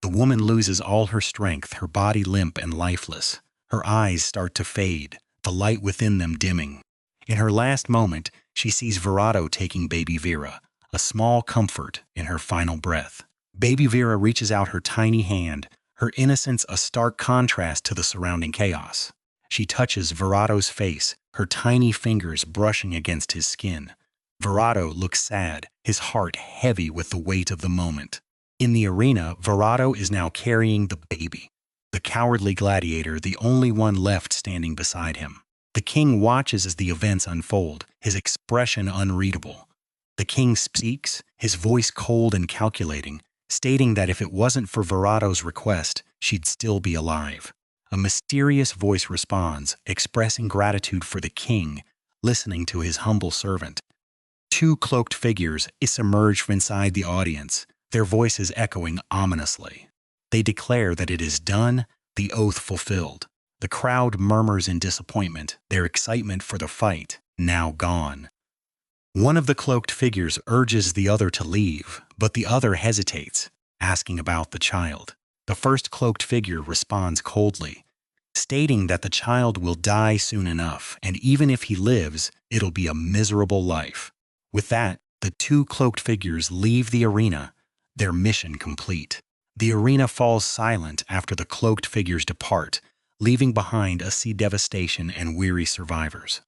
The woman loses all her strength, her body limp and lifeless. Her eyes start to fade, the light within them dimming. In her last moment, she sees Verado taking baby Vera, a small comfort in her final breath. Baby Vera reaches out her tiny hand, her innocence a stark contrast to the surrounding chaos. She touches Verado's face, her tiny fingers brushing against his skin. Verado looks sad, his heart heavy with the weight of the moment. In the arena, Verado is now carrying the baby, the cowardly gladiator, the only one left standing beside him. The king watches as the events unfold, his expression unreadable. The king speaks, his voice cold and calculating, stating that if it wasn't for Verado's request, she'd still be alive. A mysterious voice responds, expressing gratitude for the king, listening to his humble servant. Two cloaked figures emerge from inside the audience, their voices echoing ominously. They declare that it is done, the oath fulfilled. The crowd murmurs in disappointment, their excitement for the fight now gone. One of the cloaked figures urges the other to leave, but the other hesitates, asking about the child. The first cloaked figure responds coldly, stating that the child will die soon enough, and even if he lives, it'll be a miserable life. With that, the two cloaked figures leave the arena, their mission complete. The arena falls silent after the cloaked figures depart, leaving behind a sea devastation and weary survivors.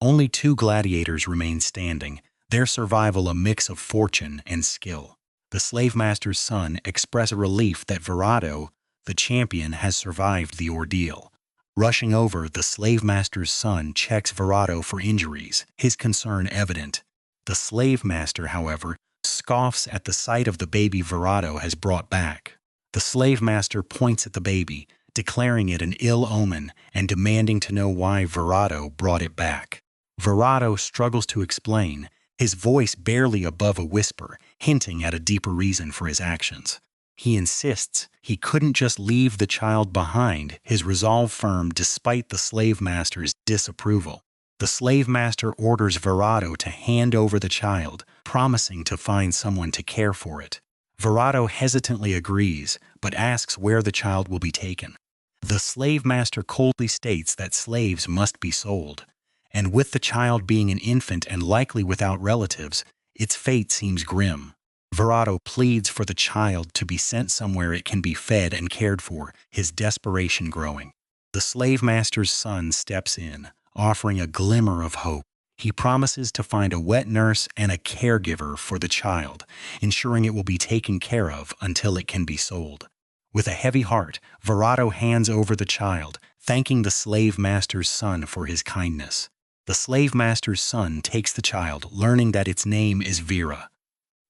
Only two gladiators remain standing, their survival a mix of fortune and skill. The slave master's son expresses relief that Verado, the champion, has survived the ordeal. Rushing over, the slave master's son checks Verado for injuries, his concern evident. The slave master, however, scoffs at the sight of the baby Verado has brought back. The slave master points at the baby, declaring it an ill omen and demanding to know why Verado brought it back. Verado struggles to explain, his voice barely above a whisper, hinting at a deeper reason for his actions. He insists he couldn't just leave the child behind, his resolve firm despite the slave master's disapproval. The slave master orders Verado to hand over the child, promising to find someone to care for it. Verado hesitantly agrees, but asks where the child will be taken. The slave master coldly states that slaves must be sold, and with the child being an infant and likely without relatives, its fate seems grim. Verado pleads for the child to be sent somewhere it can be fed and cared for, his desperation growing. The slave master's son steps in, offering a glimmer of hope. He promises to find a wet nurse and a caregiver for the child, ensuring it will be taken care of until it can be sold. With a heavy heart, Verado hands over the child, thanking the slave master's son for his kindness. The slave master's son takes the child, learning that its name is Vera.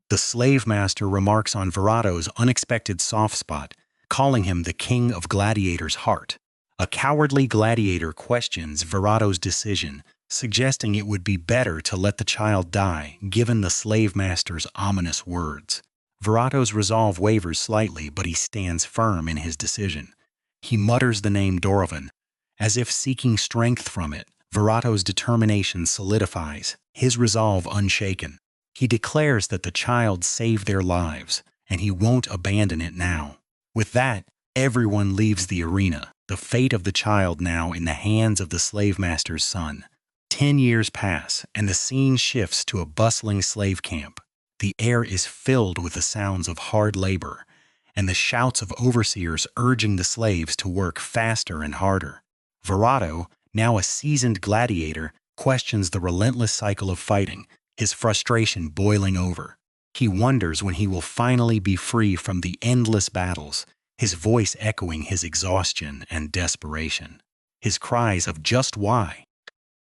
The slave master remarks on Verado's unexpected soft spot, calling him the king of gladiator's heart. A cowardly gladiator questions Verado's decision, suggesting it would be better to let the child die, given the slave master's ominous words. Verato's resolve wavers slightly, but he stands firm in his decision. He mutters the name Dorovan, as if seeking strength from it. Verato's determination solidifies, his resolve unshaken. He declares that the child saved their lives, and he won't abandon it now. With that, everyone leaves the arena, the fate of the child now in the hands of the slave master's son. 10 years pass, and the scene shifts to a bustling slave camp. The air is filled with the sounds of hard labor, and the shouts of overseers urging the slaves to work faster and harder. Verato, now a seasoned gladiator, questions the relentless cycle of fighting, his frustration boiling over. He wonders when he will finally be free from the endless battles, his voice echoing his exhaustion and desperation. His cries of "just why?"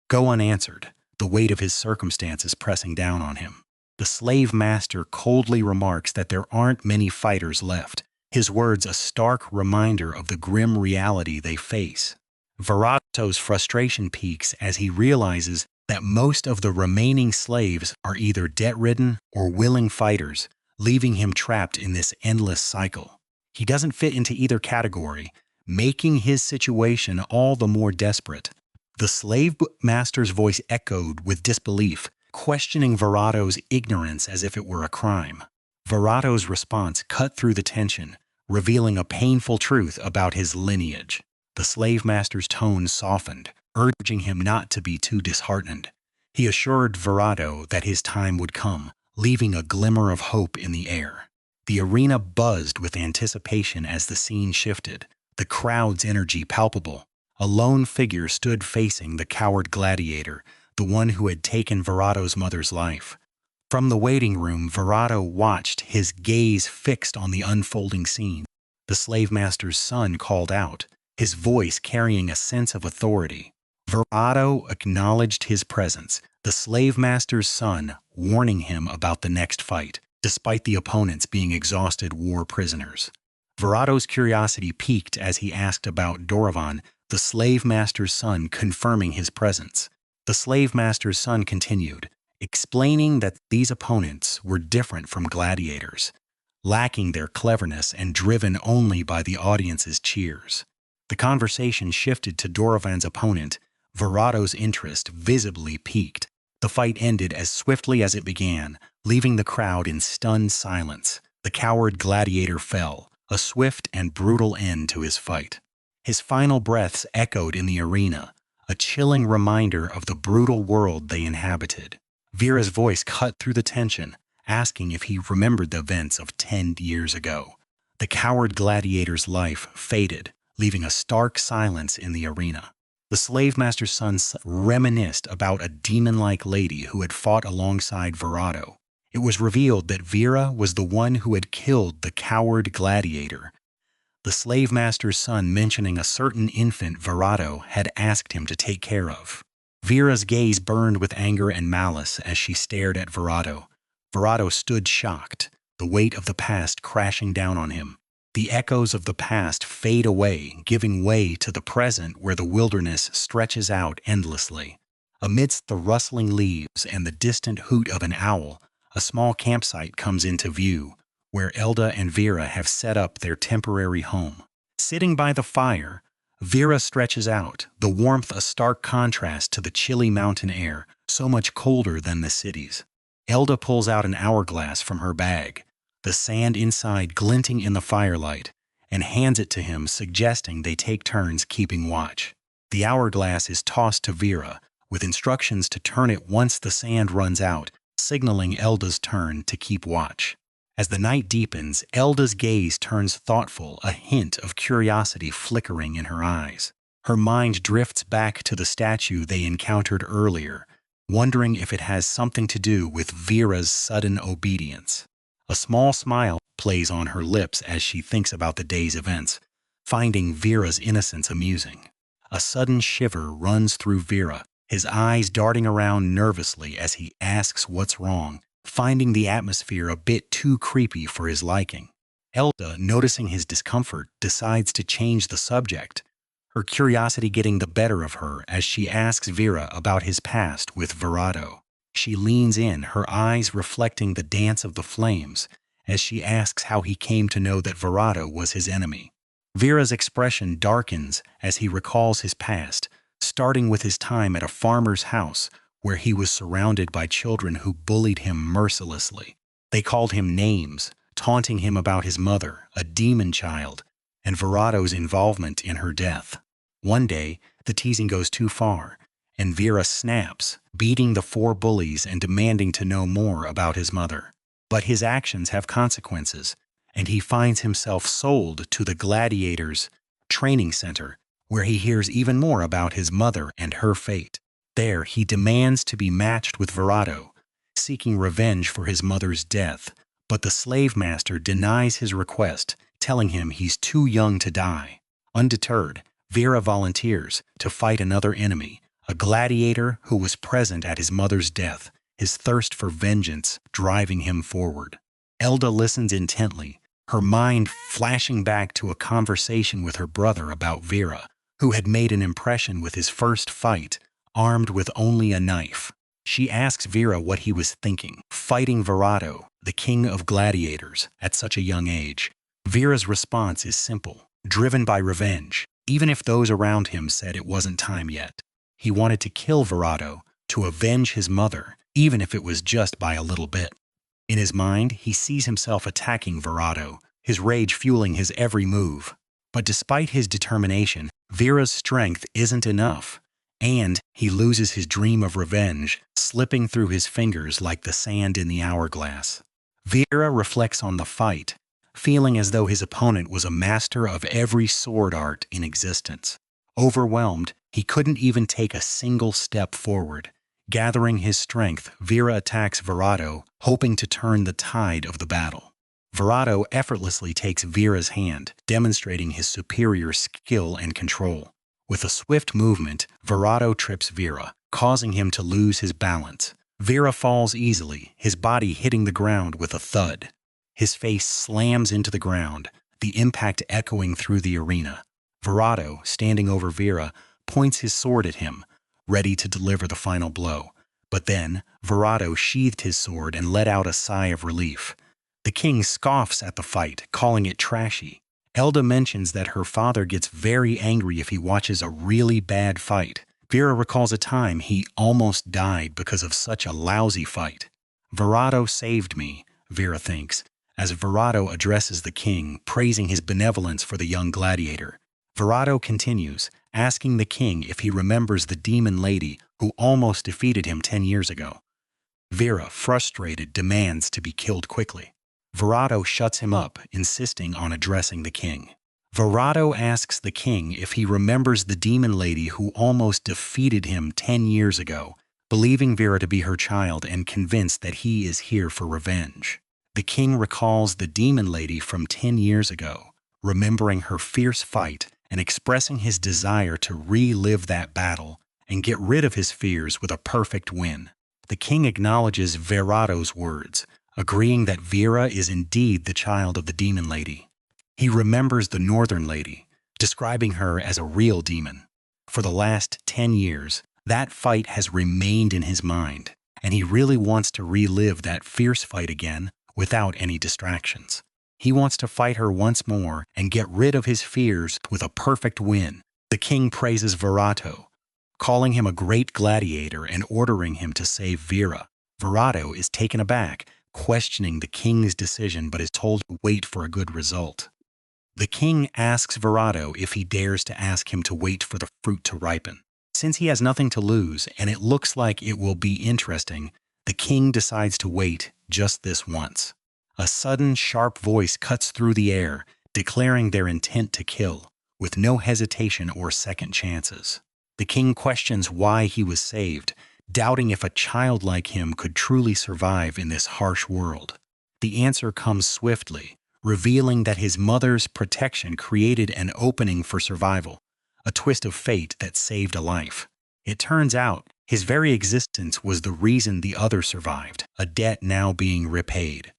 go unanswered, the weight of his circumstances pressing down on him. The slave master coldly remarks that there aren't many fighters left, his words a stark reminder of the grim reality they face. Verato's frustration peaks as he realizes that most of the remaining slaves are either debt-ridden or willing fighters, leaving him trapped in this endless cycle. He doesn't fit into either category, making his situation all the more desperate. The slave master's voice echoed with disbelief, questioning Verato's ignorance as if it were a crime. Verato's response cut through the tension, revealing a painful truth about his lineage. The slave master's tone softened, urging him not to be too disheartened. He assured Verato that his time would come, leaving a glimmer of hope in the air. The arena buzzed with anticipation as the scene shifted, the crowd's energy palpable. A lone figure stood facing the coward gladiator, the one who had taken Verato's mother's life. From the waiting room, Verato watched, his gaze fixed on the unfolding scene. The slave master's son called out, his voice carrying a sense of authority. Verato acknowledged his presence, the slave master's son warning him about the next fight, despite the opponents being exhausted war prisoners. Verato's curiosity piqued as he asked about Dorovan, the slave master's son confirming his presence. The slave master's son continued, explaining that these opponents were different from gladiators, lacking their cleverness and driven only by the audience's cheers. The conversation shifted to Dorovan's opponent. Verato's interest visibly peaked. The fight ended as swiftly as it began, leaving the crowd in stunned silence. The coward gladiator fell, a swift and brutal end to his fight. His final breaths echoed in the arena, a chilling reminder of the brutal world they inhabited. Vera's voice cut through the tension, asking if he remembered the events of 10 years ago. The coward gladiator's life faded, leaving a stark silence in the arena. The slave master's son reminisced about a demon-like lady who had fought alongside Verato. It was revealed that Vera was the one who had killed the coward gladiator. The slave master's son mentioning a certain infant Verato had asked him to take care of. Vera's gaze burned with anger and malice as she stared at Verato. Verato stood shocked, the weight of the past crashing down on him. The echoes of the past fade away, giving way to the present where the wilderness stretches out endlessly. Amidst the rustling leaves and the distant hoot of an owl, a small campsite comes into view, where Elda and Vera have set up their temporary home. Sitting by the fire, Vera stretches out, the warmth a stark contrast to the chilly mountain air, so much colder than the cities. Elda pulls out an hourglass from her bag, the sand inside glinting in the firelight, and hands it to him, suggesting they take turns keeping watch. The hourglass is tossed to Vera, with instructions to turn it once the sand runs out, signaling Elda's turn to keep watch. As the night deepens, Elda's gaze turns thoughtful, a hint of curiosity flickering in her eyes. Her mind drifts back to the statue they encountered earlier, wondering if it has something to do with Vera's sudden obedience. A small smile plays on her lips as she thinks about the day's events, finding Vera's innocence amusing. A sudden shiver runs through Vera, his eyes darting around nervously as he asks what's wrong, finding the atmosphere a bit too creepy for his liking. Elda, noticing his discomfort, decides to change the subject, her curiosity getting the better of her as she asks Vera about his past with Verato. She leans in, her eyes reflecting the dance of the flames, as she asks how he came to know that Verado was his enemy. Vera's expression darkens as he recalls his past, starting with his time at a farmer's house where he was surrounded by children who bullied him mercilessly. They called him names, taunting him about his mother, a demon child, and Verado's involvement in her death. One day, the teasing goes too far, and Vera snaps, beating the 4 bullies and demanding to know more about his mother. But his actions have consequences, and he finds himself sold to the Gladiator's training center, where he hears even more about his mother and her fate. There, he demands to be matched with Verado, seeking revenge for his mother's death, but the slave master denies his request, telling him he's too young to die. Undeterred, Vera volunteers to fight another enemy, a gladiator who was present at his mother's death, his thirst for vengeance driving him forward. Elda listens intently, her mind flashing back to a conversation with her brother about Vera, who had made an impression with his first fight, armed with only a knife. She asks Vera what he was thinking, fighting Verado, the king of gladiators, at such a young age. Vera's response is simple, driven by revenge, even if those around him said it wasn't time yet. He wanted to kill Verado, to avenge his mother, even if it was just by a little bit. In his mind, he sees himself attacking Verado, his rage fueling his every move. But despite his determination, Vera's strength isn't enough, and he loses his dream of revenge, slipping through his fingers like the sand in the hourglass. Vera reflects on the fight, feeling as though his opponent was a master of every sword art in existence. Overwhelmed, he couldn't even take a single step forward. Gathering his strength, Vera attacks Verado, hoping to turn the tide of the battle. Verado effortlessly takes Vera's hand, demonstrating his superior skill and control. With a swift movement, Verado trips Vera, causing him to lose his balance. Vera falls easily, his body hitting the ground with a thud. His face slams into the ground, the impact echoing through the arena. Verado, standing over Vera, points his sword at him, ready to deliver the final blow. But then, Verado sheathed his sword and let out a sigh of relief. The king scoffs at the fight, calling it trashy. Elda mentions that her father gets very angry if he watches a really bad fight. Vera recalls a time he almost died because of such a lousy fight. Verado saved me, Vera thinks, as Verado addresses the king, praising his benevolence for the young gladiator. Verado continues, asking the king if he remembers the demon lady who almost defeated him 10 years ago. Vera, frustrated, demands to be killed quickly. Verado shuts him up, insisting on addressing the king. Verado asks the king if he remembers the demon lady who almost defeated him 10 years ago, believing Vera to be her child and convinced that he is here for revenge. The king recalls the demon lady from 10 years ago, remembering her fierce fight and expressing his desire to relive that battle and get rid of his fears with a perfect win. The king acknowledges Verado's words, agreeing that Vera is indeed the child of the demon lady. He remembers the northern lady, describing her as a real demon. For the last 10 years, that fight has remained in his mind, and he really wants to relive that fierce fight again without any distractions. He wants to fight her once more and get rid of his fears with a perfect win. The king praises Verado, calling him a great gladiator and ordering him to save Vera. Verado is taken aback, questioning the king's decision but is told to wait for a good result. The king asks Verado if he dares to ask him to wait for the fruit to ripen. Since he has nothing to lose and it looks like it will be interesting, the king decides to wait just this once. A sudden, sharp voice cuts through the air, declaring their intent to kill, with no hesitation or second chances. The king questions why he was saved, doubting if a child like him could truly survive in this harsh world. The answer comes swiftly, revealing that his mother's protection created an opening for survival, a twist of fate that saved a life. It turns out, his very existence was the reason the other survived, a debt now being repaid.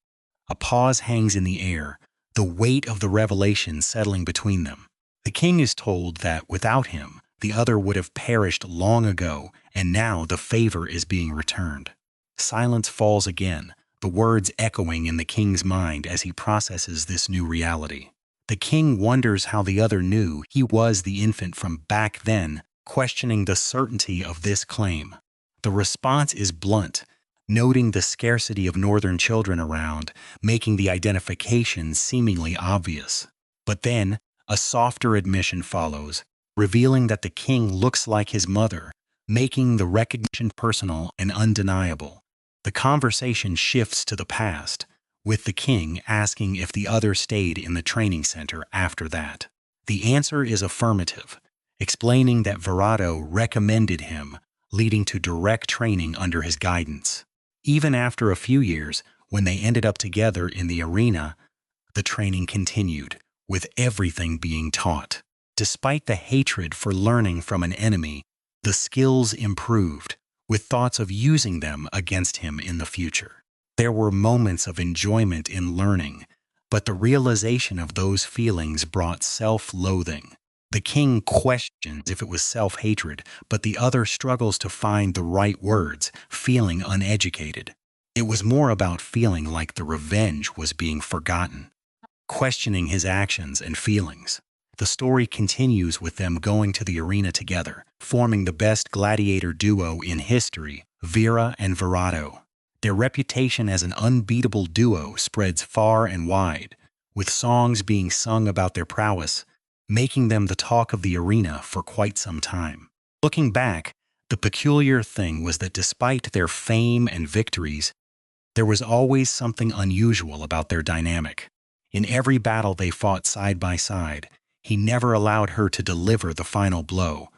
A pause hangs in the air, the weight of the revelation settling between them. The king is told that without him, the other would have perished long ago, and now the favor is being returned. Silence falls again, the words echoing in the king's mind as he processes this new reality. The king wonders how the other knew he was the infant from back then, questioning the certainty of this claim. The response is blunt, noting the scarcity of northern children around, making the identification seemingly obvious. But then, a softer admission follows, revealing that the king looks like his mother, making the recognition personal and undeniable. The conversation shifts to the past, with the king asking if the other stayed in the training center after that. The answer is affirmative, explaining that Verado recommended him, leading to direct training under his guidance. Even after a few years, when they ended up together in the arena, the training continued, with everything being taught. Despite the hatred for learning from an enemy, the skills improved, with thoughts of using them against him in the future. There were moments of enjoyment in learning, but the realization of those feelings brought self-loathing. The king questions if it was self-hatred, but the other struggles to find the right words, feeling uneducated. It was more about feeling like the revenge was being forgotten, questioning his actions and feelings. The story continues with them going to the arena together, forming the best gladiator duo in history, Vera and Verado. Their reputation as an unbeatable duo spreads far and wide, with songs being sung about their prowess, making them the talk of the arena for quite some time. Looking back, the peculiar thing was that despite their fame and victories, there was always something unusual about their dynamic. In every battle they fought side by side, he never allowed her to deliver the final blow,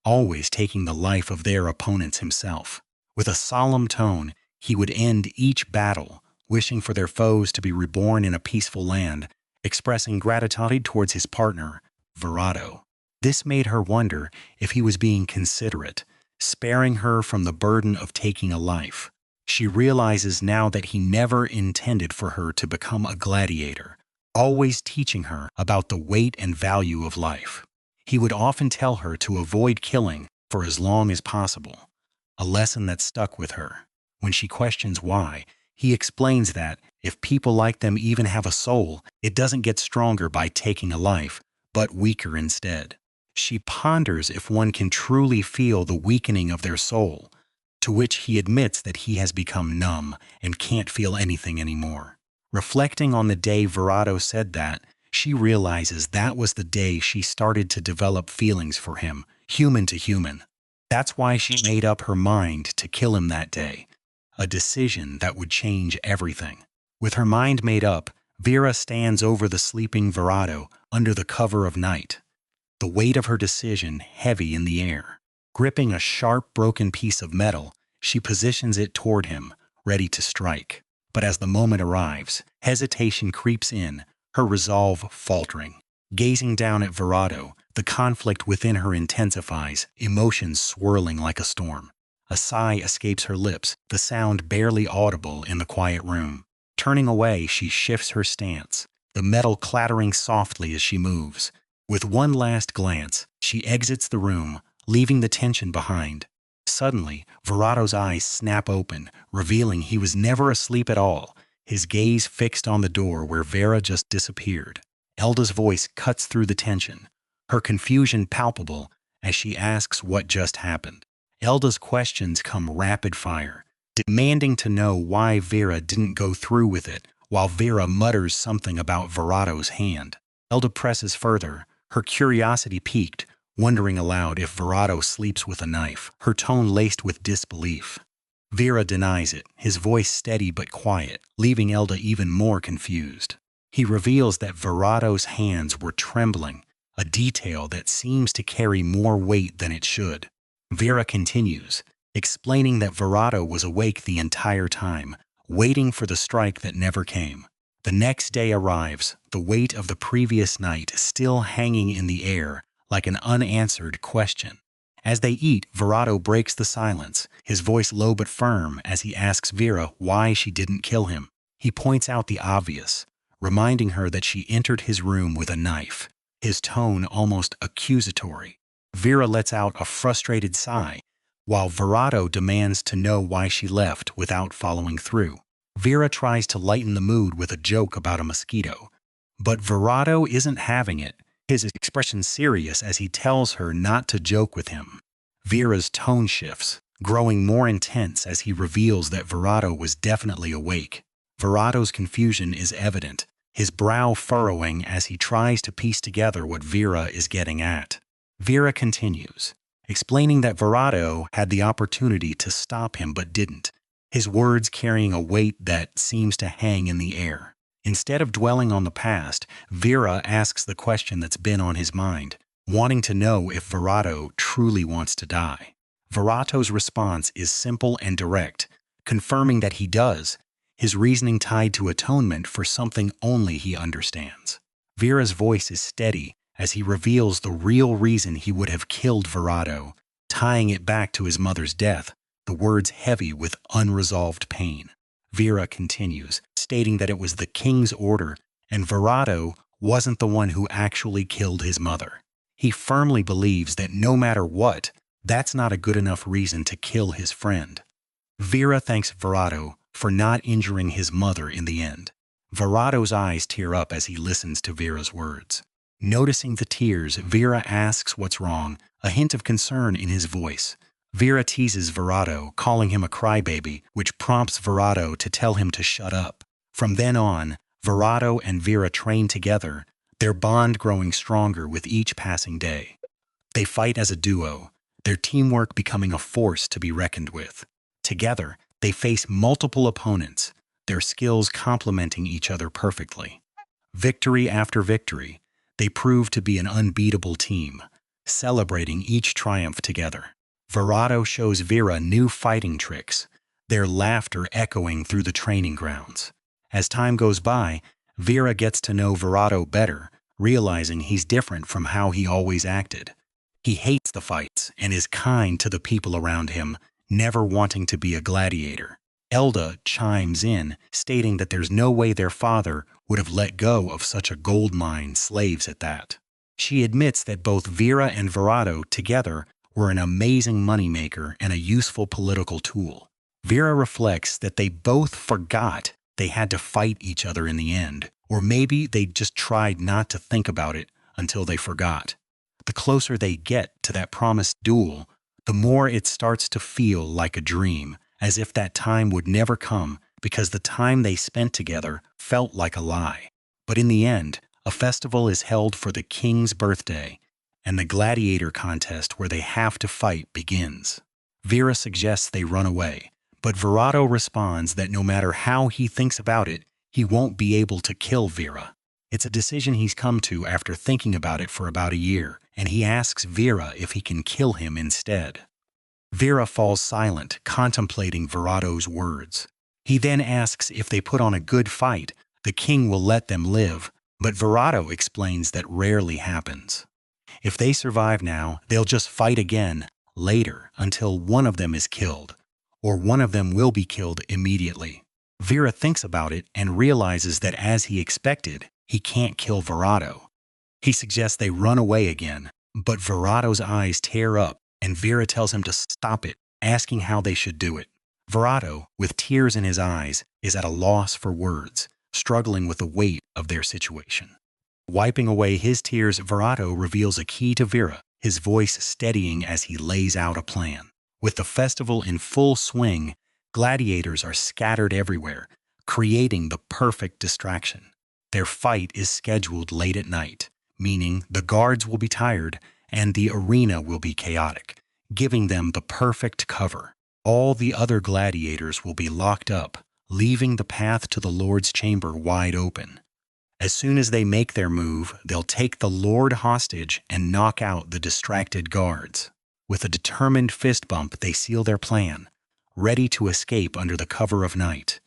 always taking the life of their opponents himself. With a solemn tone, he would end each battle, wishing for their foes to be reborn in a peaceful land, expressing gratitude towards his partner, Verado. This made her wonder if he was being considerate, sparing her from the burden of taking a life. She realizes now that he never intended for her to become a gladiator, always teaching her about the weight and value of life. He would often tell her to avoid killing for as long as possible, a lesson that stuck with her. When she questions why, he explains that if people like them even have a soul, it doesn't get stronger by taking a life, but weaker instead. She ponders if one can truly feel the weakening of their soul, to which he admits that he has become numb and can't feel anything anymore. Reflecting on the day Verado said that, she realizes that was the day she started to develop feelings for him, human to human. That's why she made up her mind to kill him that day, a decision that would change everything. With her mind made up, Vera stands over the sleeping Verado under the cover of night, the weight of her decision heavy in the air. Gripping a sharp, broken piece of metal, she positions it toward him, ready to strike. But as the moment arrives, hesitation creeps in, her resolve faltering. Gazing down at Verado, the conflict within her intensifies, emotions swirling like a storm. A sigh escapes her lips, the sound barely audible in the quiet room. Turning away, she shifts her stance, the metal clattering softly as she moves. With one last glance, she exits the room, leaving the tension behind. Suddenly, Verado's eyes snap open, revealing he was never asleep at all, his gaze fixed on the door where Vera just disappeared. Elda's voice cuts through the tension, her confusion palpable as she asks what just happened. Elda's questions come rapid fire, demanding to know why Vera didn't go through with it, while Vera mutters something about Verado's hand. Elda presses further, her curiosity piqued, wondering aloud if Verado sleeps with a knife, her tone laced with disbelief. Vera denies it, his voice steady but quiet, leaving Elda even more confused. He reveals that Verado's hands were trembling, a detail that seems to carry more weight than it should. Vera continues, explaining that Verado was awake the entire time, waiting for the strike that never came. The next day arrives, the weight of the previous night still hanging in the air, like an unanswered question. As they eat, Verado breaks the silence, his voice low but firm as he asks Vera why she didn't kill him. He points out the obvious, reminding her that she entered his room with a knife, his tone almost accusatory. Vera lets out a frustrated sigh, while Verado demands to know why she left without following through. Vera tries to lighten the mood with a joke about a mosquito, but Verado isn't having it, his expression serious as he tells her not to joke with him. Vera's tone shifts, growing more intense as he reveals that Verado was definitely awake. Verado's confusion is evident, his brow furrowing as he tries to piece together what Vera is getting at. Vera continues, explaining that Verado had the opportunity to stop him but didn't, his words carrying a weight that seems to hang in the air. Instead of dwelling on the past, Vera asks the question that's been on his mind, wanting to know if Verado truly wants to die. Verado's response is simple and direct, confirming that he does, his reasoning tied to atonement for something only he understands. Vera's voice is steady as he reveals the real reason he would have killed Verado, tying it back to his mother's death, the words heavy with unresolved pain. Vera continues, stating that it was the king's order and Verado wasn't the one who actually killed his mother. He firmly believes that no matter what, that's not a good enough reason to kill his friend. Vera thanks Verado for not injuring his mother in the end. Verado's eyes tear up as he listens to Vera's words. Noticing the tears, Vera asks what's wrong, a hint of concern in his voice. Vera teases Verado, calling him a crybaby, which prompts Verado to tell him to shut up. From then on, Verado and Vera train together, their bond growing stronger with each passing day. They fight as a duo, their teamwork becoming a force to be reckoned with. Together, they face multiple opponents, their skills complementing each other perfectly. Victory after victory, they prove to be an unbeatable team, celebrating each triumph together. Verado shows Vera new fighting tricks, their laughter echoing through the training grounds. As time goes by, Vera gets to know Verado better, realizing he's different from how he always acted. He hates the fights and is kind to the people around him, never wanting to be a gladiator. Elda chimes in, stating that there's no way their father would have let go of such a gold mine, slaves at that. She admits that both Vera and Verado together were an amazing moneymaker and a useful political tool. Vera reflects that they both forgot they had to fight each other in the end, or maybe they just tried not to think about it until they forgot. The closer they get to that promised duel, the more it starts to feel like a dream, as if that time would never come because the time they spent together felt like a lie. But in the end, a festival is held for the king's birthday, and the gladiator contest where they have to fight begins. Vera suggests they run away, but Verado responds that no matter how he thinks about it, he won't be able to kill Vera. It's a decision he's come to after thinking about it for about a year, and he asks Vera if he can kill him instead. Vera falls silent, contemplating Verado's words. He then asks if they put on a good fight, the king will let them live, but Verado explains that rarely happens. If they survive now, they'll just fight again, later, until one of them is killed, or one of them will be killed immediately. Vera thinks about it and realizes that as he expected, he can't kill Verado. He suggests they run away again, but Verado's eyes tear up, and Vera tells him to stop it, asking how they should do it. Verado, with tears in his eyes, is at a loss for words, struggling with the weight of their situation. Wiping away his tears, Verado reveals a key to Vera, his voice steadying as he lays out a plan. With the festival in full swing, gladiators are scattered everywhere, creating the perfect distraction. Their fight is scheduled late at night, meaning the guards will be tired and the arena will be chaotic, giving them the perfect cover. All the other gladiators will be locked up, leaving the path to the Lord's chamber wide open. As soon as they make their move, they'll take the Lord hostage and knock out the distracted guards. With a determined fist bump, they seal their plan, ready to escape under the cover of night.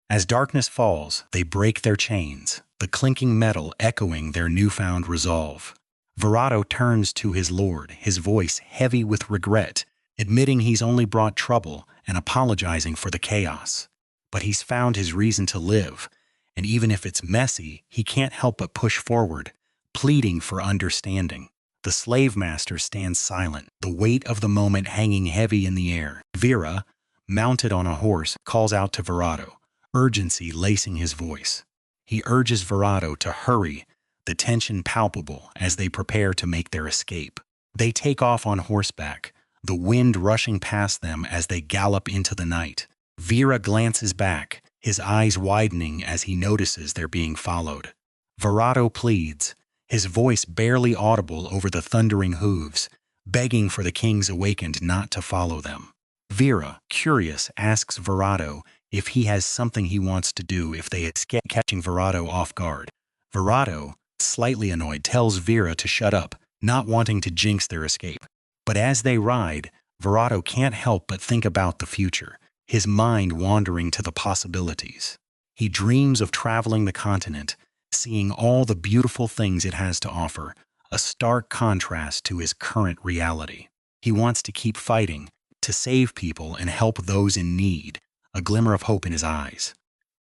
As darkness falls, they break their chains, the clinking metal echoing their newfound resolve. Verado turns to his lord, his voice heavy with regret, admitting he's only brought trouble and apologizing for the chaos. But he's found his reason to live, and even if it's messy, he can't help but push forward, pleading for understanding. The slave master stands silent, the weight of the moment hanging heavy in the air. Vera, mounted on a horse, calls out to Verado, urgency lacing his voice. He urges Verado to hurry, the tension palpable as they prepare to make their escape. They take off on horseback, the wind rushing past them as they gallop into the night. Vera glances back, his eyes widening as he notices they're being followed. Verado pleads, his voice barely audible over the thundering hooves, begging for the kings awakened not to follow them. Vera, curious, asks Verado if he has something he wants to do if they escape, catching Verado off guard. Verado, slightly annoyed, tells Vera to shut up, not wanting to jinx their escape. But as they ride, Verado can't help but think about the future, his mind wandering to the possibilities. He dreams of traveling the continent, seeing all the beautiful things it has to offer, a stark contrast to his current reality. He wants to keep fighting, to save people and help those in need, a glimmer of hope in his eyes.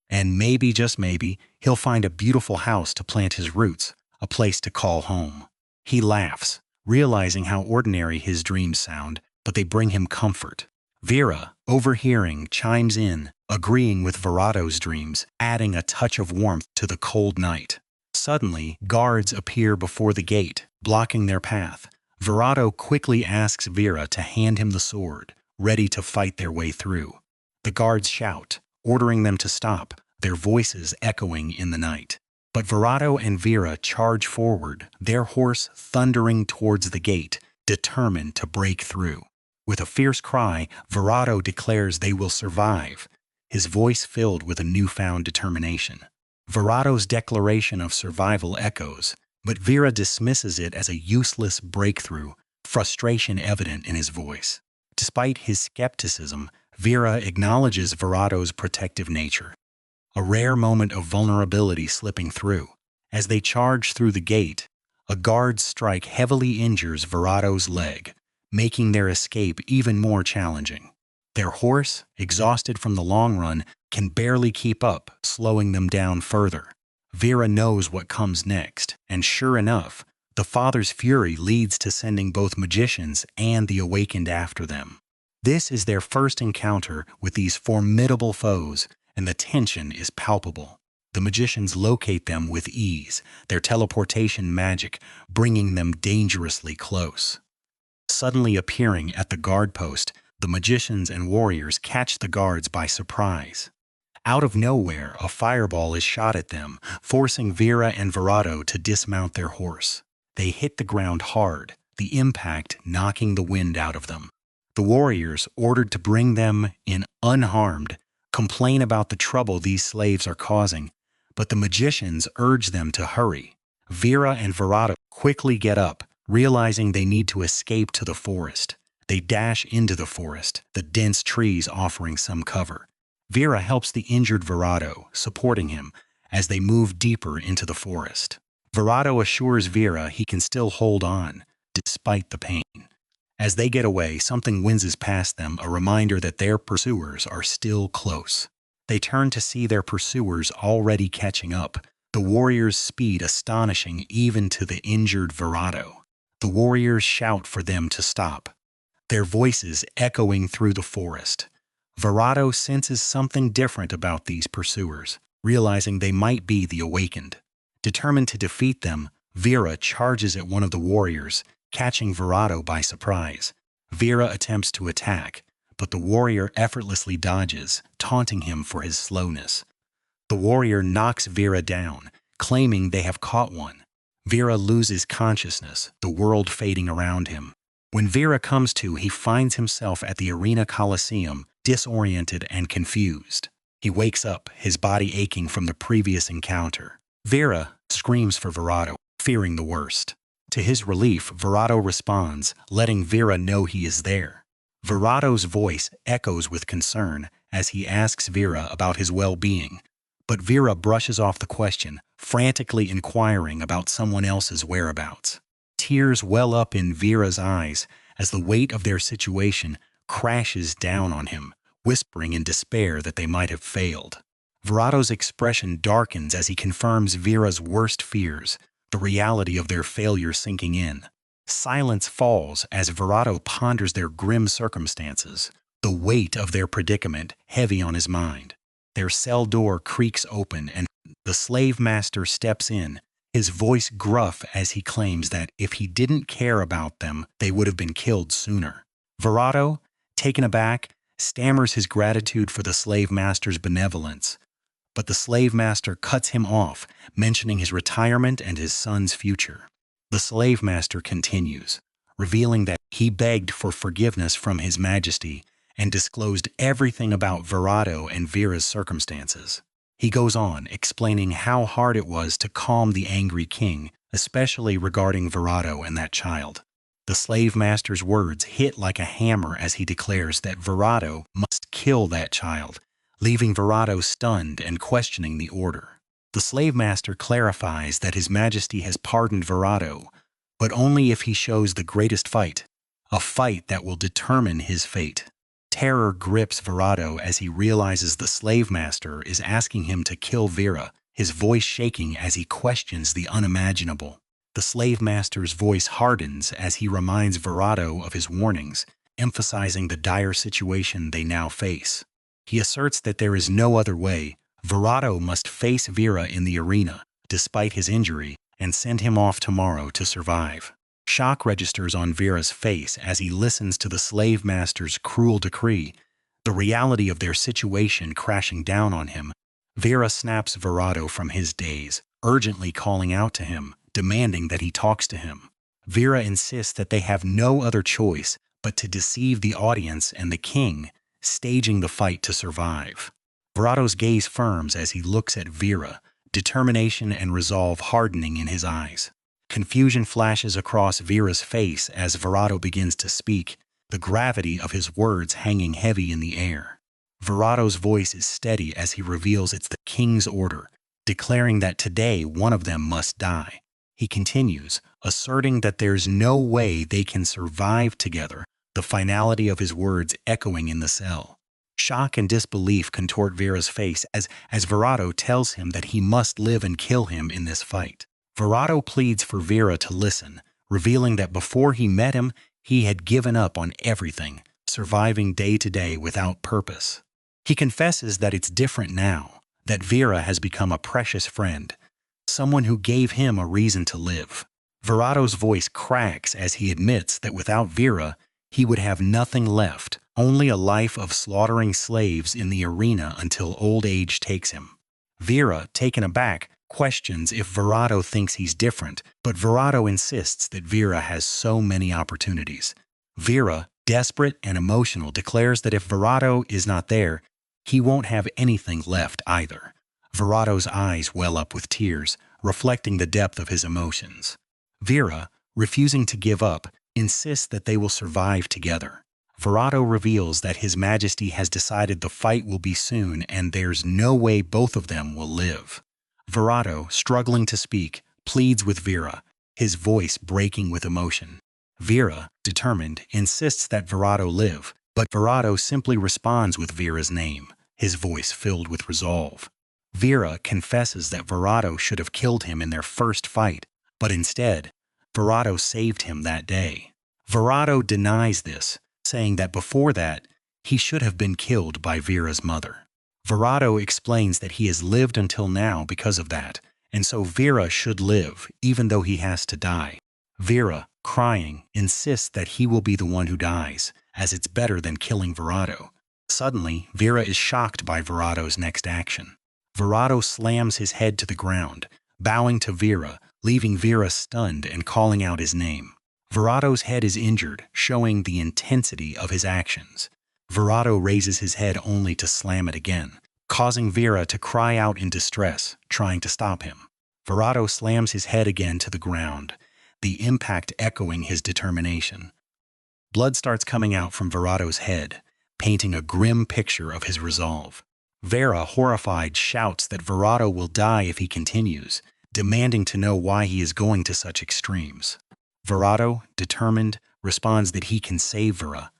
And maybe, just maybe, he'll find a beautiful house to plant his roots, a place to call home. He laughs, realizing how ordinary his dreams sound, but they bring him comfort. Vera, overhearing, chimes in, agreeing with Verado's dreams, adding a touch of warmth to the cold night. Suddenly, guards appear before the gate, blocking their path. Verado quickly asks Vera to hand him the sword, ready to fight their way through. The guards shout, ordering them to stop, their voices echoing in the night. But Verado and Vera charge forward, their horse thundering towards the gate, determined to break through. With a fierce cry, Verado declares they will survive, his voice filled with a newfound determination. Verado's declaration of survival echoes, but Vera dismisses it as a useless breakthrough, frustration evident in his voice. Despite his skepticism, Vera acknowledges Verado's protective nature, a rare moment of vulnerability slipping through. As they charge through the gate, a guard's strike heavily injures Verado's leg, making their escape even more challenging. Their horse, exhausted from the long run, can barely keep up, slowing them down further. Vera knows what comes next, and sure enough, the father's fury leads to sending both magicians and the awakened after them. This is their first encounter with these formidable foes, and the tension is palpable. The magicians locate them with ease, their teleportation magic bringing them dangerously close. Suddenly appearing at the guard post, the magicians and warriors catch the guards by surprise. Out of nowhere, a fireball is shot at them, forcing Vera and Verado to dismount their horse. They hit the ground hard, the impact knocking the wind out of them. The warriors, ordered to bring them in unharmed, complain about the trouble these slaves are causing, but the magicians urge them to hurry. Vera and Verado quickly get up, realizing they need to escape to the forest. They dash into the forest, the dense trees offering some cover. Vera helps the injured Verado, supporting him as they move deeper into the forest. Verado assures Vera he can still hold on, despite the pain. As they get away, something whizzes past them, a reminder that their pursuers are still close. They turn to see their pursuers already catching up, the warriors' speed astonishing even to the injured Verado. The warriors shout for them to stop, their voices echoing through the forest. Verado senses something different about these pursuers, realizing they might be the awakened. Determined to defeat them, Vera charges at one of the warriors, catching Verado by surprise. Vera attempts to attack, but the warrior effortlessly dodges, taunting him for his slowness. The warrior knocks Vera down, claiming they have caught one. Vera loses consciousness, the world fading around him. When Vera comes to, he finds himself at the Arena Coliseum, disoriented and confused. He wakes up, his body aching from the previous encounter. Vera screams for Verado, fearing the worst. To his relief, Verado responds, letting Vera know he is there. Verado's voice echoes with concern as he asks Vera about his well-being, but Vera brushes off the question, frantically inquiring about someone else's whereabouts. Tears well up in Vera's eyes as the weight of their situation crashes down on him, whispering in despair that they might have failed. Verado's expression darkens as he confirms Vera's worst fears, the reality of their failure sinking in. Silence falls as Verado ponders their grim circumstances, the weight of their predicament heavy on his mind. Their cell door creaks open and the slave master steps in, his voice gruff as he claims that if he didn't care about them, they would have been killed sooner. Virato, taken aback, stammers his gratitude for the slave master's benevolence, but the slave master cuts him off, mentioning his retirement and his son's future. The slave master continues, revealing that he begged for forgiveness from His Majesty and disclosed everything about Virato and Vera's circumstances. He goes on, explaining how hard it was to calm the angry king, especially regarding Virato and that child. The slave master's words hit like a hammer as he declares that Virato must kill that child, leaving Virato stunned and questioning the order. The slave master clarifies that His Majesty has pardoned Virato, but only if he shows the greatest fight, a fight that will determine his fate. Terror grips Virato as he realizes the slave master is asking him to kill Vera, his voice shaking as he questions the unimaginable. The slave master's voice hardens as he reminds Virato of his warnings, emphasizing the dire situation they now face. He asserts that there is no other way. Virato must face Vera in the arena, despite his injury, and send him off tomorrow to survive. Shock registers on Vera's face as he listens to the slave master's cruel decree, the reality of their situation crashing down on him. Vera snaps Virato from his daze, urgently calling out to him, demanding that he talks to him. Vera insists that they have no other choice but to deceive the audience and the king, staging the fight to survive. Virato's gaze firms as he looks at Vera, determination and resolve hardening in his eyes. Confusion flashes across Vera's face as Virato begins to speak, the gravity of his words hanging heavy in the air. Virato's voice is steady as he reveals it's the king's order, declaring that today one of them must die. He continues, asserting that there's no way they can survive together, the finality of his words echoing in the cell. Shock and disbelief contort Vera's face as Virato tells him that he must live and kill him in this fight. Virato pleads for Vera to listen, revealing that before he met him, he had given up on everything, surviving day to day without purpose. He confesses that it's different now, that Vera has become a precious friend, someone who gave him a reason to live. Virato's voice cracks as he admits that without Vera, he would have nothing left, only a life of slaughtering slaves in the arena until old age takes him. Vera, taken aback, questions if Virato thinks he's different, but Virato insists that Vera has so many opportunities. Vera, desperate and emotional, declares that if Virato is not there, he won't have anything left either. Virato's eyes well up with tears, reflecting the depth of his emotions. Vera, refusing to give up, insists that they will survive together. Virato reveals that His Majesty has decided the fight will be soon and there's no way both of them will live. Virato, struggling to speak, pleads with Vera, his voice breaking with emotion. Vera, determined, insists that Virato live, but Virato simply responds with Vera's name, his voice filled with resolve. Vera confesses that Virato should have killed him in their first fight, but instead, Virato saved him that day. Virato denies this, saying that before that, he should have been killed by Vera's mother. Virato explains that he has lived until now because of that, and so Vera should live, even though he has to die. Vera, crying, insists that he will be the one who dies, as it's better than killing Virato. Suddenly, Vera is shocked by Virato's next action. Virato slams his head to the ground, bowing to Vera, leaving Vera stunned and calling out his name. Virato's head is injured, showing the intensity of his actions. Virato raises his head only to slam it again, causing Vera to cry out in distress, trying to stop him. Virato slams his head again to the ground, the impact echoing his determination. Blood starts coming out from Virato's head, painting a grim picture of his resolve. Vera, horrified, shouts that Virato will die if he continues, demanding to know why he is going to such extremes. Virato, determined, responds that he can save Vera.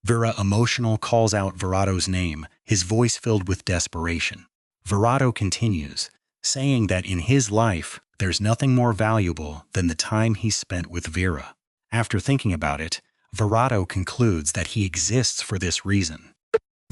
Vera, emotional, calls out Virato's name, his voice filled with desperation. Virato continues, saying that in his life, there's nothing more valuable than the time he spent with Vera. After thinking about it, Virato concludes that he exists for this reason.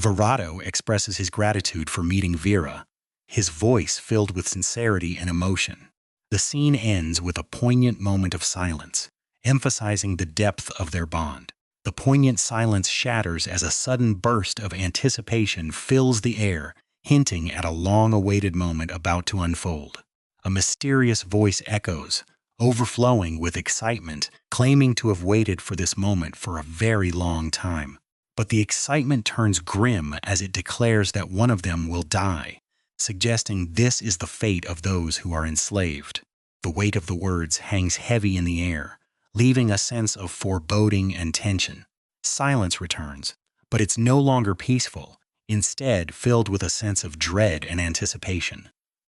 Virato expresses his gratitude for meeting Vera, his voice filled with sincerity and emotion. The scene ends with a poignant moment of silence, emphasizing the depth of their bond. The poignant silence shatters as a sudden burst of anticipation fills the air, hinting at a long-awaited moment about to unfold. A mysterious voice echoes, overflowing with excitement, claiming to have waited for this moment for a very long time. But the excitement turns grim as it declares that one of them will die, suggesting this is the fate of those who are enslaved. The weight of the words hangs heavy in the air, leaving a sense of foreboding and tension. Silence returns, but it's no longer peaceful, instead filled with a sense of dread and anticipation.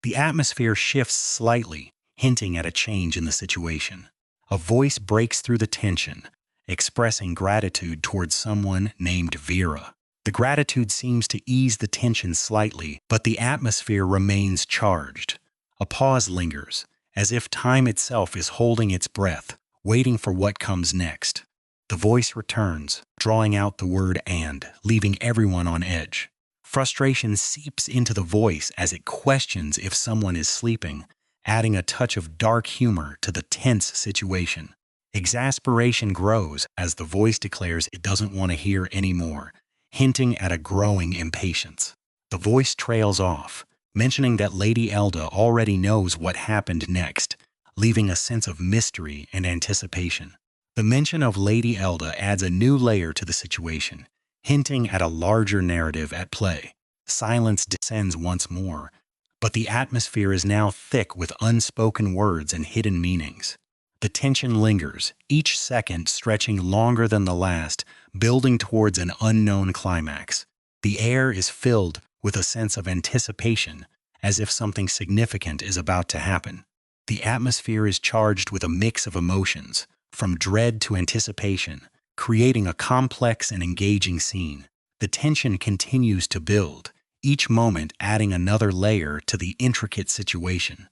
The atmosphere shifts slightly, hinting at a change in the situation. A voice breaks through the tension, expressing gratitude towards someone named Vera. The gratitude seems to ease the tension slightly, but the atmosphere remains charged. A pause lingers, as if time itself is holding its breath, waiting for what comes next. The voice returns, drawing out the word "and," leaving everyone on edge. Frustration seeps into the voice as it questions if someone is sleeping, adding a touch of dark humor to the tense situation. Exasperation grows as the voice declares it doesn't want to hear anymore, hinting at a growing impatience. The voice trails off, mentioning that Lady Elda already knows what happened next, leaving a sense of mystery and anticipation. The mention of Lady Elda adds a new layer to the situation, hinting at a larger narrative at play. Silence descends once more, but the atmosphere is now thick with unspoken words and hidden meanings. The tension lingers, each second stretching longer than the last, building towards an unknown climax. The air is filled with a sense of anticipation, as if something significant is about to happen. The atmosphere is charged with a mix of emotions, from dread to anticipation, creating a complex and engaging scene. The tension continues to build, each moment adding another layer to the intricate situation.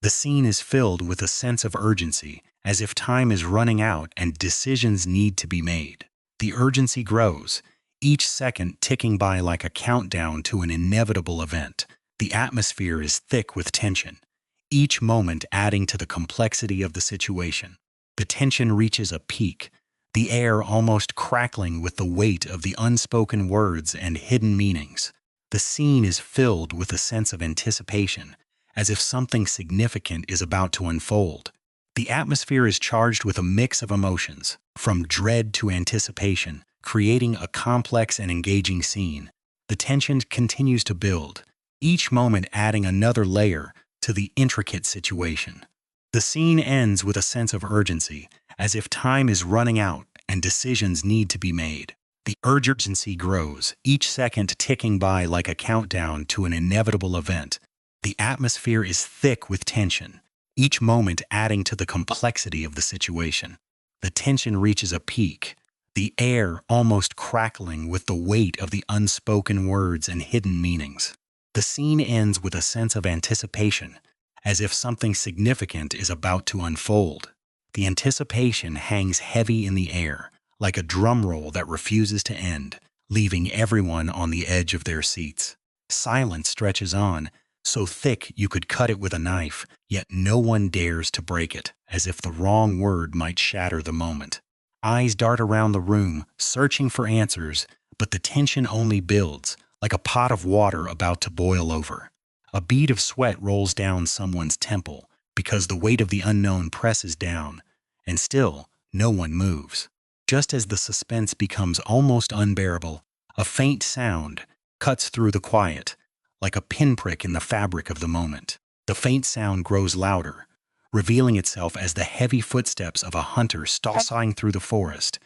The scene is filled with a sense of urgency, as if time is running out and decisions need to be made. The urgency grows, each second ticking by like a countdown to an inevitable event. The atmosphere is thick with tension, each moment adding to the complexity of the situation. The tension reaches a peak, the air almost crackling with the weight of the unspoken words and hidden meanings. The scene is filled with a sense of anticipation, as if something significant is about to unfold. The atmosphere is charged with a mix of emotions, from dread to anticipation, creating a complex and engaging scene. The tension continues to build, each moment adding another layer to the intricate situation. The scene ends with a sense of urgency, as if time is running out and decisions need to be made. The urgency grows, each second ticking by like a countdown to an inevitable event. The atmosphere is thick with tension, each moment adding to the complexity of the situation. The tension reaches a peak, the air almost crackling with the weight of the unspoken words and hidden meanings. The scene ends with a sense of anticipation, as if something significant is about to unfold. The anticipation hangs heavy in the air, like a drum roll that refuses to end, leaving everyone on the edge of their seats. Silence stretches on, so thick you could cut it with a knife, yet no one dares to break it, as if the wrong word might shatter the moment. Eyes dart around the room, searching for answers, but the tension only builds, like a pot of water about to boil over. A bead of sweat rolls down someone's temple, because the weight of the unknown presses down, and still, no one moves. Just as the suspense becomes almost unbearable, a faint sound cuts through the quiet, like a pinprick in the fabric of the moment. The faint sound grows louder, revealing itself as the heavy footsteps of a hunter stalking through the forest,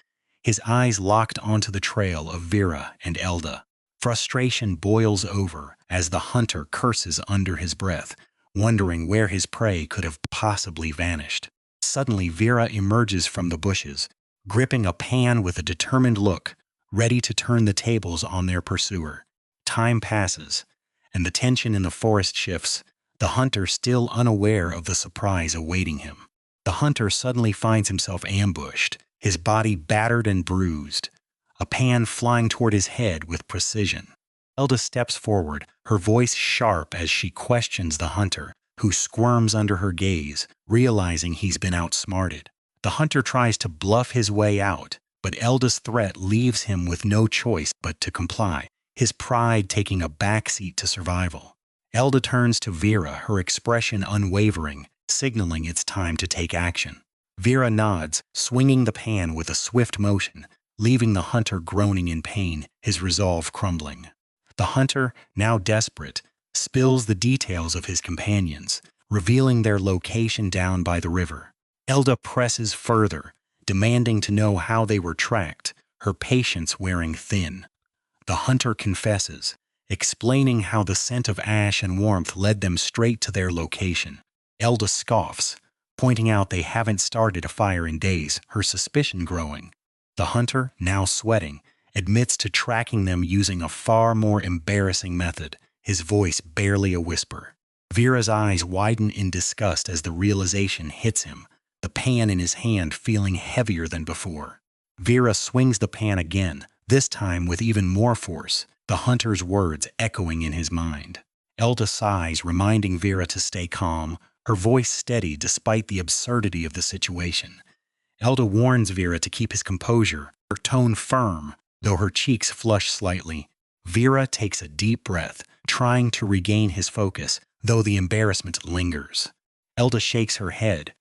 his eyes locked onto the trail of Vera and Elda. Frustration boils over as the hunter curses under his breath, wondering where his prey could have possibly vanished. Suddenly, Vera emerges from the bushes, gripping a pan with a determined look, ready to turn the tables on their pursuer. Time passes, and the tension in the forest shifts, the hunter still unaware of the surprise awaiting him. The hunter suddenly finds himself ambushed, his body battered and bruised. a pan flying toward his head with precision. Elda steps forward, her voice sharp as she questions the hunter, who squirms under her gaze, realizing he's been outsmarted. The hunter tries to bluff his way out, but Elda's threat leaves him with no choice but to comply, his pride taking a backseat to survival. Elda turns to Vera, her expression unwavering, signaling it's time to take action. Vera nods, swinging the pan with a swift motion, leaving the hunter groaning in pain, his resolve crumbling. The hunter, now desperate, spills the details of his companions, revealing their location down by the river. Elda presses further, demanding to know how they were tracked, her patience wearing thin. The hunter confesses, explaining how the scent of ash and warmth led them straight to their location. Elda scoffs, pointing out they haven't started a fire in days, her suspicion growing. The hunter, now sweating, admits to tracking them using a far more embarrassing method, his voice barely a whisper. Vera's eyes widen in disgust as the realization hits him, the pan in his hand feeling heavier than before. Vera swings the pan again, this time with even more force, the hunter's words echoing in his mind. Elda sighs, reminding Vera to stay calm, her voice steady despite the absurdity of the situation. Elda warns Vera to keep his composure, her tone firm, though her cheeks flush slightly. Vera takes a deep breath, trying to regain his focus, though the embarrassment lingers. Elda shakes her head,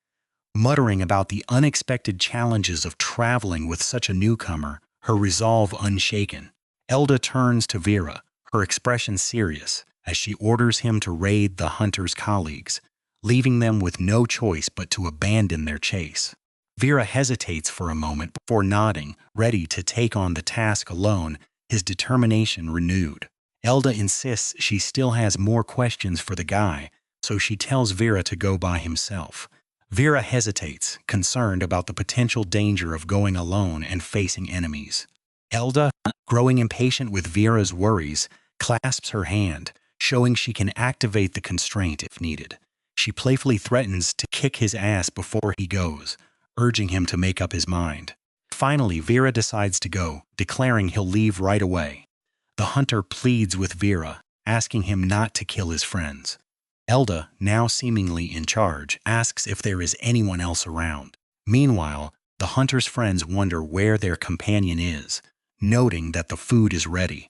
muttering about the unexpected challenges of traveling with such a newcomer, her resolve unshaken. Elda turns to Vera, her expression serious, as she orders him to raid the hunter's colleagues, leaving them with no choice but to abandon their chase. Vera hesitates for a moment before nodding, ready to take on the task alone, his determination renewed. Elda insists she still has more questions for the guy, so she tells Vera to go by himself. Vera hesitates, concerned about the potential danger of going alone and facing enemies. Elda, growing impatient with Vera's worries, clasps her hand, showing she can activate the constraint if needed. She playfully threatens to kick his ass before he goes, urging him to make up his mind. Finally, Vera decides to go, declaring he'll leave right away. The hunter pleads with Vera, asking him not to kill his friends. Elda, now seemingly in charge, asks if there is anyone else around. Meanwhile, the hunter's friends wonder where their companion is, noting that the food is ready.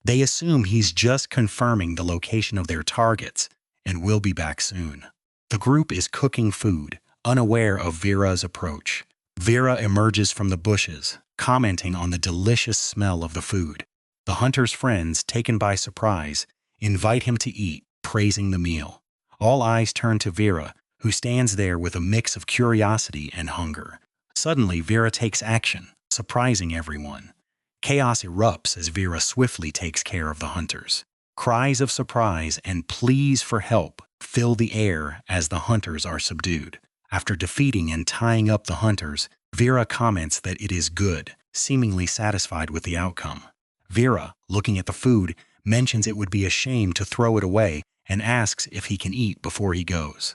They assume he's just confirming the location of their targets and will be back soon. The group is cooking food, unaware of Vera's approach. Vera emerges from the bushes, commenting on the delicious smell of the food. The hunter's friends, taken by surprise, invite him to eat, praising the meal. All eyes turn to Vera, who stands there with a mix of curiosity and hunger. Suddenly, Vera takes action, surprising everyone. Chaos erupts as Vera swiftly takes care of the hunters. Cries of surprise and pleas for help fill the air as the hunters are subdued. After defeating and tying up the hunters, Vera comments that it is good, seemingly satisfied with the outcome. Vera, looking at the food, mentions it would be a shame to throw it away and asks if he can eat before he goes.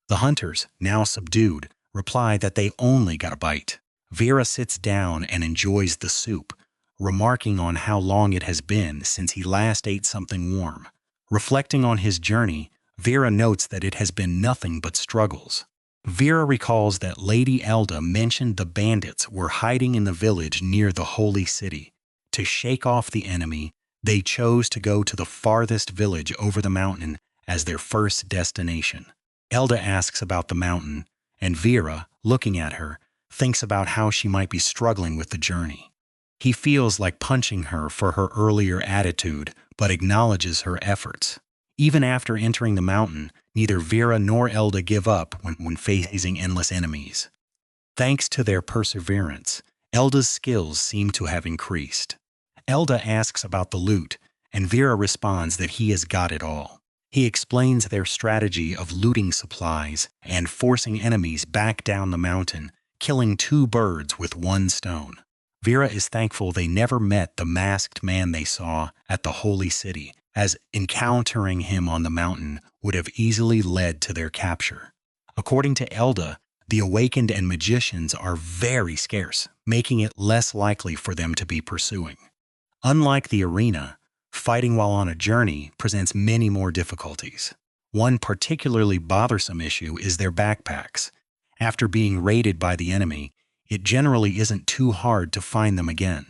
The hunters, now subdued, reply that they only got a bite. Vera sits down and enjoys the soup, remarking on how long it has been since he last ate something warm. Reflecting on his journey, Vera notes that it has been nothing but struggles. Vera recalls that Lady Elda mentioned the bandits were hiding in the village near the holy city. To shake off the enemy, they chose to go to the farthest village over the mountain as their first destination. Elda asks about the mountain, and Vera, looking at her, thinks about how she might be struggling with the journey. He feels like punching her for her earlier attitude, but acknowledges her efforts. Even after entering the mountain, neither Vera nor Elda give up when facing endless enemies. Thanks to their perseverance, Elda's skills seem to have increased. Elda asks about the loot, and Vera responds that he has got it all. He explains their strategy of looting supplies and forcing enemies back down the mountain, killing 2 birds with 1 stone. Vera is thankful they never met the masked man they saw at the holy city, as encountering him on the mountain would have easily led to their capture. According to Elda, The awakened and magicians are very scarce, making it less likely for them to be pursuing. Unlike the arena, fighting while on a journey presents many more difficulties. One particularly bothersome issue is their backpacks. After being raided by the enemy, it generally isn't too hard to find them again.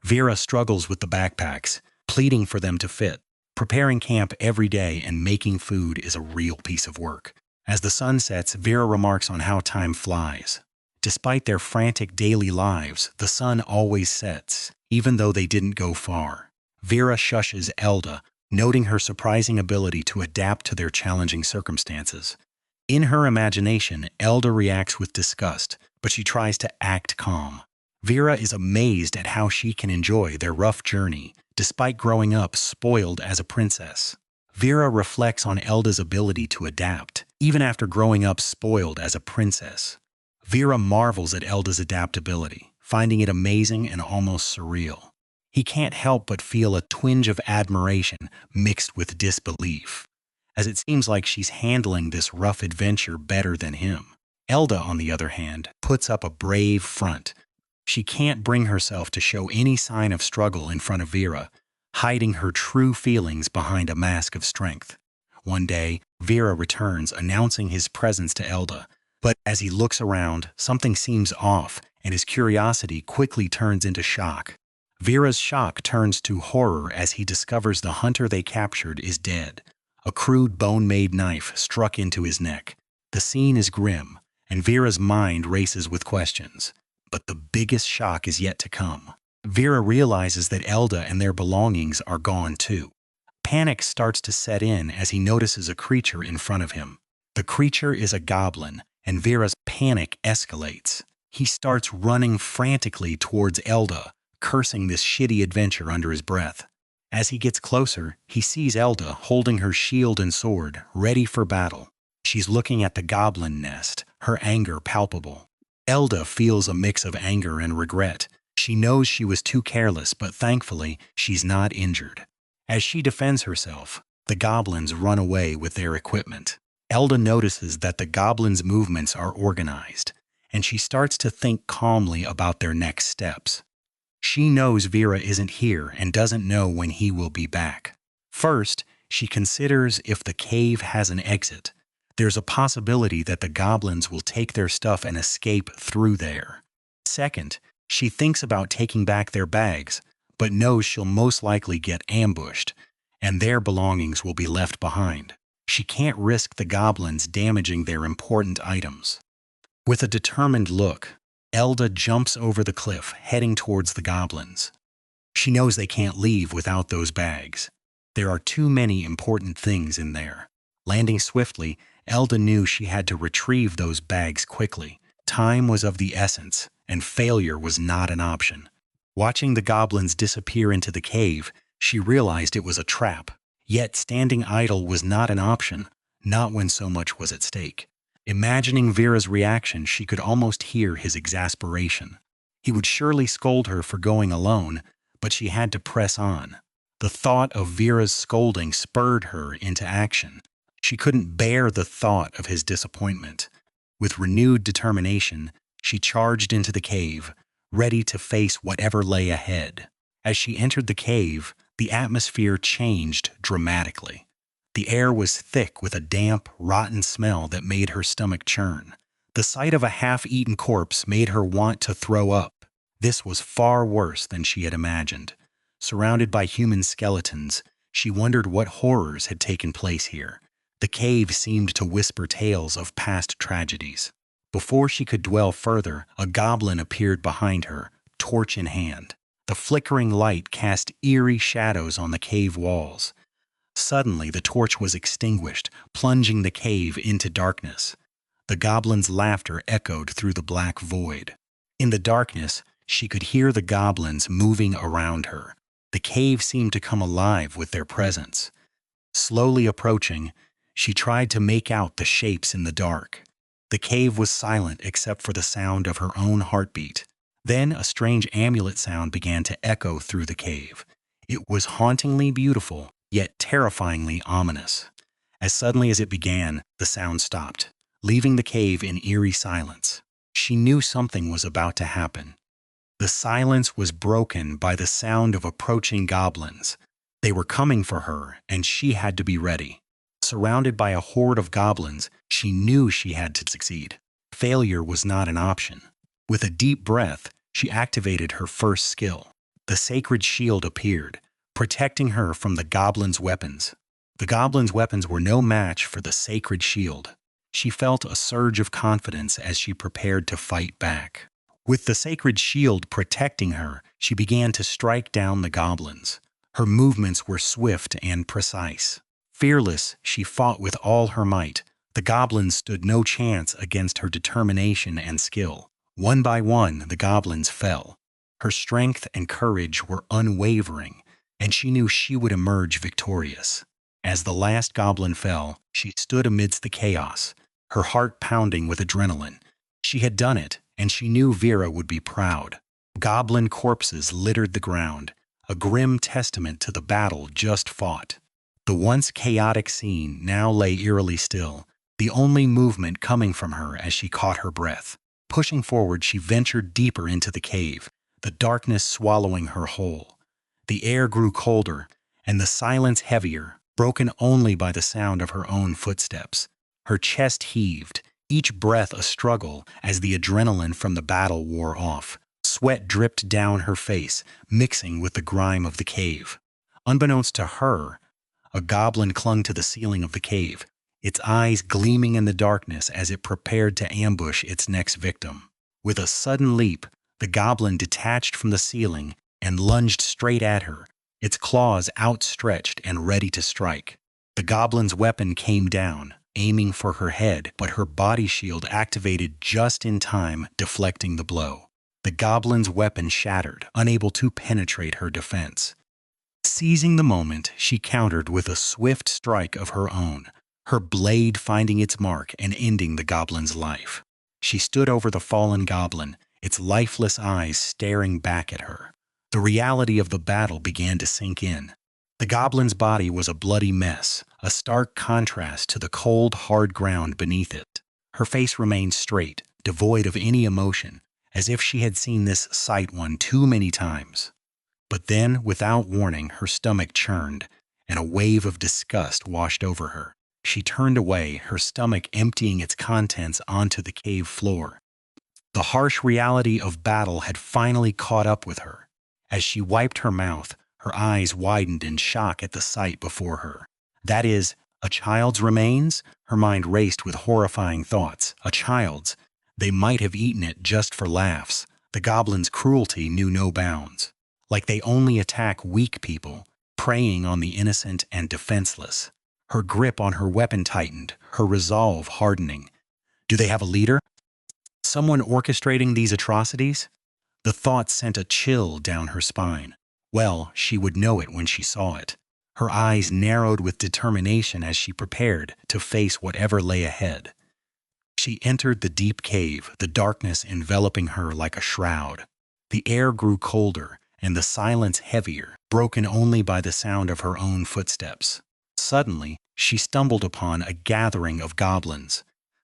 Vera struggles with the backpacks, pleading for them to fit. Preparing camp every day and making food is a real piece of work. As the sun sets, Vera remarks on how time flies. Despite their frantic daily lives, the sun always sets, even though they didn't go far. Vera shushes Elda, noting her surprising ability to adapt to their challenging circumstances. In her imagination, Elda reacts with disgust, but she tries to act calm. Vera is amazed at how she can enjoy their rough journey, despite growing up spoiled as a princess. Vera reflects on Elda's ability to adapt, even after growing up spoiled as a princess. Vera marvels at Elda's adaptability, finding it amazing and almost surreal. He can't help but feel a twinge of admiration mixed with disbelief, as it seems like she's handling this rough adventure better than him. Elda, on the other hand, puts up a brave front. She can't bring herself to show any sign of struggle in front of Vera, hiding her true feelings behind a mask of strength. One day, Vera returns, announcing his presence to Elda, but as he looks around, something seems off, and his curiosity quickly turns into shock. Vera's shock turns to horror as he discovers the hunter they captured is dead. A crude bone-made knife struck into his neck. The scene is grim, and Vera's mind races with questions. But the biggest shock is yet to come. Vera realizes that Elda and their belongings are gone too. Panic starts to set in as he notices a creature in front of him. The creature is a goblin, and Vera's panic escalates. He starts running frantically towards Elda, cursing this shitty adventure under his breath. As he gets closer, he sees Elda holding her shield and sword, ready for battle. She's looking at the goblin nest, her anger palpable. Elda feels a mix of anger and regret. She knows she was too careless, but thankfully, she's not injured. As she defends herself, the goblins run away with their equipment. Elda notices that the goblins' movements are organized, and she starts to think calmly about their next steps. She knows Vera isn't here and doesn't know when he will be back. First, she considers if the cave has an exit. There's a possibility that the goblins will take their stuff and escape through there. Second, she thinks about taking back their bags, but knows she'll most likely get ambushed, and their belongings will be left behind. She can't risk the goblins damaging their important items. With a determined look, Elda jumps over the cliff, heading towards the goblins. She knows they can't leave without those bags. There are too many important things in there. Landing swiftly, Elda knew she had to retrieve those bags quickly. Time was of the essence, and failure was not an option. Watching the goblins disappear into the cave, she realized it was a trap. Yet standing idle was not an option, not when so much was at stake. Imagining Vera's reaction, she could almost hear his exasperation. He would surely scold her for going alone, but she had to press on. The thought of Vera's scolding spurred her into action. She couldn't bear the thought of his disappointment. With renewed determination, she charged into the cave, ready to face whatever lay ahead. As she entered the cave, the atmosphere changed dramatically. The air was thick with a damp, rotten smell that made her stomach churn. The sight of a half-eaten corpse made her want to throw up. This was far worse than she had imagined. Surrounded by human skeletons, she wondered what horrors had taken place here. The cave seemed to whisper tales of past tragedies. Before she could dwell further, a goblin appeared behind her, torch in hand. The flickering light cast eerie shadows on the cave walls. Suddenly, the torch was extinguished, plunging the cave into darkness. The goblin's laughter echoed through the black void. In the darkness, she could hear the goblins moving around her. The cave seemed to come alive with their presence. Slowly approaching, she tried to make out the shapes in the dark. The cave was silent except for the sound of her own heartbeat. Then a strange amulet sound began to echo through the cave. It was hauntingly beautiful, yet terrifyingly ominous. As suddenly as it began, the sound stopped. leaving the cave in eerie silence. She knew something was about to happen. The silence was broken by the sound of approaching goblins. They were coming for her, and she had to be ready. Surrounded by a horde of goblins, she knew she had to succeed. Failure was not an option. With a deep breath, she activated her first skill. The sacred shield appeared, protecting her from the goblins' weapons. The goblins' weapons were no match for the sacred shield. She felt a surge of confidence as she prepared to fight back. With the sacred shield protecting her, she began to strike down the goblins. Her movements were swift and precise. Fearless, she fought with all her might. The goblins stood no chance against her determination and skill. One by one, the goblins fell. Her strength and courage were unwavering, and she knew she would emerge victorious. As the last goblin fell, she stood amidst the chaos, her heart pounding with adrenaline. She had done it, and she knew Vera would be proud. Goblin corpses littered the ground, a grim testament to the battle just fought. The once chaotic scene now lay eerily still, the only movement coming from her as she caught her breath. Pushing forward, she ventured deeper into the cave, the darkness swallowing her whole. The air grew colder, and the silence heavier, broken only by the sound of her own footsteps. Her chest heaved, each breath a struggle as the adrenaline from the battle wore off. Sweat dripped down her face, mixing with the grime of the cave. Unbeknownst to her, a goblin clung to the ceiling of the cave, its eyes gleaming in the darkness as it prepared to ambush its next victim. With a sudden leap, the goblin detached from the ceiling and lunged straight at her, its claws outstretched and ready to strike. The goblin's weapon came down, aiming for her head, but her body shield activated just in time, deflecting the blow. The goblin's weapon shattered, unable to penetrate her defense. Seizing the moment, she countered with a swift strike of her own, her blade finding its mark and ending the goblin's life. She stood over the fallen goblin, its lifeless eyes staring back at her. The reality of the battle began to sink in. The goblin's body was a bloody mess, a stark contrast to the cold, hard ground beneath it. Her face remained straight, devoid of any emotion, as if she had seen this sight one too many times. But then, without warning, her stomach churned, and a wave of disgust washed over her. She turned away, her stomach emptying its contents onto the cave floor. The harsh reality of battle had finally caught up with her. As she wiped her mouth, her eyes widened in shock at the sight before her. That is, a child's remains? Her mind raced with horrifying thoughts. A child's. They might have eaten it just for laughs. The goblin's cruelty knew no bounds. Like they only attack weak people, preying on the innocent and defenseless. Her grip on her weapon tightened, her resolve hardening. Do they have a leader? Someone orchestrating these atrocities? The thought sent a chill down her spine. Well, she would know it when she saw it. Her eyes narrowed with determination as she prepared to face whatever lay ahead. She entered the deep cave, the darkness enveloping her like a shroud. The air grew colder, and the silence heavier, broken only by the sound of her own footsteps. Suddenly, she stumbled upon a gathering of goblins,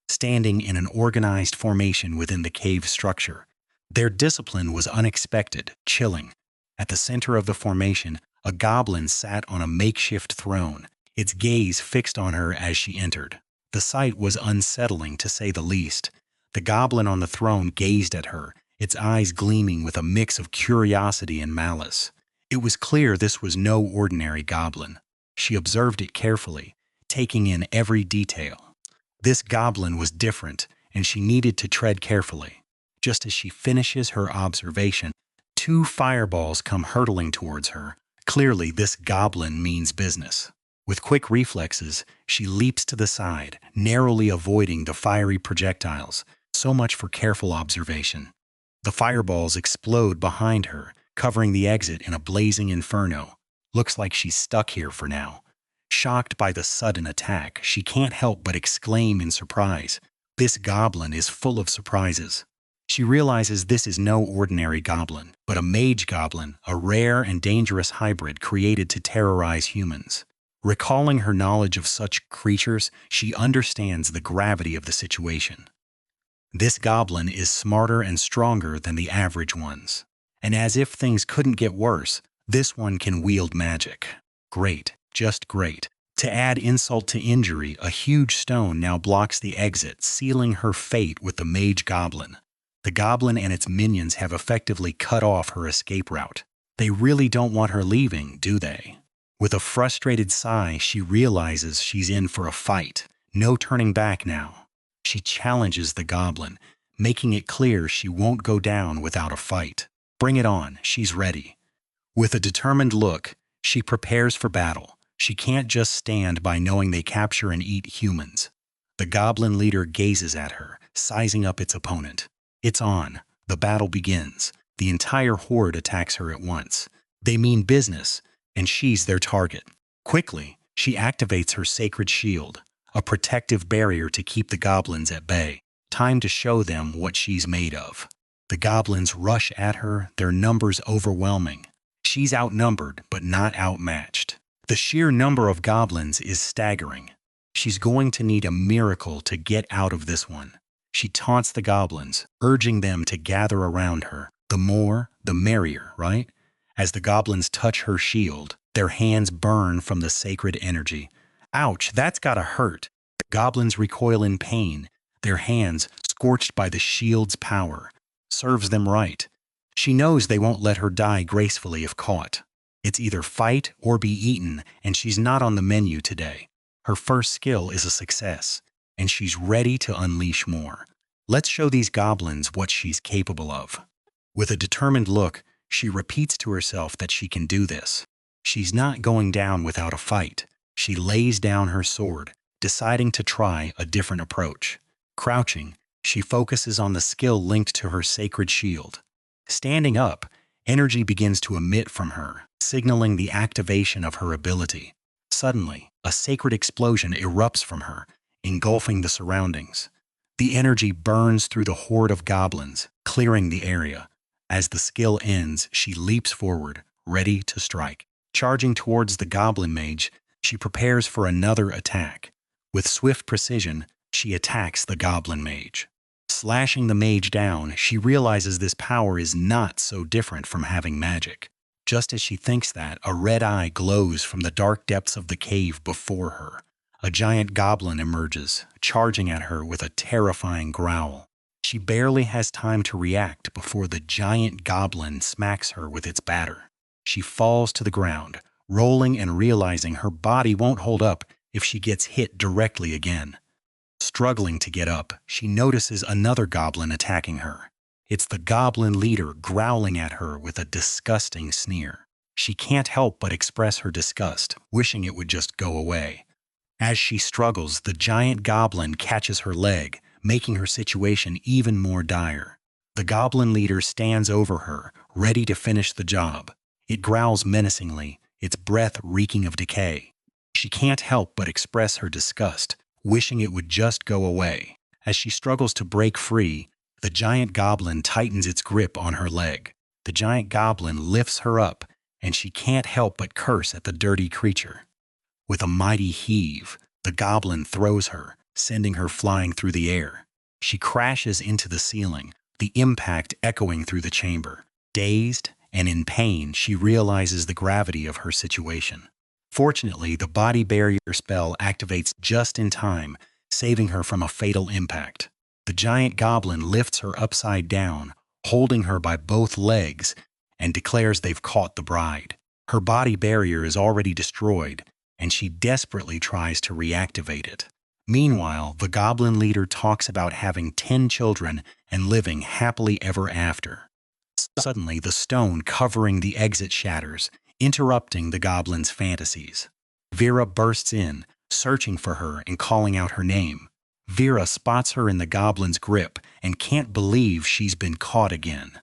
standing in an organized formation within the cave structure. Their discipline was unexpected, chilling. At the center of the formation, a goblin sat on a makeshift throne, its gaze fixed on her as she entered. The sight was unsettling, to say the least. The goblin on the throne gazed at her, its eyes gleaming with a mix of curiosity and malice. It was clear this was no ordinary goblin. She observed it carefully, taking in every detail. This goblin was different, and she needed to tread carefully. Just as she finishes her observation, two fireballs come hurtling towards her. Clearly, this goblin means business. With quick reflexes, she leaps to the side, narrowly avoiding the fiery projectiles. So much for careful observation. The fireballs explode behind her, covering the exit in a blazing inferno. Looks like she's stuck here for now. Shocked by the sudden attack, she can't help but exclaim in surprise. This goblin is full of surprises. She realizes this is no ordinary goblin, but a mage goblin, a rare and dangerous hybrid created to terrorize humans. Recalling her knowledge of such creatures, she understands the gravity of the situation. This goblin is smarter and stronger than the average ones. And as if things couldn't get worse, this one can wield magic. Great, just great. To add insult to injury, a huge stone now blocks the exit, sealing her fate with the mage goblin. The goblin and its minions have effectively cut off her escape route. They really don't want her leaving, do they? With a frustrated sigh, she realizes she's in for a fight. No turning back now. She challenges the goblin, making it clear she won't go down without a fight. Bring it on, she's ready. With a determined look, she prepares for battle. She can't just stand by knowing they capture and eat humans. The goblin leader gazes at her, sizing up its opponent. It's on. The battle begins. The entire horde attacks her at once. They mean business, and she's their target. Quickly, she activates her sacred shield, a protective barrier to keep the goblins at bay. Time to show them what she's made of. The goblins rush at her, their numbers overwhelming. She's outnumbered, but not outmatched. The sheer number of goblins is staggering. She's going to need a miracle to get out of this one. She taunts the goblins, urging them to gather around her. The more, the merrier, right? As the goblins touch her shield, their hands burn from the sacred energy. Ouch, that's gotta hurt. The goblins recoil in pain, their hands scorched by the shield's power. Serves them right. She knows they won't let her die gracefully if caught. It's either fight or be eaten, and she's not on the menu today. Her first skill is a success, and she's ready to unleash more. Let's show these goblins what she's capable of. With a determined look, she repeats to herself that she can do this. She's not going down without a fight. She lays down her sword, deciding to try a different approach. Crouching, she focuses on the skill linked to her sacred shield. Standing up, energy begins to emit from her, signaling the activation of her ability. Suddenly, a sacred explosion erupts from her, engulfing the surroundings. The energy burns through the horde of goblins, clearing the area. As the skill ends, she leaps forward, ready to strike. Charging towards the goblin mage, she prepares for another attack. With swift precision, she attacks the goblin mage. Slashing the mage down, she realizes this power is not so different from having magic. Just as she thinks that, a red eye glows from the dark depths of the cave before her. A giant goblin emerges, charging at her with a terrifying growl. She barely has time to react before the giant goblin smacks her with its batter. She falls to the ground, rolling and realizing her body won't hold up if she gets hit directly again. Struggling to get up, she notices another goblin attacking her. It's the goblin leader growling at her with a disgusting sneer. She can't help but express her disgust, wishing it would just go away. As she struggles, the giant goblin catches her leg, making her situation even more dire. The goblin leader stands over her, ready to finish the job. It growls menacingly, its breath reeking of decay. She can't help but express her disgust, wishing it would just go away. As she struggles to break free, the giant goblin tightens its grip on her leg. The giant goblin lifts her up, and she can't help but curse at the dirty creature. With a mighty heave, the goblin throws her, sending her flying through the air. She crashes into the ceiling, the impact echoing through the chamber. Dazed and in pain, she realizes the gravity of her situation. Fortunately, the body barrier spell activates just in time, saving her from a fatal impact. The giant goblin lifts her upside down, holding her by both legs, and declares they've caught the bride. Her body barrier is already destroyed, and she desperately tries to reactivate it. Meanwhile, the goblin leader talks about having 10 children and living happily ever after. Suddenly, the stone covering the exit shatters, interrupting the goblin's fantasies. Vera bursts in, searching for her and calling out her name. Vera spots her in the goblin's grip and can't believe she's been caught again.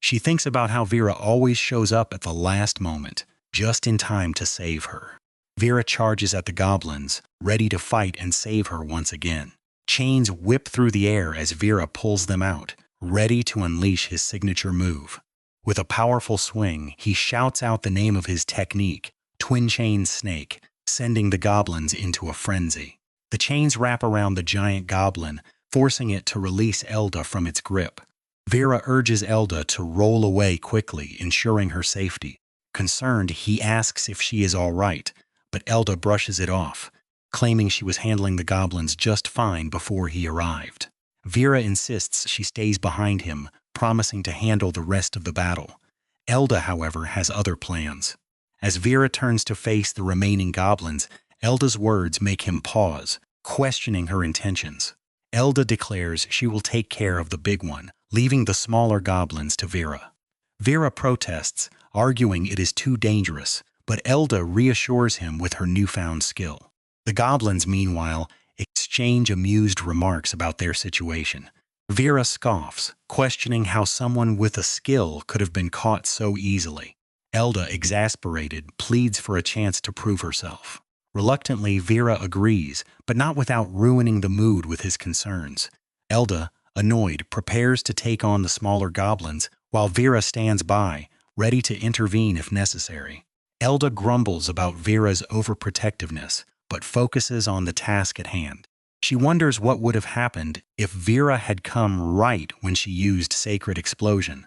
She thinks about how Vera always shows up at the last moment, just in time to save her. Vera charges at the goblins, ready to fight and save her once again. Chains whip through the air as Vera pulls them out, ready to unleash his signature move. With a powerful swing, he shouts out the name of his technique, Twin Chain Snake, sending the goblins into a frenzy. The chains wrap around the giant goblin, forcing it to release Elda from its grip. Vera urges Elda to roll away quickly, ensuring her safety. Concerned, he asks if she is all right, but Elda brushes it off, claiming she was handling the goblins just fine before he arrived. Vera insists she stays behind him, promising to handle the rest of the battle. Elda, however, has other plans. As Vera turns to face the remaining goblins, Elda's words make him pause, questioning her intentions. Elda declares she will take care of the big one, leaving the smaller goblins to Vera. Vera protests, arguing it is too dangerous, but Elda reassures him with her newfound skill. The goblins, meanwhile, exchange amused remarks about their situation. Vera scoffs, questioning how someone with a skill could have been caught so easily. Elda, exasperated, pleads for a chance to prove herself. Reluctantly, Vera agrees, but not without ruining the mood with his concerns. Elda, annoyed, prepares to take on the smaller goblins, while Vera stands by, ready to intervene if necessary. Elda grumbles about Vera's overprotectiveness, but focuses on the task at hand. She wonders what would have happened if Vera had come right when she used Sacred Explosion,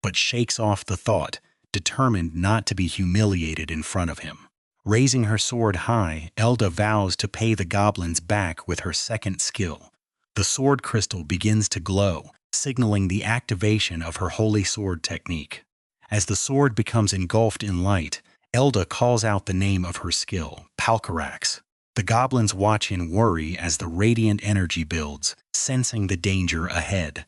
but shakes off the thought, determined not to be humiliated in front of him. Raising her sword high, Elda vows to pay the goblins back with her second skill. The sword crystal begins to glow, signaling the activation of her holy sword technique. As the sword becomes engulfed in light, Elda calls out the name of her skill, Palkarax. The goblins watch in worry as the radiant energy builds, sensing the danger ahead.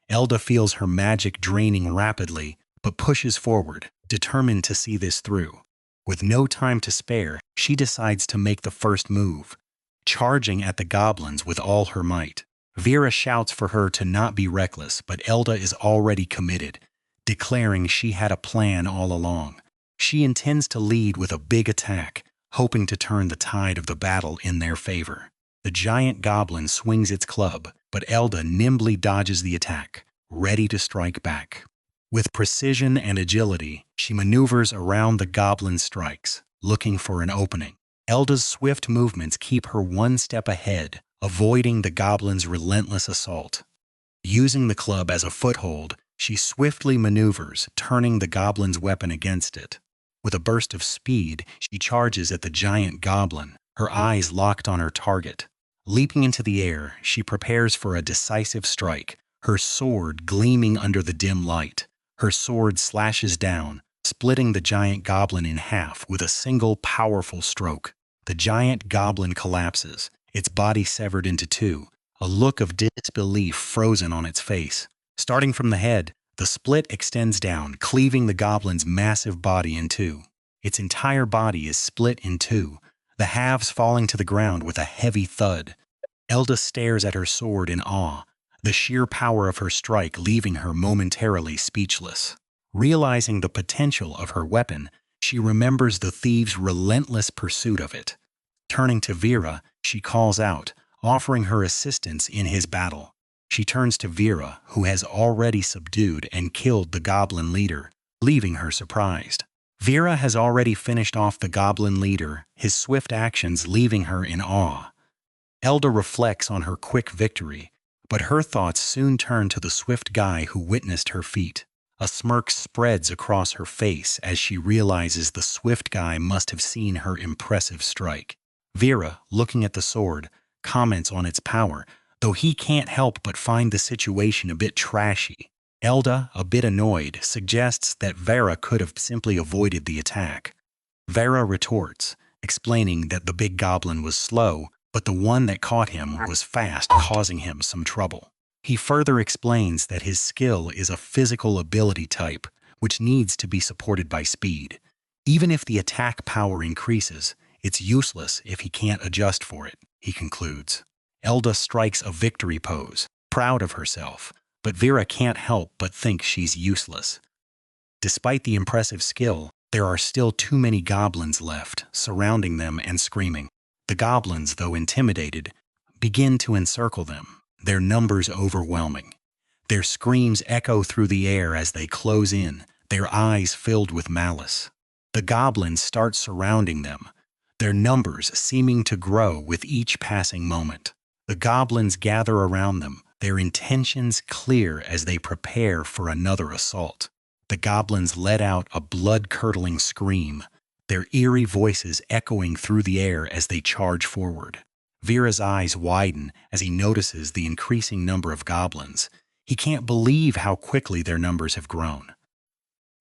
Elda feels her magic draining rapidly, but pushes forward, determined to see this through. With no time to spare, she decides to make the first move, charging at the goblins with all her might. Vera shouts for her to not be reckless, but Elda is already committed, declaring she had a plan all along. She intends to lead with a big attack, hoping to turn the tide of the battle in their favor. The giant goblin swings its club, but Elda nimbly dodges the attack, ready to strike back. With precision and agility, she maneuvers around the goblin's strikes, looking for an opening. Elda's swift movements keep her one step ahead, avoiding the goblin's relentless assault. Using the club as a foothold, she swiftly maneuvers, turning the goblin's weapon against it. With a burst of speed, she charges at the giant goblin, her eyes locked on her target. Leaping into the air, she prepares for a decisive strike, her sword gleaming under the dim light. Her sword slashes down, splitting the giant goblin in half with a single powerful stroke. The giant goblin collapses, its body severed into two, a look of disbelief frozen on its face. Starting from the head, the split extends down, cleaving the goblin's massive body in two. Its entire body is split in two, the halves falling to the ground with a heavy thud. Elda stares at her sword in awe, the sheer power of her strike leaving her momentarily speechless. Realizing the potential of her weapon, she remembers the thieves' relentless pursuit of it. Turning to Vera, she calls out, offering her assistance in his battle. She turns to Vera, who has already subdued and killed the goblin leader, leaving her surprised. Vera has already finished off the goblin leader, his swift actions leaving her in awe. Elda reflects on her quick victory, but her thoughts soon turn to the swift guy who witnessed her feat. A smirk spreads across her face as she realizes the swift guy must have seen her impressive strike. Vera, looking at the sword, comments on its power, though he can't help but find the situation a bit trashy. Elda, a bit annoyed, suggests that Vera could have simply avoided the attack. Vera retorts, explaining that the big goblin was slow, but the one that caught him was fast, causing him some trouble. He further explains that his skill is a physical ability type, which needs to be supported by speed. Even if the attack power increases, it's useless if he can't adjust for it, he concludes. Elda strikes a victory pose, proud of herself, but Vera can't help but think she's useless. Despite the impressive skill, there are still too many goblins left, surrounding them and screaming. The goblins, though intimidated, begin to encircle them, their numbers overwhelming. Their screams echo through the air as they close in, their eyes filled with malice. The goblins start surrounding them, their numbers seeming to grow with each passing moment. The goblins gather around them, their intentions clear as they prepare for another assault. The goblins let out a blood-curdling scream, their eerie voices echoing through the air as they charge forward. Vera's eyes widen as he notices the increasing number of goblins. He can't believe how quickly their numbers have grown.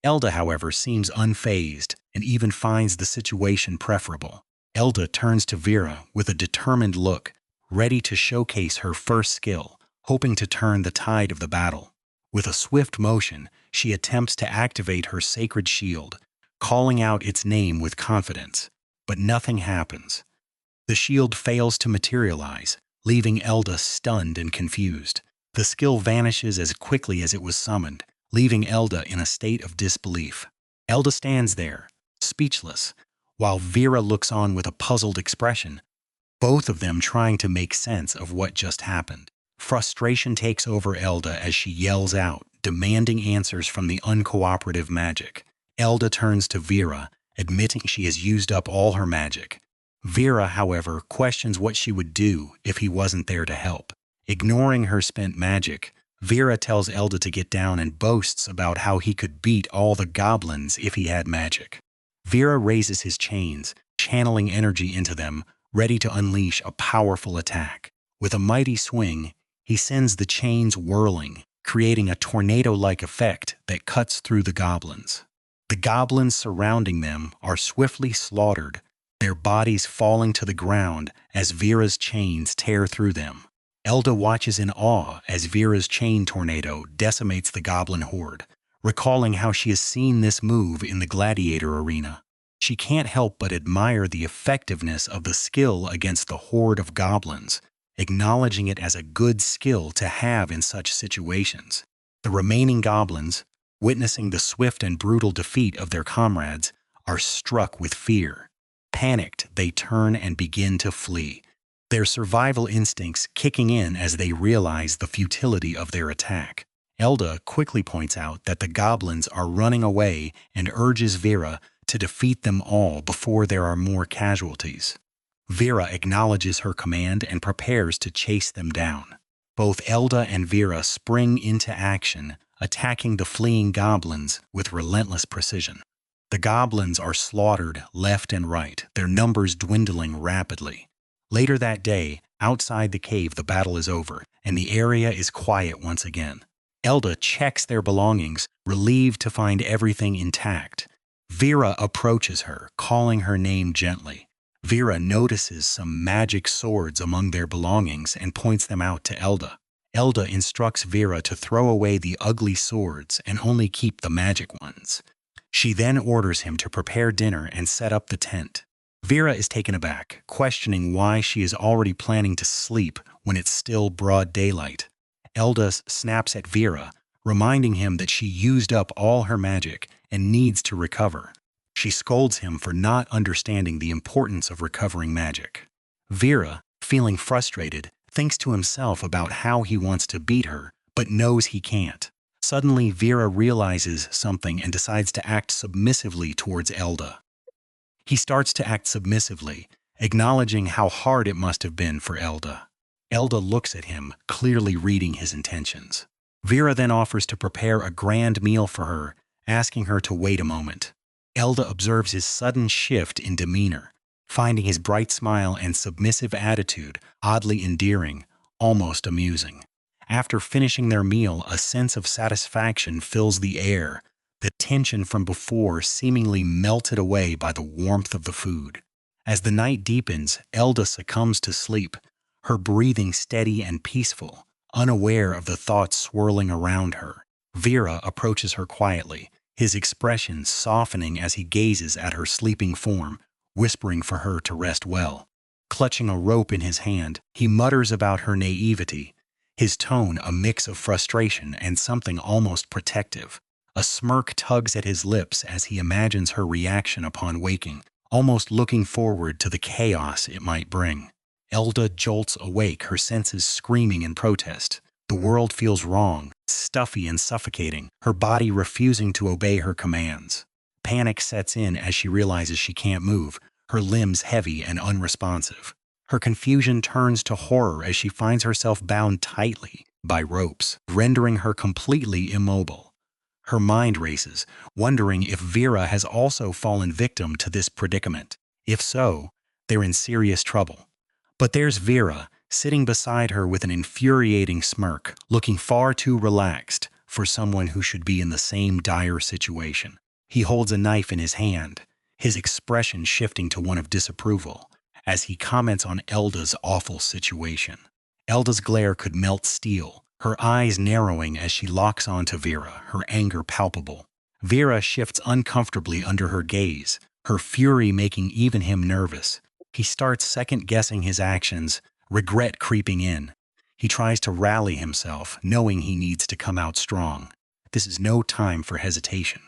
Elda, however, seems unfazed and even finds the situation preferable. Elda turns to Vera with a determined look, ready to showcase her first skill, hoping to turn the tide of the battle. With a swift motion, she attempts to activate her sacred shield, calling out its name with confidence. But nothing happens. The shield fails to materialize, leaving Elda stunned and confused. The skill vanishes as quickly as it was summoned, leaving Elda in a state of disbelief. Elda stands there, speechless, while Vera looks on with a puzzled expression, both of them trying to make sense of what just happened. Frustration takes over Elda as she yells out, demanding answers from the uncooperative magic. Elda turns to Vera, admitting she has used up all her magic. Vera, however, questions what she would do if he wasn't there to help. Ignoring her spent magic, Vera tells Elda to get down and boasts about how he could beat all the goblins if he had magic. Vera raises his chains, channeling energy into them, ready to unleash a powerful attack. With a mighty swing, he sends the chains whirling, creating a tornado-like effect that cuts through the goblins. The goblins surrounding them are swiftly slaughtered, their bodies falling to the ground as Vera's chains tear through them. Elda watches in awe as Vera's chain tornado decimates the goblin horde, recalling how she has seen this move in the Gladiator arena. She can't help but admire the effectiveness of the skill against the horde of goblins, acknowledging it as a good skill to have in such situations. The remaining goblins, witnessing the swift and brutal defeat of their comrades, are struck with fear. Panicked, they turn and begin to flee, their survival instincts kicking in as they realize the futility of their attack. Elda quickly points out that the goblins are running away and urges Vera to defeat them all before there are more casualties. Vera acknowledges her command and prepares to chase them down. Both Elda and Vera spring into action, attacking the fleeing goblins with relentless precision. The goblins are slaughtered left and right, their numbers dwindling rapidly. Later that day, outside the cave, the battle is over, and the area is quiet once again. Elda checks their belongings, relieved to find everything intact. Vera approaches her, calling her name gently. Vera notices some magic swords among their belongings and points them out to Elda. Elda instructs Vera to throw away the ugly swords and only keep the magic ones. She then orders him to prepare dinner and set up the tent. Vera is taken aback, questioning why she is already planning to sleep when it's still broad daylight. Elda snaps at Vera, reminding him that she used up all her magic and needs to recover. She scolds him for not understanding the importance of recovering magic. Vera, feeling frustrated, thinks to himself about how he wants to beat her, but knows he can't. Suddenly, Vera realizes something and decides to act submissively towards Elda. He starts to act submissively, acknowledging how hard it must have been for Elda. Elda looks at him, clearly reading his intentions. Vera then offers to prepare a grand meal for her, asking her to wait a moment. Elda observes his sudden shift in demeanor, finding his bright smile and submissive attitude oddly endearing, almost amusing. After finishing their meal, a sense of satisfaction fills the air, the tension from before seemingly melted away by the warmth of the food. As the night deepens, Elda succumbs to sleep, her breathing steady and peaceful, unaware of the thoughts swirling around her. Vera approaches her quietly, his expression softening as he gazes at her sleeping form, whispering for her to rest well. Clutching a rope in his hand, he mutters about her naivety, his tone a mix of frustration and something almost protective. A smirk tugs at his lips as he imagines her reaction upon waking, almost looking forward to the chaos it might bring. Elda jolts awake, her senses screaming in protest. The world feels wrong, stuffy and suffocating, her body refusing to obey her commands. Panic sets in as she realizes she can't move, her limbs heavy and unresponsive. Her confusion turns to horror as she finds herself bound tightly by ropes, rendering her completely immobile. Her mind races, wondering if Vera has also fallen victim to this predicament. If so, they're in serious trouble. But there's Vera, sitting beside her with an infuriating smirk, looking far too relaxed for someone who should be in the same dire situation. He holds a knife in his hand, his expression shifting to one of disapproval, as he comments on Elda's awful situation. Elda's glare could melt steel, her eyes narrowing as she locks onto Vera, her anger palpable. Vera shifts uncomfortably under her gaze, her fury making even him nervous. He starts second-guessing his actions, regret creeping in. He tries to rally himself, knowing he needs to come out strong. This is no time for hesitation.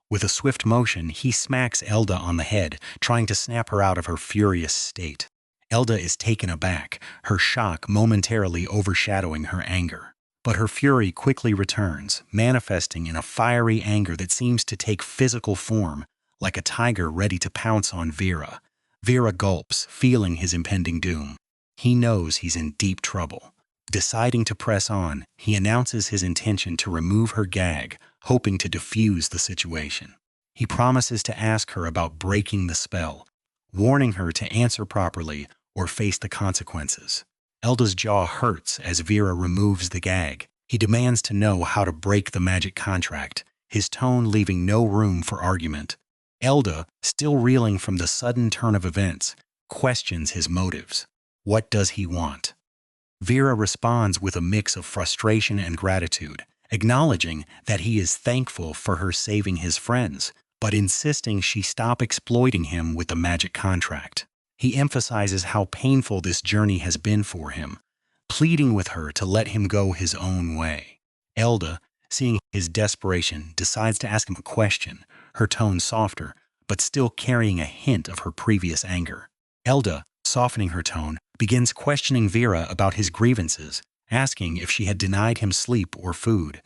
With a swift motion, he smacks Elda on the head, trying to snap her out of her furious state. Elda is taken aback, her shock momentarily overshadowing her anger. But her fury quickly returns, manifesting in a fiery anger that seems to take physical form, like a tiger ready to pounce on Vera. Vera gulps, feeling his impending doom. He knows he's in deep trouble. Deciding to press on, he announces his intention to remove her gag, hoping to defuse the situation. He promises to ask her about breaking the spell, warning her to answer properly or face the consequences. Elda's jaw hurts as Vera removes the gag. He demands to know how to break the magic contract, his tone leaving no room for argument. Elda, still reeling from the sudden turn of events, questions his motives. What does he want? Vera responds with a mix of frustration and gratitude, acknowledging that he is thankful for her saving his friends, but insisting she stop exploiting him with the magic contract. He emphasizes how painful this journey has been for him, pleading with her to let him go his own way. Elda, seeing his desperation, decides to ask him a question, her tone softer, but still carrying a hint of her previous anger. Elda, softening her tone, begins questioning Vera about his grievances, asking if she had denied him sleep or food.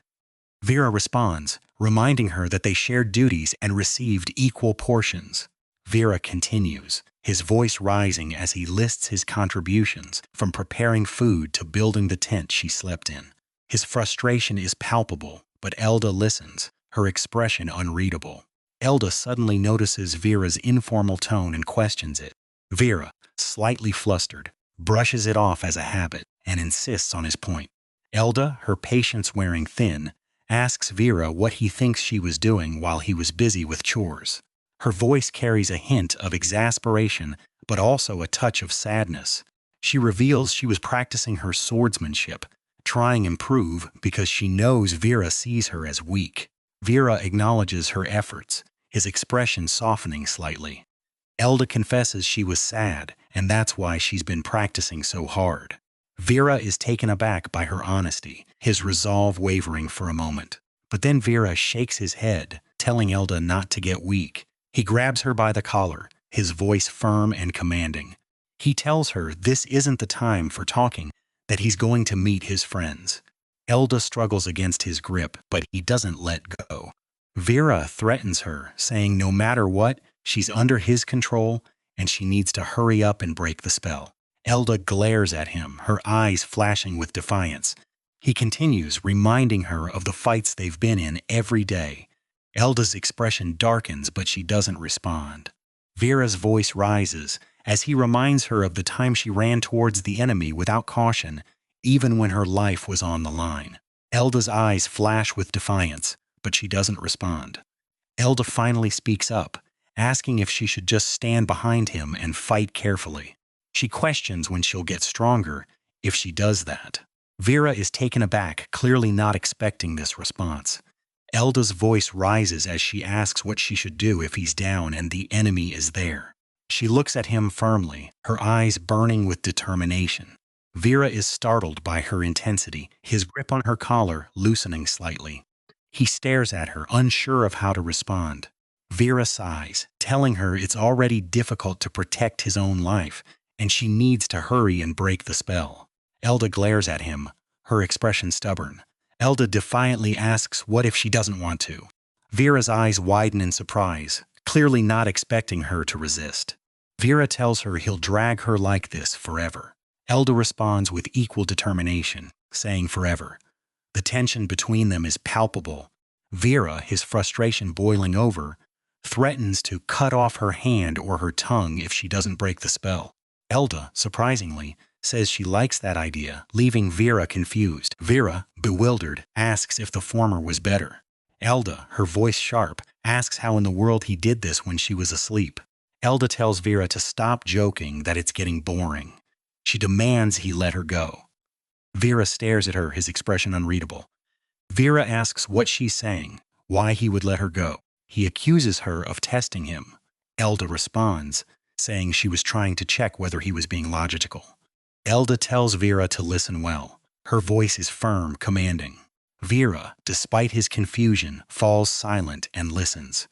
Vera responds, reminding her that they shared duties and received equal portions. Vera continues, his voice rising as he lists his contributions, from preparing food to building the tent she slept in. His frustration is palpable, but Elda listens, her expression unreadable. Elda suddenly notices Vera's informal tone and questions it. Vera, slightly flustered, brushes it off as a habit and insists on his point. Elda, her patience wearing thin, asks Vera what he thinks she was doing while he was busy with chores. Her voice carries a hint of exasperation, but also a touch of sadness. She reveals she was practicing her swordsmanship, trying to improve because she knows Vera sees her as weak. Vera acknowledges her efforts, his expression softening slightly. Elda confesses she was sad, and that's why she's been practicing so hard. Vera is taken aback by her honesty, his resolve wavering for a moment. But then Vera shakes his head, telling Elda not to get weak. He grabs her by the collar, his voice firm and commanding. He tells her this isn't the time for talking, that he's going to meet his friends. Elda struggles against his grip, but he doesn't let go. Vera threatens her, saying no matter what, she's under his control, and she needs to hurry up and break the spell. Elda glares at him, her eyes flashing with defiance. He continues, reminding her of the fights they've been in every day. Elda's expression darkens, but she doesn't respond. Vera's voice rises as he reminds her of the time she ran towards the enemy without caution, even when her life was on the line. Elda's eyes flash with defiance, but she doesn't respond. Elda finally speaks up, asking if she should just stand behind him and fight carefully. She questions when she'll get stronger if she does that. Vera is taken aback, clearly not expecting this response. Elda's voice rises as she asks what she should do if he's down and the enemy is there. She looks at him firmly, her eyes burning with determination. Vera is startled by her intensity, his grip on her collar loosening slightly. He stares at her, unsure of how to respond. Vera sighs, telling her it's already difficult to protect his own life, and she needs to hurry and break the spell. Elda glares at him, her expression stubborn. Elda defiantly asks what if she doesn't want to. Vera's eyes widen in surprise, clearly not expecting her to resist. Vera tells her he'll drag her like this forever. Elda responds with equal determination, saying forever. The tension between them is palpable. Vera, his frustration boiling over, threatens to cut off her hand or her tongue if she doesn't break the spell. Elda, surprisingly, says she likes that idea, leaving Vera confused. Vera, bewildered, asks if the former was better. Elda, her voice sharp, asks how in the world he did this when she was asleep. Elda tells Vera to stop joking, that it's getting boring. She demands he let her go. Vera stares at her, his expression unreadable. Vera asks what she's saying, why he would let her go. He accuses her of testing him. Elda responds, saying she was trying to check whether he was being logical. Elda tells Vera to listen well. Her voice is firm, commanding. Vera, despite his confusion, falls silent and listens.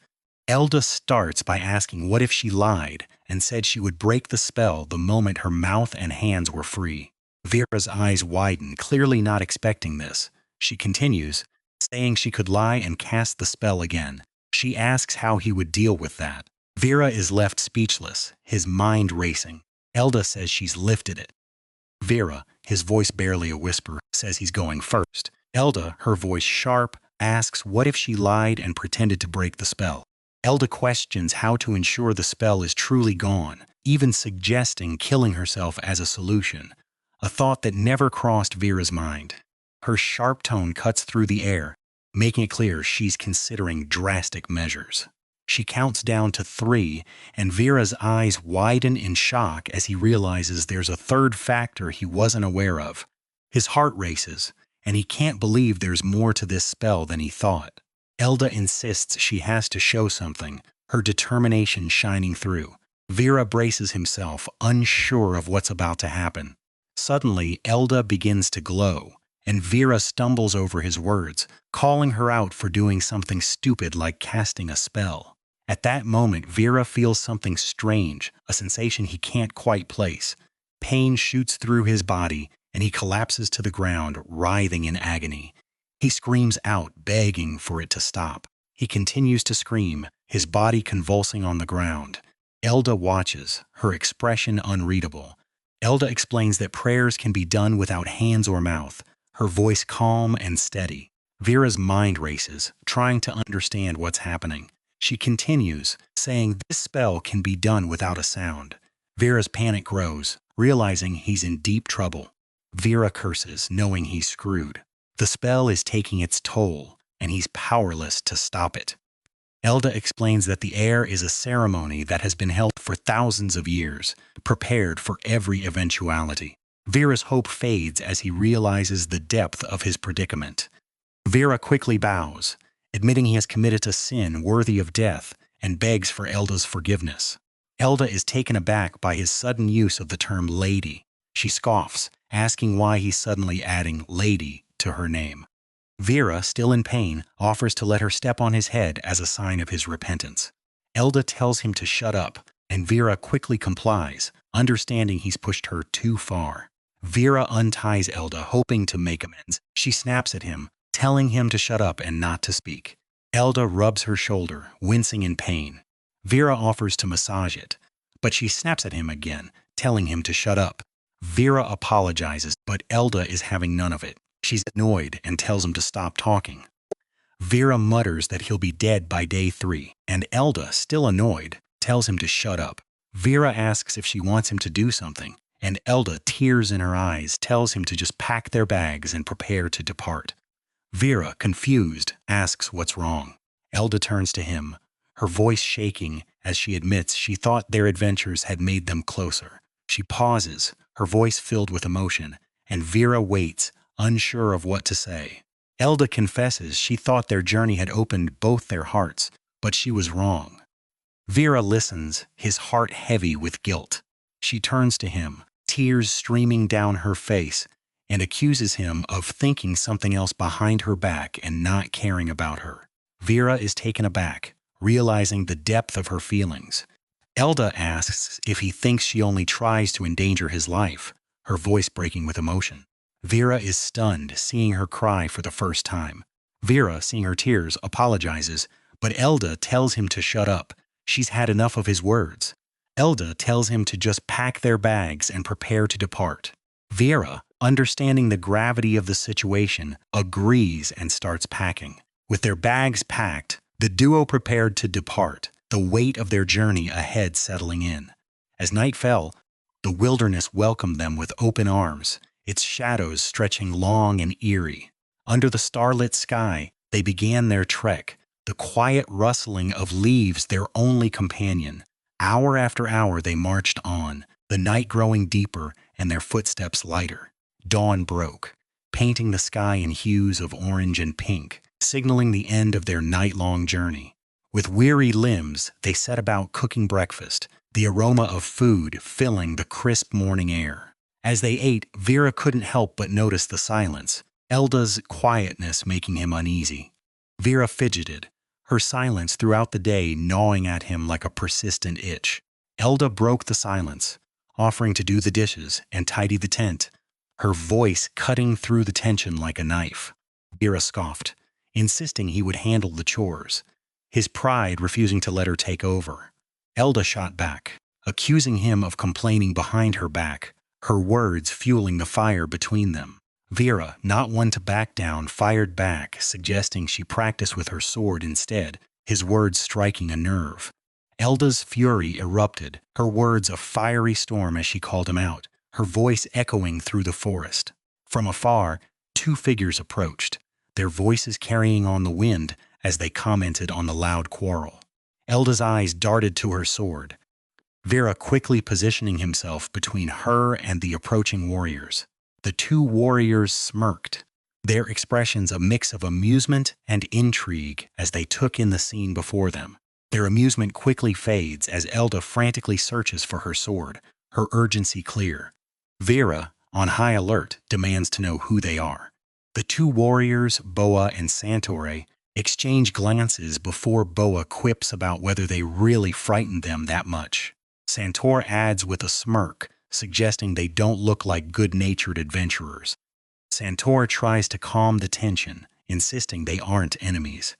Elda starts by asking what if she lied and said she would break the spell the moment her mouth and hands were free. Vera's eyes widen, clearly not expecting this. She continues, saying she could lie and cast the spell again. She asks how he would deal with that. Vera is left speechless, his mind racing. Elda says she's lifted it. Vera, his voice barely a whisper, says he's going first. Elda, her voice sharp, asks what if she lied and pretended to break the spell. Elda questions how to ensure the spell is truly gone, even suggesting killing herself as a solution, a thought that never crossed Vera's mind. Her sharp tone cuts through the air, making it clear she's considering drastic measures. She counts down to 3, and Vera's eyes widen in shock as he realizes there's a third factor he wasn't aware of. His heart races, and he can't believe there's more to this spell than he thought. Elda insists she has to show something, her determination shining through. Vera braces himself, unsure of what's about to happen. Suddenly, Elda begins to glow, and Vera stumbles over his words, calling her out for doing something stupid like casting a spell. At that moment, Vera feels something strange, a sensation he can't quite place. Pain shoots through his body, and he collapses to the ground, writhing in agony. He screams out, begging for it to stop. He continues to scream, his body convulsing on the ground. Elda watches, her expression unreadable. Elda explains that prayers can be done without hands or mouth, her voice calm and steady. Vera's mind races, trying to understand what's happening. She continues, saying this spell can be done without a sound. Vera's panic grows, realizing he's in deep trouble. Vera curses, knowing he's screwed. The spell is taking its toll, and he's powerless to stop it. Elda explains that the Aire is a ceremony that has been held for thousands of years, prepared for every eventuality. Vera's hope fades as he realizes the depth of his predicament. Vera quickly bows, admitting he has committed a sin worthy of death, and begs for Elda's forgiveness. Elda is taken aback by his sudden use of the term lady. She scoffs, asking why he's suddenly adding lady to her name. Vera, still in pain, offers to let her step on his head as a sign of his repentance. Elda tells him to shut up, and Vera quickly complies, understanding he's pushed her too far. Vera unties Elda, hoping to make amends. She snaps at him, telling him to shut up and not to speak. Elda rubs her shoulder, wincing in pain. Vera offers to massage it, but she snaps at him again, telling him to shut up. Vera apologizes, but Elda is having none of it. She's annoyed and tells him to stop talking. Vera mutters that he'll be dead by day 3, and Elda, still annoyed, tells him to shut up. Vera asks if she wants him to do something, and Elda, tears in her eyes, tells him to just pack their bags and prepare to depart. Vera, confused, asks what's wrong. Elda turns to him, her voice shaking as she admits she thought their adventures had made them closer. She pauses, her voice filled with emotion, and Vera waits, unsure of what to say. Elda confesses she thought their journey had opened both their hearts, but she was wrong. Vera listens, his heart heavy with guilt. She turns to him, tears streaming down her face, and accuses him of thinking something else behind her back and not caring about her. Vera is taken aback, realizing the depth of her feelings. Elda asks if he thinks she only tries to endanger his life, her voice breaking with emotion. Vera is stunned, seeing her cry for the first time. Vera, seeing her tears, apologizes, but Elda tells him to shut up. She's had enough of his words. Elda tells him to just pack their bags and prepare to depart. Vera, understanding the gravity of the situation, agrees and starts packing. With their bags packed, the duo prepared to depart, the weight of their journey ahead settling in. As night fell, the wilderness welcomed them with open arms, its shadows stretching long and eerie. Under the starlit sky, they began their trek, the quiet rustling of leaves their only companion. Hour after hour they marched on, the night growing deeper and their footsteps lighter. Dawn broke, painting the sky in hues of orange and pink, signaling the end of their night-long journey. With weary limbs, they set about cooking breakfast, the aroma of food filling the crisp morning air. As they ate, Vera couldn't help but notice the silence, Elda's quietness making him uneasy. Vera fidgeted, her silence throughout the day gnawing at him like a persistent itch. Elda broke the silence, offering to do the dishes and tidy the tent, her voice cutting through the tension like a knife. Vera scoffed, insisting he would handle the chores, his pride refusing to let her take over. Elda shot back, accusing him of complaining behind her back, her words fueling the fire between them. Vera, not one to back down, fired back, suggesting she practice with her sword instead, his words striking a nerve. Elda's fury erupted, her words a fiery storm as she called him out, her voice echoing through the forest. From afar, two figures approached, their voices carrying on the wind as they commented on the loud quarrel. Elda's eyes darted to her sword, Vera quickly positioning himself between her and the approaching warriors. The two warriors smirked, their expressions a mix of amusement and intrigue as they took in the scene before them. Their amusement quickly fades as Elda frantically searches for her sword, her urgency clear. Vera, on high alert, demands to know who they are. The two warriors, Boa and Santore, exchange glances before Boa quips about whether they really frightened them that much. Santore adds with a smirk, suggesting they don't look like good-natured adventurers. Santore tries to calm the tension, insisting they aren't enemies.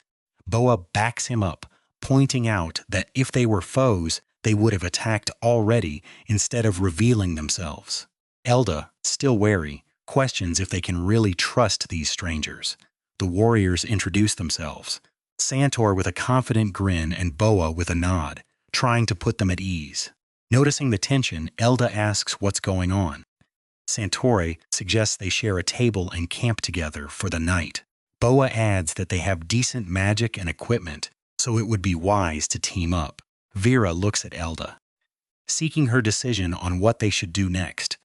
Boa backs him up, pointing out that if they were foes, they would have attacked already instead of revealing themselves. Elda, still wary, questions if they can really trust these strangers. The warriors introduce themselves, Santore with a confident grin and Boa with a nod, trying to put them at ease. Noticing the tension, Elda asks what's going on. Santore suggests they share a table and camp together for the night. Boa adds that they have decent magic and equipment, so it would be wise to team up. Vera looks at Elda, seeking her decision on what they should do next.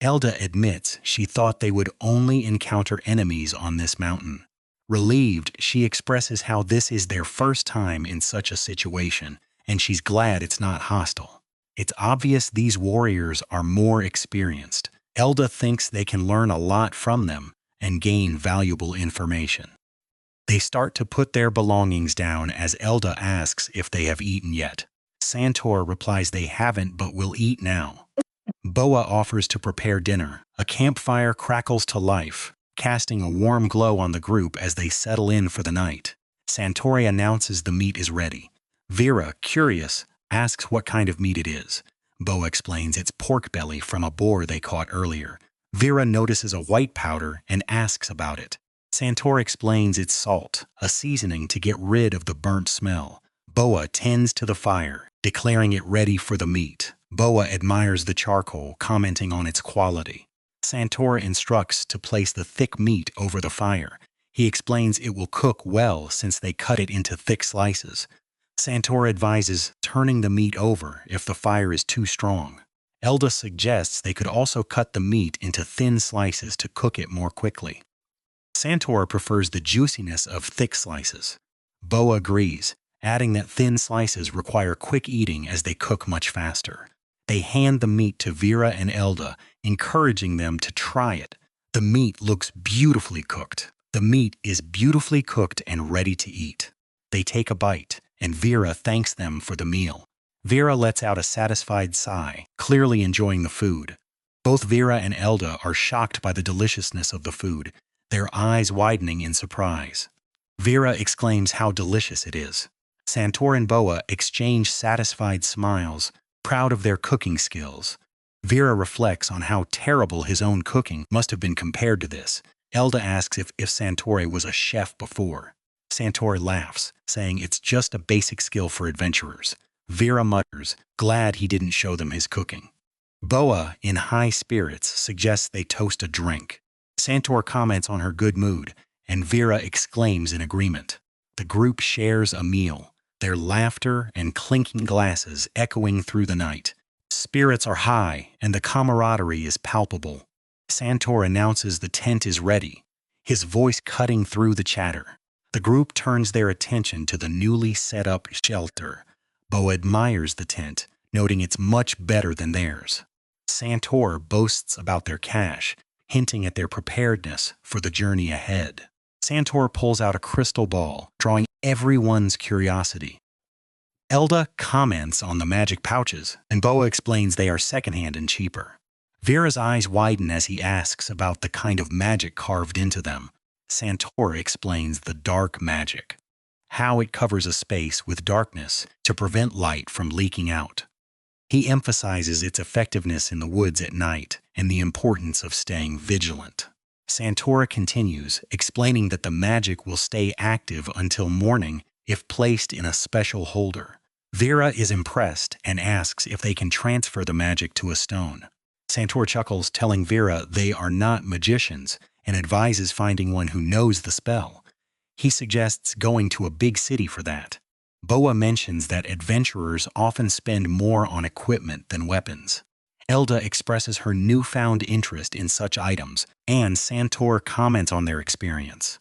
Elda admits she thought they would only encounter enemies on this mountain. Relieved, she expresses how this is their first time in such a situation, and she's glad it's not hostile. It's obvious these warriors are more experienced. Elda thinks they can learn a lot from them and gain valuable information. They start to put their belongings down as Elda asks if they have eaten yet. Santore replies they haven't but will eat now. Boa offers to prepare dinner. A campfire crackles to life, casting a warm glow on the group as they settle in for the night. Santore announces the meat is ready. Vera, curious, asks what kind of meat it is. Boa explains it's pork belly from a boar they caught earlier. Vera notices a white powder and asks about it. Santore explains it's salt, a seasoning to get rid of the burnt smell. Boa tends to the fire, declaring it ready for the meat. Boa admires the charcoal, commenting on its quality. Santore instructs to place the thick meat over the fire. He explains it will cook well since they cut it into thick slices. Santore advises turning the meat over if the fire is too strong. Elda suggests they could also cut the meat into thin slices to cook it more quickly. Santore prefers the juiciness of thick slices. Boa agrees, adding that thin slices require quick eating as they cook much faster. They hand the meat to Vera and Elda, encouraging them to try it. The meat looks beautifully cooked. The meat is beautifully cooked and ready to eat. They take a bite, and Vera thanks them for the meal. Vera lets out a satisfied sigh, clearly enjoying the food. Both Vera and Elda are shocked by the deliciousness of the food, their eyes widening in surprise. Vera exclaims how delicious it is. Santore and Boa exchange satisfied smiles, proud of their cooking skills. Vera reflects on how terrible his own cooking must have been compared to this. Elda asks if Santore was a chef before. Santore laughs, saying it's just a basic skill for adventurers. Vera mutters, glad he didn't show them his cooking. Boa, in high spirits, suggests they toast a drink. Santore comments on her good mood, and Vera exclaims in agreement. The group shares a meal, their laughter and clinking glasses echoing through the night. Spirits are high, and the camaraderie is palpable. Santore announces the tent is ready, his voice cutting through the chatter. The group turns their attention to the newly set up shelter. Boa admires the tent, noting it's much better than theirs. Santore boasts about their cash, hinting at their preparedness for the journey ahead. Santore pulls out a crystal ball, drawing everyone's curiosity. Elda comments on the magic pouches, and Boa explains they are secondhand and cheaper. Vera's eyes widen as he asks about the kind of magic carved into them. Santore explains the dark magic, how it covers a space with darkness to prevent light from leaking out. He emphasizes its effectiveness in the woods at night and the importance of staying vigilant. Santore continues, explaining that the magic will stay active until morning if placed in a special holder. Vera is impressed and asks if they can transfer the magic to a stone. Santore chuckles, telling Vera they are not magicians, and advises finding one who knows the spell. He suggests going to a big city for that. Boa mentions that adventurers often spend more on equipment than weapons. Elda expresses her newfound interest in such items, and Santore comments on their experience.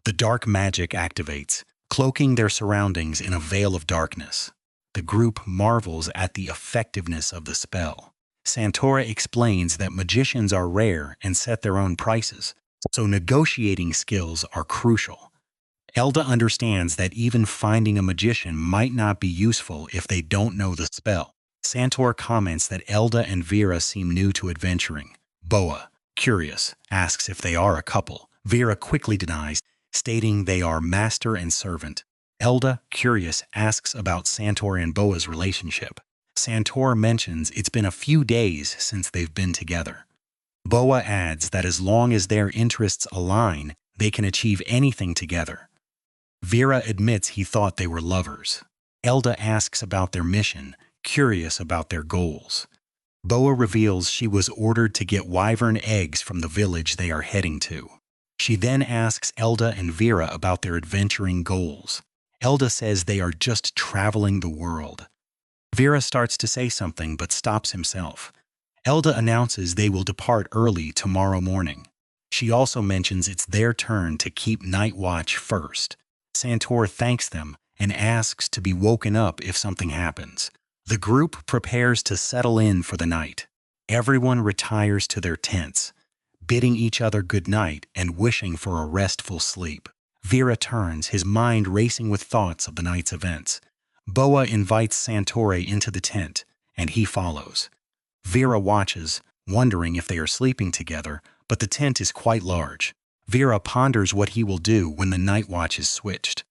The dark magic activates, cloaking their surroundings in a veil of darkness. The group marvels at the effectiveness of the spell. Santore explains that magicians are rare and set their own prices, so negotiating skills are crucial. Elda understands that even finding a magician might not be useful if they don't know the spell. Santore comments that Elda and Vera seem new to adventuring. Boa, curious, asks if they are a couple. Vera quickly denies, stating they are master and servant. Elda, curious, asks about Santore and Boa's relationship. Santore mentions it's been a few days since they've been together. Boa adds that as long as their interests align, they can achieve anything together. Vera admits he thought they were lovers. Elda asks about their mission, curious about their goals. Boa reveals she was ordered to get wyvern eggs from the village they are heading to. She then asks Elda and Vera about their adventuring goals. Elda says they are just traveling the world. Vera starts to say something but stops himself. Elda announces they will depart early tomorrow morning. She also mentions it's their turn to keep night watch first. Santore thanks them and asks to be woken up if something happens. The group prepares to settle in for the night. Everyone retires to their tents, bidding each other good night and wishing for a restful sleep. Vera turns, his mind racing with thoughts of the night's events. Boa invites Santore into the tent, and he follows. Vera watches, wondering if they are sleeping together, but the tent is quite large. Vera ponders what he will do when the night watch is switched.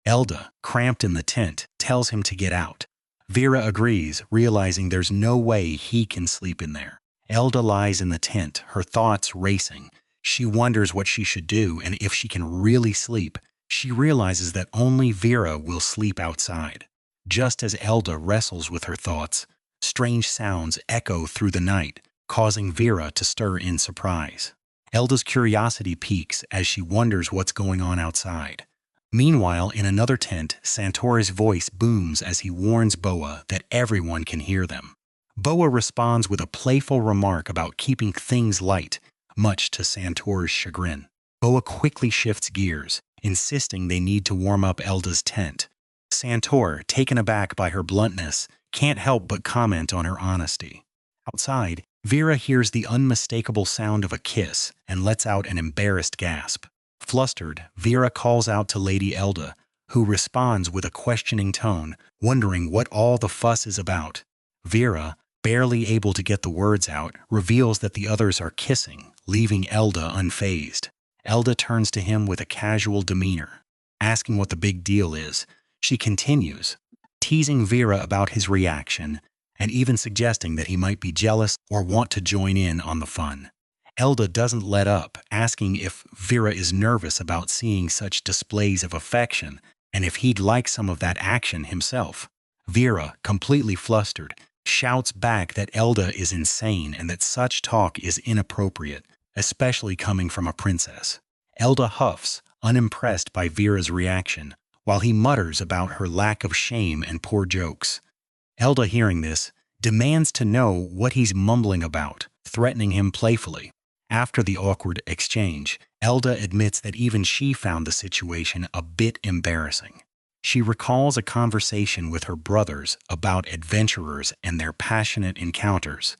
Elda, cramped in the tent, tells him to get out. Vera agrees, realizing there's no way he can sleep in there. Elda lies in the tent, her thoughts racing. She wonders what she should do and if she can really sleep. She realizes that only Vera will sleep outside. Just as Elda wrestles with her thoughts, strange sounds echo through the night, causing Vera to stir in surprise. Elda's curiosity peaks as she wonders what's going on outside. Meanwhile, in another tent, Santore's voice booms as he warns Boa that everyone can hear them. Boa responds with a playful remark about keeping things light, much to Santore's chagrin. Boa quickly shifts gears, insisting they need to warm up Elda's tent. Santore, taken aback by her bluntness, can't help but comment on her honesty. Outside, Vera hears the unmistakable sound of a kiss and lets out an embarrassed gasp. Flustered, Vera calls out to Lady Elda, who responds with a questioning tone, wondering what all the fuss is about. Vera, barely able to get the words out, reveals that the others are kissing, leaving Elda unfazed. Elda turns to him with a casual demeanor, asking what the big deal is. She continues, teasing Vera about his reaction, and even suggesting that he might be jealous or want to join in on the fun. Elda doesn't let up, asking if Vera is nervous about seeing such displays of affection and if he'd like some of that action himself. Vera, completely flustered, shouts back that Elda is insane and that such talk is inappropriate, especially coming from a princess. Elda huffs, unimpressed by Vera's reaction, while he mutters about her lack of shame and poor jokes. Elda, hearing this, demands to know what he's mumbling about, threatening him playfully. After the awkward exchange, Elda admits that even she found the situation a bit embarrassing. She recalls a conversation with her brothers about adventurers and their passionate encounters,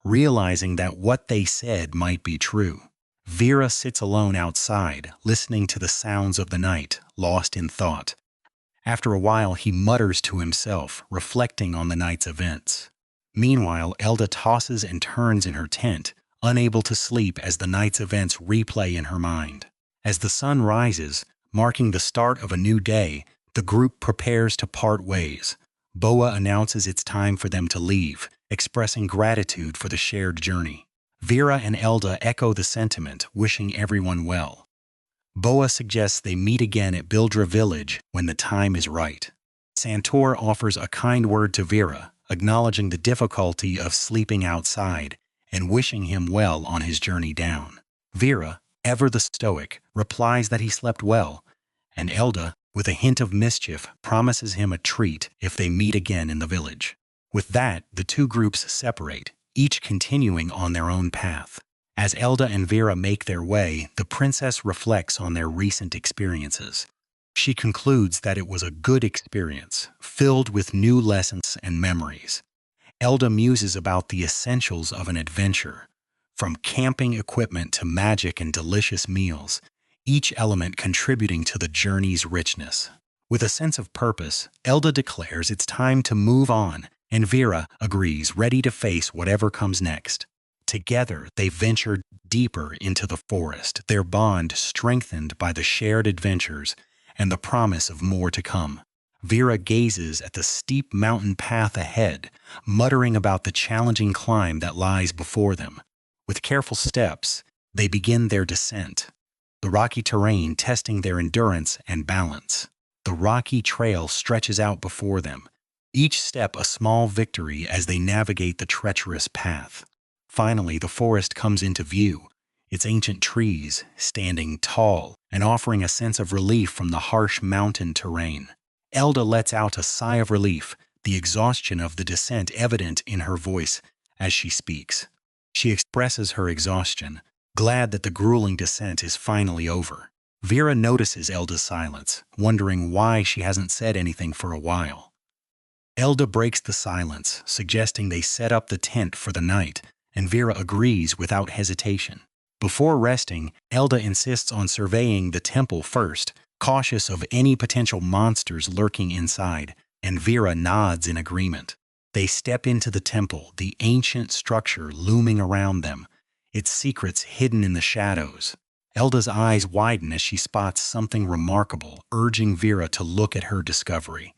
realizing that what they said might be true. Vera sits alone outside, listening to the sounds of the night, lost in thought. After a while, he mutters to himself, reflecting on the night's events. Meanwhile, Elda tosses and turns in her tent, unable to sleep as the night's events replay in her mind. As the sun rises, marking the start of a new day, the group prepares to part ways. Boa announces it's time for them to leave, expressing gratitude for the shared journey. Vera and Elda echo the sentiment, wishing everyone well. Boa suggests they meet again at Bildra village when the time is right. Santor offers a kind word to Vera, acknowledging the difficulty of sleeping outside and wishing him well on his journey down. Vera, ever the stoic, replies that he slept well, and Elda, with a hint of mischief, promises him a treat if they meet again in the village. With that, the two groups separate, each continuing on their own path. As Elda and Vera make their way, the princess reflects on their recent experiences. She concludes that it was a good experience, filled with new lessons and memories. Elda muses about the essentials of an adventure, from camping equipment to magic and delicious meals, each element contributing to the journey's richness. With a sense of purpose, Elda declares it's time to move on, and Vera agrees, ready to face whatever comes next. Together, they venture deeper into the forest, their bond strengthened by the shared adventures and the promise of more to come. Vera gazes at the steep mountain path ahead, muttering about the challenging climb that lies before them. With careful steps, they begin their descent, the rocky terrain testing their endurance and balance. The rocky trail stretches out before them, each step a small victory as they navigate the treacherous path. Finally, the forest comes into view, its ancient trees standing tall and offering a sense of relief from the harsh mountain terrain. Elda lets out a sigh of relief, the exhaustion of the descent evident in her voice as she speaks. She expresses her exhaustion, glad that the grueling descent is finally over. Vera notices Elda's silence, wondering why she hasn't said anything for a while. Elda breaks the silence, suggesting they set up the tent for the night, and Vera agrees without hesitation. Before resting, Elda insists on surveying the temple first, cautious of any potential monsters lurking inside, and Vera nods in agreement. They step into the temple, the ancient structure looming around them, its secrets hidden in the shadows. Elda's eyes widen as she spots something remarkable, urging Vera to look at her discovery.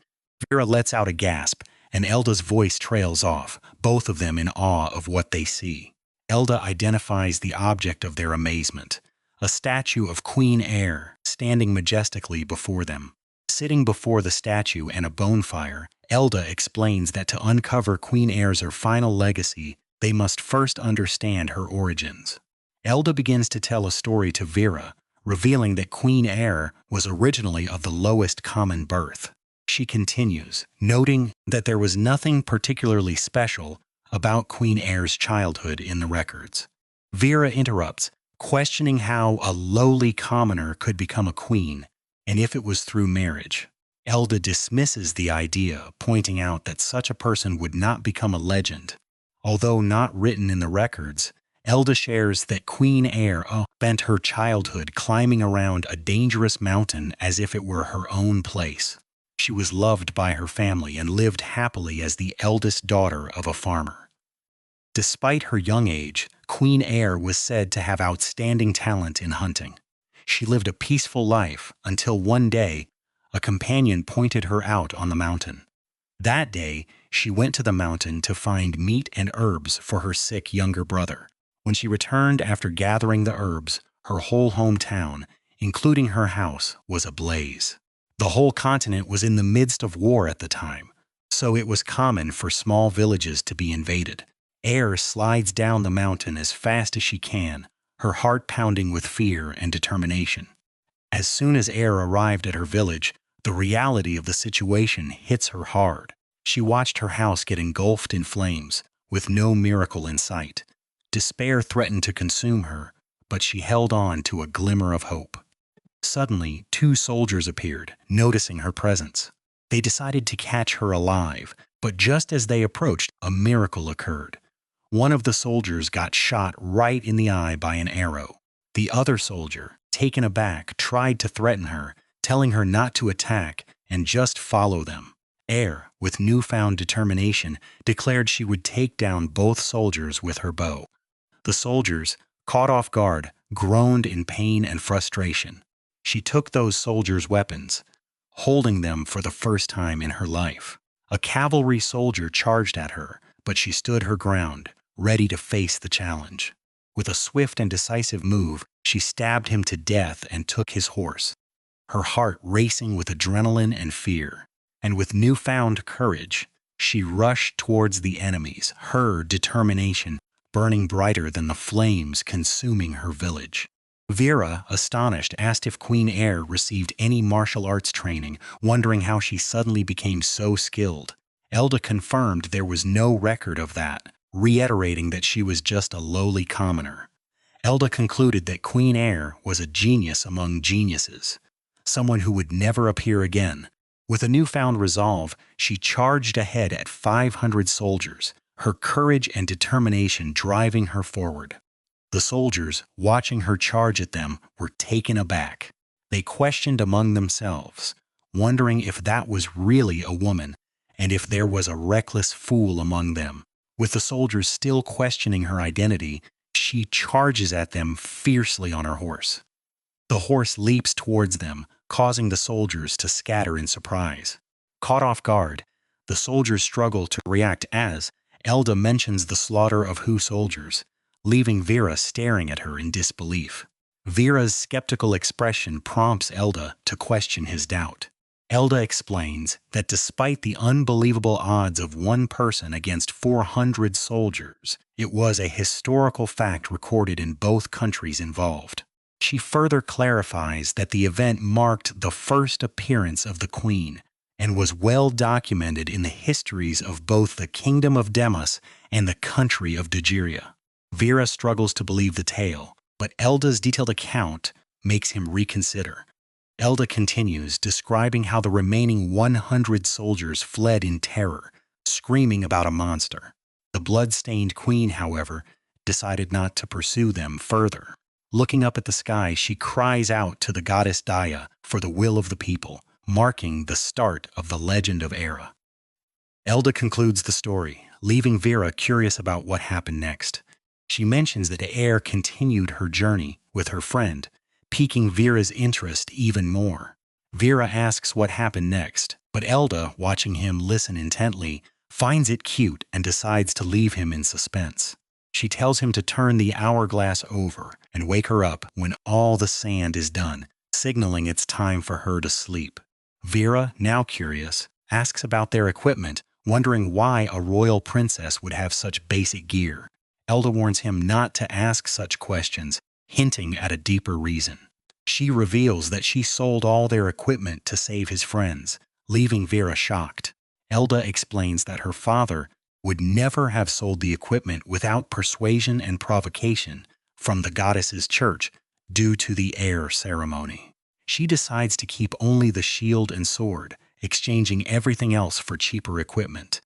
Vera lets out a gasp, and Elda's voice trails off, both of them in awe of what they see. Elda identifies the object of their amazement, a statue of Queen Aire standing majestically before them. Sitting before the statue and a bonfire, Elda explains that to uncover Queen Aire's final legacy, they must first understand her origins. Elda begins to tell a story to Vera, revealing that Queen Aire was originally of the lowest common birth. She continues, noting that there was nothing particularly special about Queen Aire's childhood in the records. Vera interrupts, questioning how a lowly commoner could become a queen, and if it was through marriage. Elda dismisses the idea, pointing out that such a person would not become a legend. Although not written in the records, Elda shares that Queen Aire spent her childhood climbing around a dangerous mountain as if it were her own place. She was loved by her family and lived happily as the eldest daughter of a farmer. Despite her young age, Queen Aire was said to have outstanding talent in hunting. She lived a peaceful life until one day, a companion pointed her out on the mountain. That day, she went to the mountain to find meat and herbs for her sick younger brother. When she returned after gathering the herbs, her whole hometown, including her house, was ablaze. The whole continent was in the midst of war at the time, so it was common for small villages to be invaded. Aire slides down the mountain as fast as she can, her heart pounding with fear and determination. As soon as Aire arrived at her village, the reality of the situation hits her hard. She watched her house get engulfed in flames, with no miracle in sight. Despair threatened to consume her, but she held on to a glimmer of hope. Suddenly, 2 soldiers appeared, noticing her presence. They decided to catch her alive, but just as they approached, a miracle occurred. One of the soldiers got shot right in the eye by an arrow. The other soldier, taken aback, tried to threaten her, telling her not to attack and just follow them. Aire, with newfound determination, declared she would take down both soldiers with her bow. The soldiers, caught off guard, groaned in pain and frustration. She took those soldiers' weapons, holding them for the first time in her life. A cavalry soldier charged at her, but she stood her ground, ready to face the challenge. With a swift and decisive move, she stabbed him to death and took his horse, her heart racing with adrenaline and fear. And with newfound courage, she rushed towards the enemies, her determination burning brighter than the flames consuming her village. Vera, astonished, asked if Queen Aire received any martial arts training, wondering how she suddenly became so skilled. Elda confirmed there was no record of that, reiterating that she was just a lowly commoner. Elda concluded that Queen Aire was a genius among geniuses, someone who would never appear again. With a newfound resolve, she charged ahead at 500 soldiers, her courage and determination driving her forward. The soldiers, watching her charge at them, were taken aback. They questioned among themselves, wondering if that was really a woman, and if there was a reckless fool among them. With the soldiers still questioning her identity, she charges at them fiercely on her horse. The horse leaps towards them, causing the soldiers to scatter in surprise. Caught off guard, the soldiers struggle to react as Elda mentions the slaughter of Hu soldiers, leaving Vera staring at her in disbelief. Vera's skeptical expression prompts Elda to question his doubt. Elda explains that despite the unbelievable odds of one person against 400 soldiers, it was a historical fact recorded in both countries involved. She further clarifies that the event marked the first appearance of the Queen and was well documented in the histories of both the Kingdom of Demas and the country of Dagiria. Vera struggles to believe the tale, but Elda's detailed account makes him reconsider. Elda continues, describing how the remaining 100 soldiers fled in terror, screaming about a monster. The blood-stained queen, however, decided not to pursue them further. Looking up at the sky, she cries out to the goddess Daya for the will of the people, marking the start of the legend of Aire. Elda concludes the story, leaving Vera curious about what happened next. She mentions that Aire continued her journey with her friend, piquing Vera's interest even more. Vera asks what happened next, but Elda, watching him listen intently, finds it cute and decides to leave him in suspense. She tells him to turn the hourglass over and wake her up when all the sand is done, signaling it's time for her to sleep. Vera, now curious, asks about their equipment, wondering why a royal princess would have such basic gear. Elda warns him not to ask such questions, hinting at a deeper reason. She reveals that she sold all their equipment to save his friends, leaving Vera shocked. Elda explains that her father would never have sold the equipment without persuasion and provocation from the goddess's church due to the Aire Ceremony. She decides to keep only the shield and sword, exchanging everything else for cheaper equipment.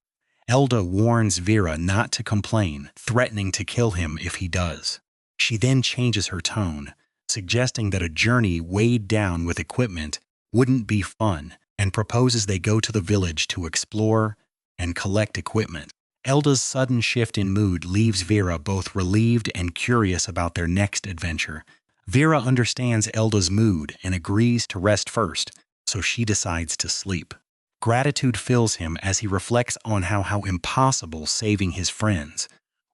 Elda warns Vera not to complain, threatening to kill him if he does. She then changes her tone, suggesting that a journey weighed down with equipment wouldn't be fun, and proposes they go to the village to explore and collect equipment. Elda's sudden shift in mood leaves Vera both relieved and curious about their next adventure. Vera understands Elda's mood and agrees to rest first, so she decides to sleep. Gratitude fills him as he reflects on how impossible saving his friends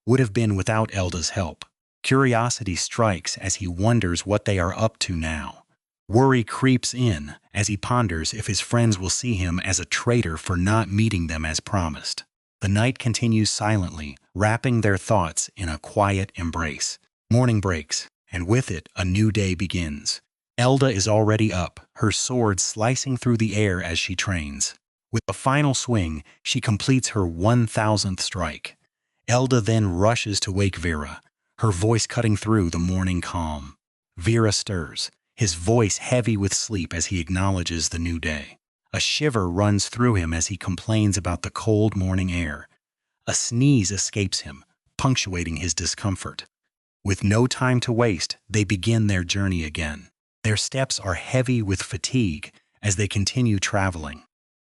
would have been without Elda's help. Curiosity strikes as he wonders what they are up to now. Worry creeps in as he ponders if his friends will see him as a traitor for not meeting them as promised. The night continues silently, wrapping their thoughts in a quiet embrace. Morning breaks, and with it, a new day begins. Elda is already up, her sword slicing through the air as she trains. With a final swing, she completes her 1,000th strike. Elda then rushes to wake Vera, her voice cutting through the morning calm. Vera stirs, his voice heavy with sleep as he acknowledges the new day. A shiver runs through him as he complains about the cold morning air. A sneeze escapes him, punctuating his discomfort. With no time to waste, they begin their journey again. Their steps are heavy with fatigue as they continue traveling.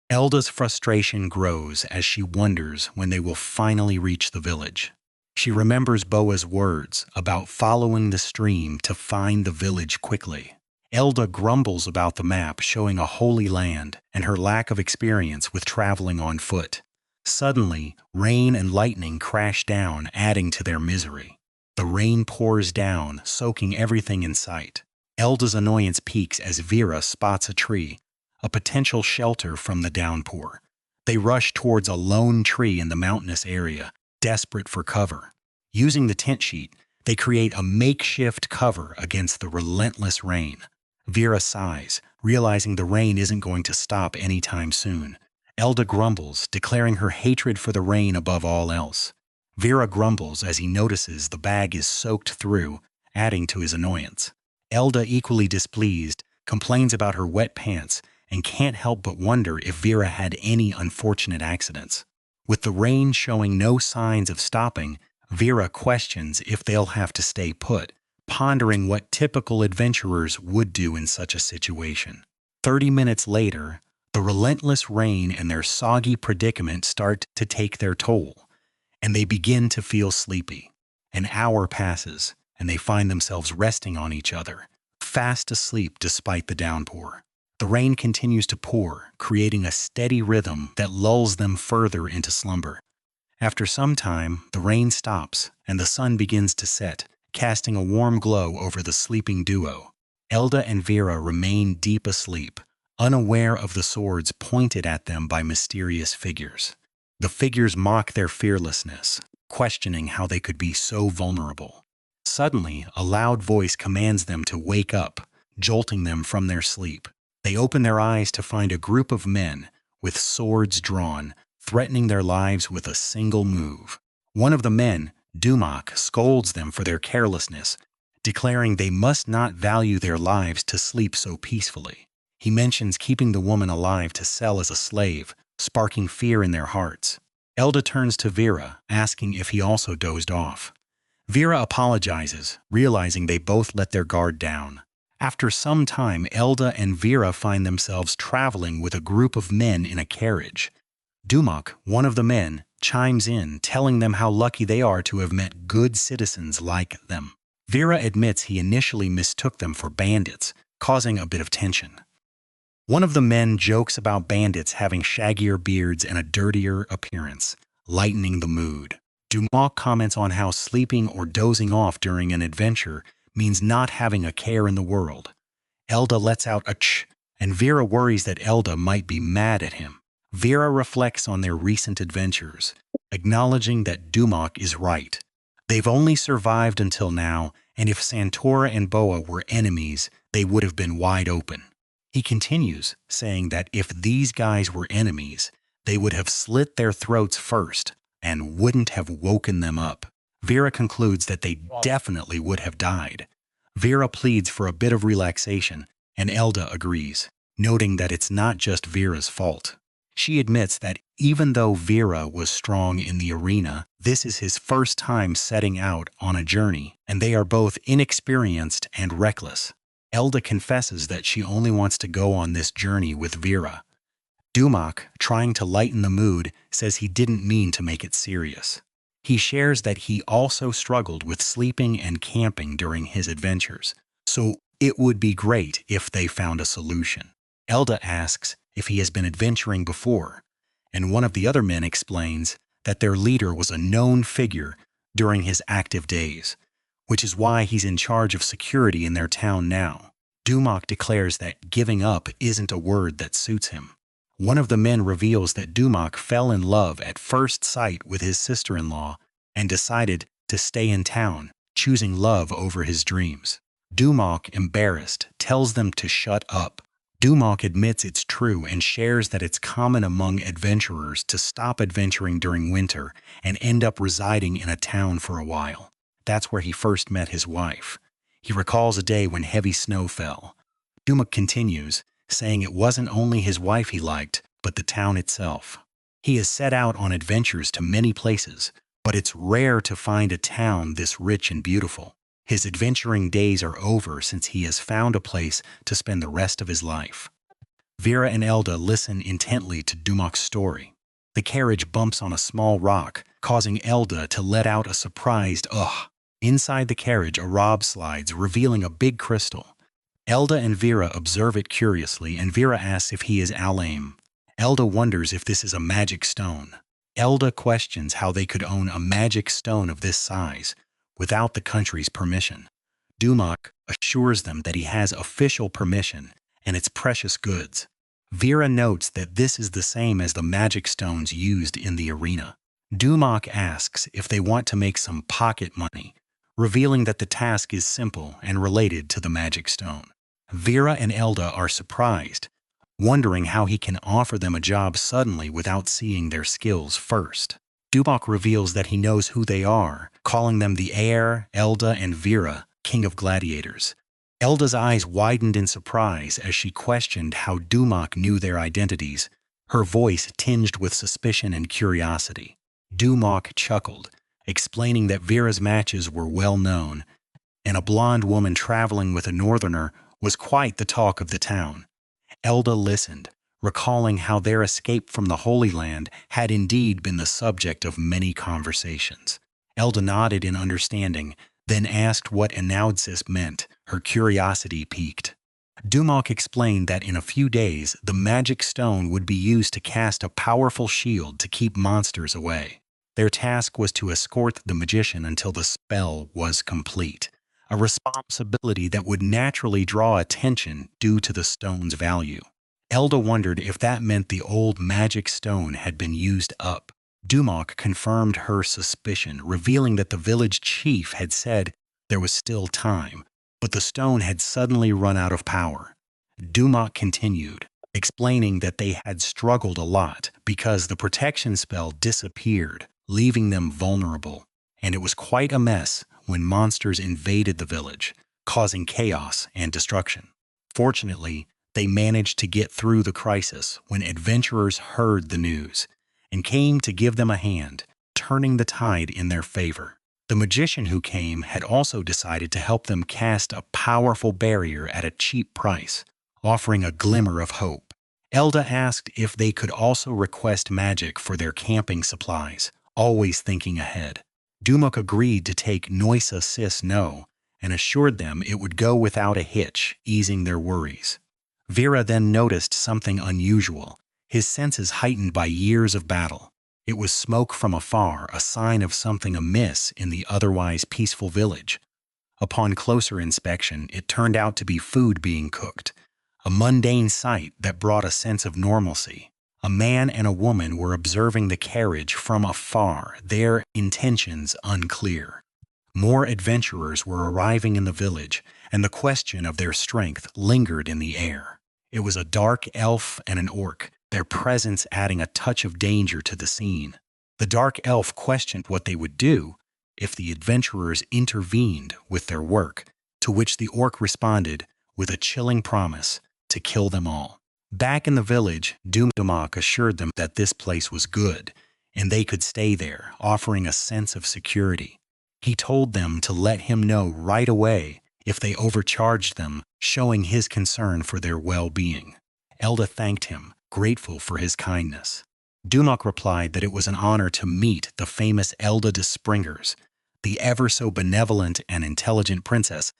Elda's frustration grows as she wonders when they will finally reach the village. She remembers Boa's words about following the stream to find the village quickly. Elda grumbles about the map showing a holy land and her lack of experience with traveling on foot. Suddenly, rain and lightning crash down, adding to their misery. The rain pours down, soaking everything in sight. Elda's annoyance peaks as Vera spots a tree, a potential shelter from the downpour. They rush towards a lone tree in the mountainous area, desperate for cover. Using the tent sheet, they create a makeshift cover against the relentless rain. Vera sighs, realizing the rain isn't going to stop anytime soon. Elda grumbles, declaring her hatred for the rain above all else. Vera grumbles as he notices the bag is soaked through, adding to his annoyance. Elda, equally displeased, complains about her wet pants and can't help but wonder if Vera had any unfortunate accidents. With the rain showing no signs of stopping, Vera questions if they'll have to stay put, pondering what typical adventurers would do in such a situation. 30 minutes later, the relentless rain and their soggy predicament start to take their toll, and they begin to feel sleepy. An hour passes, and they find themselves resting on each other, fast asleep despite the downpour. The rain continues to pour, creating a steady rhythm that lulls them further into slumber. After some time, the rain stops, and the sun begins to set, casting a warm glow over the sleeping duo. Elda and Vera remain deep asleep, unaware of the swords pointed at them by mysterious figures. The figures mock their fearlessness, questioning how they could be so vulnerable. Suddenly, a loud voice commands them to wake up, jolting them from their sleep. They open their eyes to find a group of men, with swords drawn, threatening their lives with a single move. One of the men, Dumak, scolds them for their carelessness, declaring they must not value their lives to sleep so peacefully. He mentions keeping the woman alive to sell as a slave, sparking fear in their hearts. Elda turns to Vera, asking if he also dozed off. Vera apologizes, realizing they both let their guard down. After some time, Elda and Vera find themselves traveling with a group of men in a carriage. Dumak, one of the men, chimes in, telling them how lucky they are to have met good citizens like them. Vera admits he initially mistook them for bandits, causing a bit of tension. One of the men jokes about bandits having shaggier beards and a dirtier appearance, lightening the mood. Dumak comments on how sleeping or dozing off during an adventure means not having a care in the world. Elda lets out a ch, and Vera worries that Elda might be mad at him. Vera reflects on their recent adventures, acknowledging that Dumak is right. They've only survived until now, and if Santora and Boa were enemies, they would have been wide open. He continues, saying that if these guys were enemies, they would have slit their throats first and wouldn't have woken them up. Vera concludes that they definitely would have died. Vera pleads for a bit of relaxation, and Elda agrees, noting that it's not just Vera's fault. She admits that even though Vera was strong in the arena, this is his first time setting out on a journey, and they are both inexperienced and reckless. Elda confesses that she only wants to go on this journey with Vera. Dumak, trying to lighten the mood, says he didn't mean to make it serious. He shares that he also struggled with sleeping and camping during his adventures, so it would be great if they found a solution. Elda asks if he has been adventuring before, and one of the other men explains that their leader was a known figure during his active days, which is why he's in charge of security in their town now. Dumak declares that giving up isn't a word that suits him. One of the men reveals that Dumak fell in love at first sight with his sister-in-law and decided to stay in town, choosing love over his dreams. Dumak, embarrassed, tells them to shut up. Dumak admits it's true and shares that it's common among adventurers to stop adventuring during winter and end up residing in a town for a while. That's where he first met his wife. He recalls a day when heavy snow fell. Dumak continues, saying it wasn't only his wife he liked, but the town itself. He has set out on adventures to many places, but it's rare to find a town this rich and beautiful. His adventuring days are over since he has found a place to spend the rest of his life. Vera and Elda listen intently to Dumak's story. The carriage bumps on a small rock, causing Elda to let out a surprised ugh. Inside the carriage, a rob slides, revealing a big crystal. Elda and Vera observe it curiously, and Vera asks if he is Alaim. Elda wonders if this is a magic stone. Elda questions how they could own a magic stone of this size without the country's permission. Dumak assures them that he has official permission and it's precious goods. Vera notes that this is the same as the magic stones used in the arena. Dumak asks if they want to make some pocket money, revealing that the task is simple and related to the magic stone. Vera and Elda are surprised, wondering how he can offer them a job suddenly without seeing their skills first. Dumak reveals that he knows who they are, calling them the Aire, Elda, and Vera, king of gladiators. Elda's eyes widened in surprise as she questioned how Dumak knew their identities, her voice tinged with suspicion and curiosity. Dumak chuckled, explaining that Vera's matches were well known, and a blonde woman traveling with a northerner was quite the talk of the town. Elda listened, recalling how their escape from the Holy Land had indeed been the subject of many conversations. Elda nodded in understanding, then asked what Anaudsis meant. Her curiosity piqued. Dumak explained that in a few days, the magic stone would be used to cast a powerful shield to keep monsters away. Their task was to escort the magician until the spell was complete, a responsibility that would naturally draw attention due to the stone's value. Elda wondered if that meant the old magic stone had been used up. Dumak confirmed her suspicion, revealing that the village chief had said there was still time, but the stone had suddenly run out of power. Dumak continued, explaining that they had struggled a lot because the protection spell disappeared, leaving them vulnerable, and it was quite a mess when monsters invaded the village, causing chaos and destruction. Fortunately, they managed to get through the crisis when adventurers heard the news and came to give them a hand, turning the tide in their favor. The magician who came had also decided to help them cast a powerful barrier at a cheap price, offering a glimmer of hope. Elda asked if they could also request magic for their camping supplies, always thinking ahead. Dumak agreed to take Noisa Sis No and assured them it would go without a hitch, easing their worries. Vera then noticed something unusual, his senses heightened by years of battle. It was smoke from afar, a sign of something amiss in the otherwise peaceful village. Upon closer inspection, it turned out to be food being cooked, a mundane sight that brought a sense of normalcy. A man and a woman were observing the carriage from afar, their intentions unclear. More adventurers were arriving in the village, and the question of their strength lingered in the air. It was a dark elf and an orc, their presence adding a touch of danger to the scene. The dark elf questioned what they would do if the adventurers intervened with their work, to which the orc responded with a chilling promise to kill them all. Back in the village, Dumak assured them that this place was good, and they could stay there, offering a sense of security. He told them to let him know right away if they overcharged them, showing his concern for their well-being. Elda thanked him, grateful for his kindness. Dumak replied that it was an honor to meet the famous Elda de Springers, the ever-so-benevolent and intelligent princess,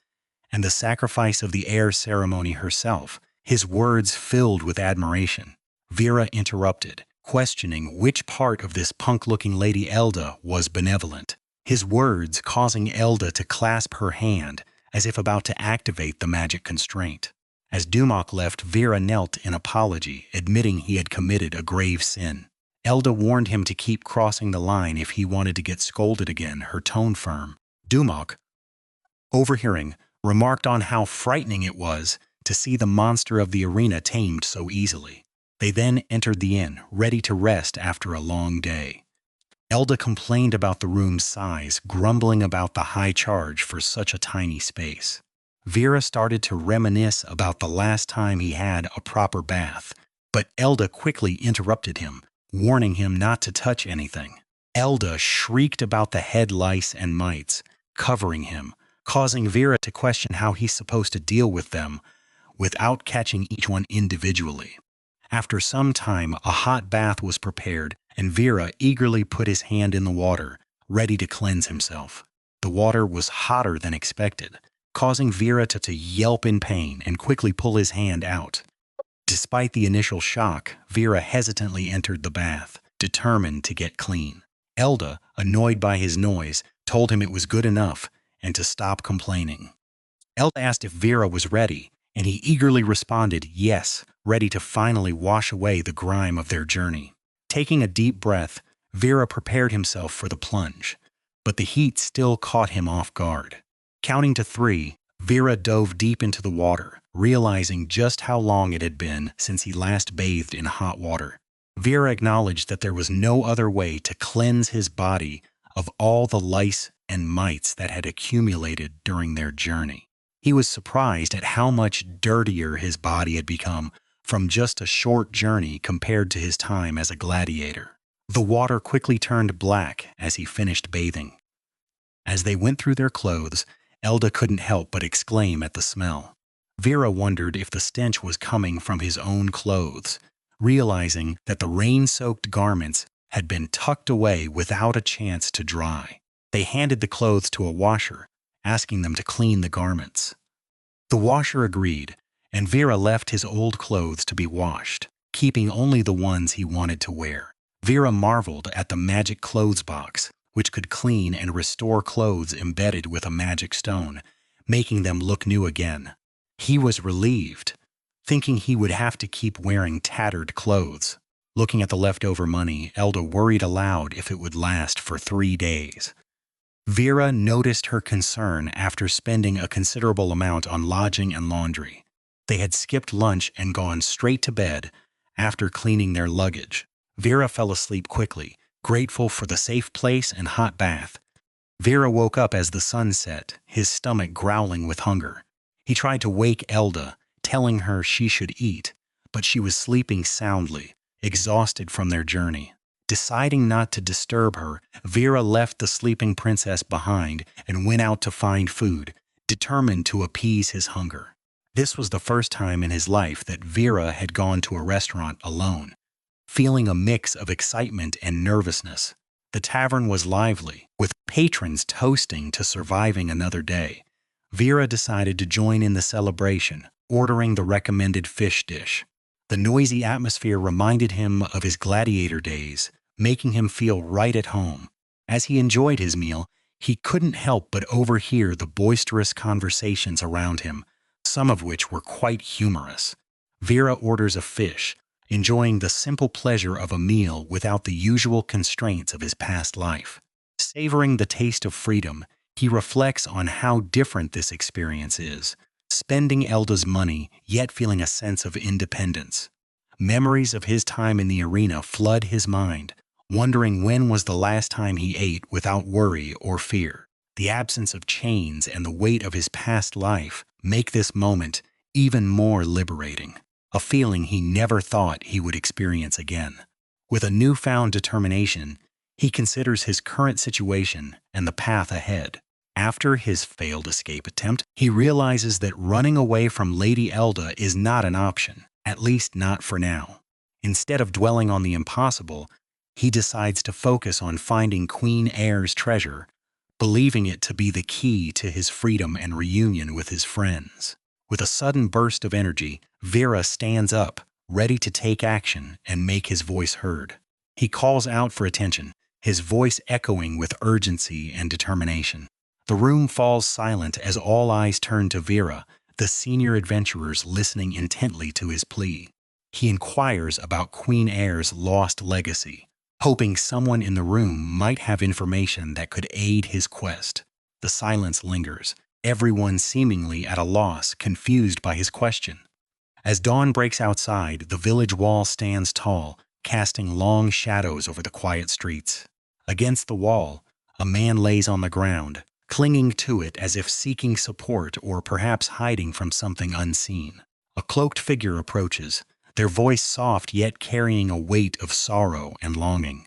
and the sacrifice of the Aire Ceremony herself, his words filled with admiration. Vera interrupted, questioning which part of this punk-looking Lady Elda was benevolent, his words causing Elda to clasp her hand as if about to activate the magic constraint. As Dumak left, Vera knelt in apology, admitting he had committed a grave sin. Elda warned him to keep crossing the line if he wanted to get scolded again, her tone firm. Dumak, overhearing, remarked on how frightening it was to see the monster of the arena tamed so easily. They then entered the inn, ready to rest after a long day. Elda complained about the room's size, grumbling about the high charge for such a tiny space. Vera started to reminisce about the last time he had a proper bath, but Elda quickly interrupted him, warning him not to touch anything. Elda shrieked about the head lice and mites, covering him, causing Vera to question how he's supposed to deal with them without catching each one individually. After some time, a hot bath was prepared, and Vera eagerly put his hand in the water, ready to cleanse himself. The water was hotter than expected, causing Vera to yelp in pain and quickly pull his hand out. Despite the initial shock, Vera hesitantly entered the bath, determined to get clean. Elda, annoyed by his noise, told him it was good enough and to stop complaining. Elda asked if Vera was ready, and he eagerly responded yes, ready to finally wash away the grime of their journey. Taking a deep breath, Vera prepared himself for the plunge, but the heat still caught him off guard. Counting to 3, Vera dove deep into the water, realizing just how long it had been since he last bathed in hot water. Vera acknowledged that there was no other way to cleanse his body of all the lice and mites that had accumulated during their journey. He was surprised at how much dirtier his body had become from just a short journey compared to his time as a gladiator. The water quickly turned black as he finished bathing. As they went through their clothes, Elda couldn't help but exclaim at the smell. Vera wondered if the stench was coming from his own clothes, realizing that the rain-soaked garments had been tucked away without a chance to dry. They handed the clothes to a washer, asking them to clean the garments. The washer agreed, and Vera left his old clothes to be washed, keeping only the ones he wanted to wear. Vera marveled at the magic clothes box, which could clean and restore clothes embedded with a magic stone, making them look new again. He was relieved, thinking he would have to keep wearing tattered clothes. Looking at the leftover money, Elda worried aloud if it would last for 3 days. Vera noticed her concern after spending a considerable amount on lodging and laundry. They had skipped lunch and gone straight to bed after cleaning their luggage. Vera fell asleep quickly, grateful for the safe place and hot bath. Vera woke up as the sun set, his stomach growling with hunger. He tried to wake Elda, telling her she should eat, but she was sleeping soundly, exhausted from their journey. Deciding not to disturb her, Vera left the sleeping princess behind and went out to find food, determined to appease his hunger. This was the first time in his life that Vera had gone to a restaurant alone, feeling a mix of excitement and nervousness. The tavern was lively, with patrons toasting to surviving another day. Vera decided to join in the celebration, ordering the recommended fish dish. The noisy atmosphere reminded him of his gladiator days, making him feel right at home. As he enjoyed his meal, he couldn't help but overhear the boisterous conversations around him, some of which were quite humorous. Vera orders a fish, enjoying the simple pleasure of a meal without the usual constraints of his past life. Savoring the taste of freedom, he reflects on how different this experience is, spending Elda's money, yet feeling a sense of independence. Memories of his time in the arena flood his mind, wondering when was the last time he ate without worry or fear. The absence of chains and the weight of his past life make this moment even more liberating, a feeling he never thought he would experience again. With a newfound determination, he considers his current situation and the path ahead. After his failed escape attempt, he realizes that running away from Lady Elda is not an option, at least not for now. Instead of dwelling on the impossible, he decides to focus on finding Queen Aire's treasure, believing it to be the key to his freedom and reunion with his friends. With a sudden burst of energy, Vera stands up, ready to take action and make his voice heard. He calls out for attention, his voice echoing with urgency and determination. The room falls silent as all eyes turn to Vera, the senior adventurers listening intently to his plea. He inquires about Queen Aire's lost legacy, hoping someone in the room might have information that could aid his quest. The silence lingers, everyone seemingly at a loss, confused by his question. As dawn breaks outside, the village wall stands tall, casting long shadows over the quiet streets. Against the wall, a man lays on the ground, clinging to it as if seeking support or perhaps hiding from something unseen. A cloaked figure approaches, their voice soft yet carrying a weight of sorrow and longing.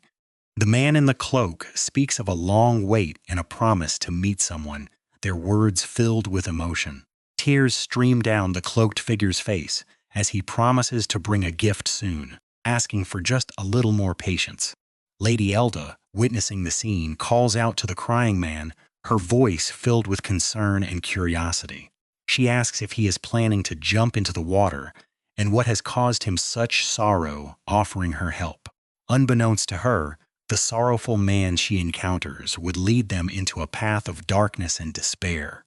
The man in the cloak speaks of a long wait and a promise to meet someone, their words filled with emotion. Tears stream down the cloaked figure's face as he promises to bring a gift soon, asking for just a little more patience. Lady Elda, witnessing the scene, calls out to the crying man, her voice filled with concern and curiosity. She asks if he is planning to jump into the water and what has caused him such sorrow, offering her help. Unbeknownst to her, the sorrowful man she encounters would lead them into a path of darkness and despair.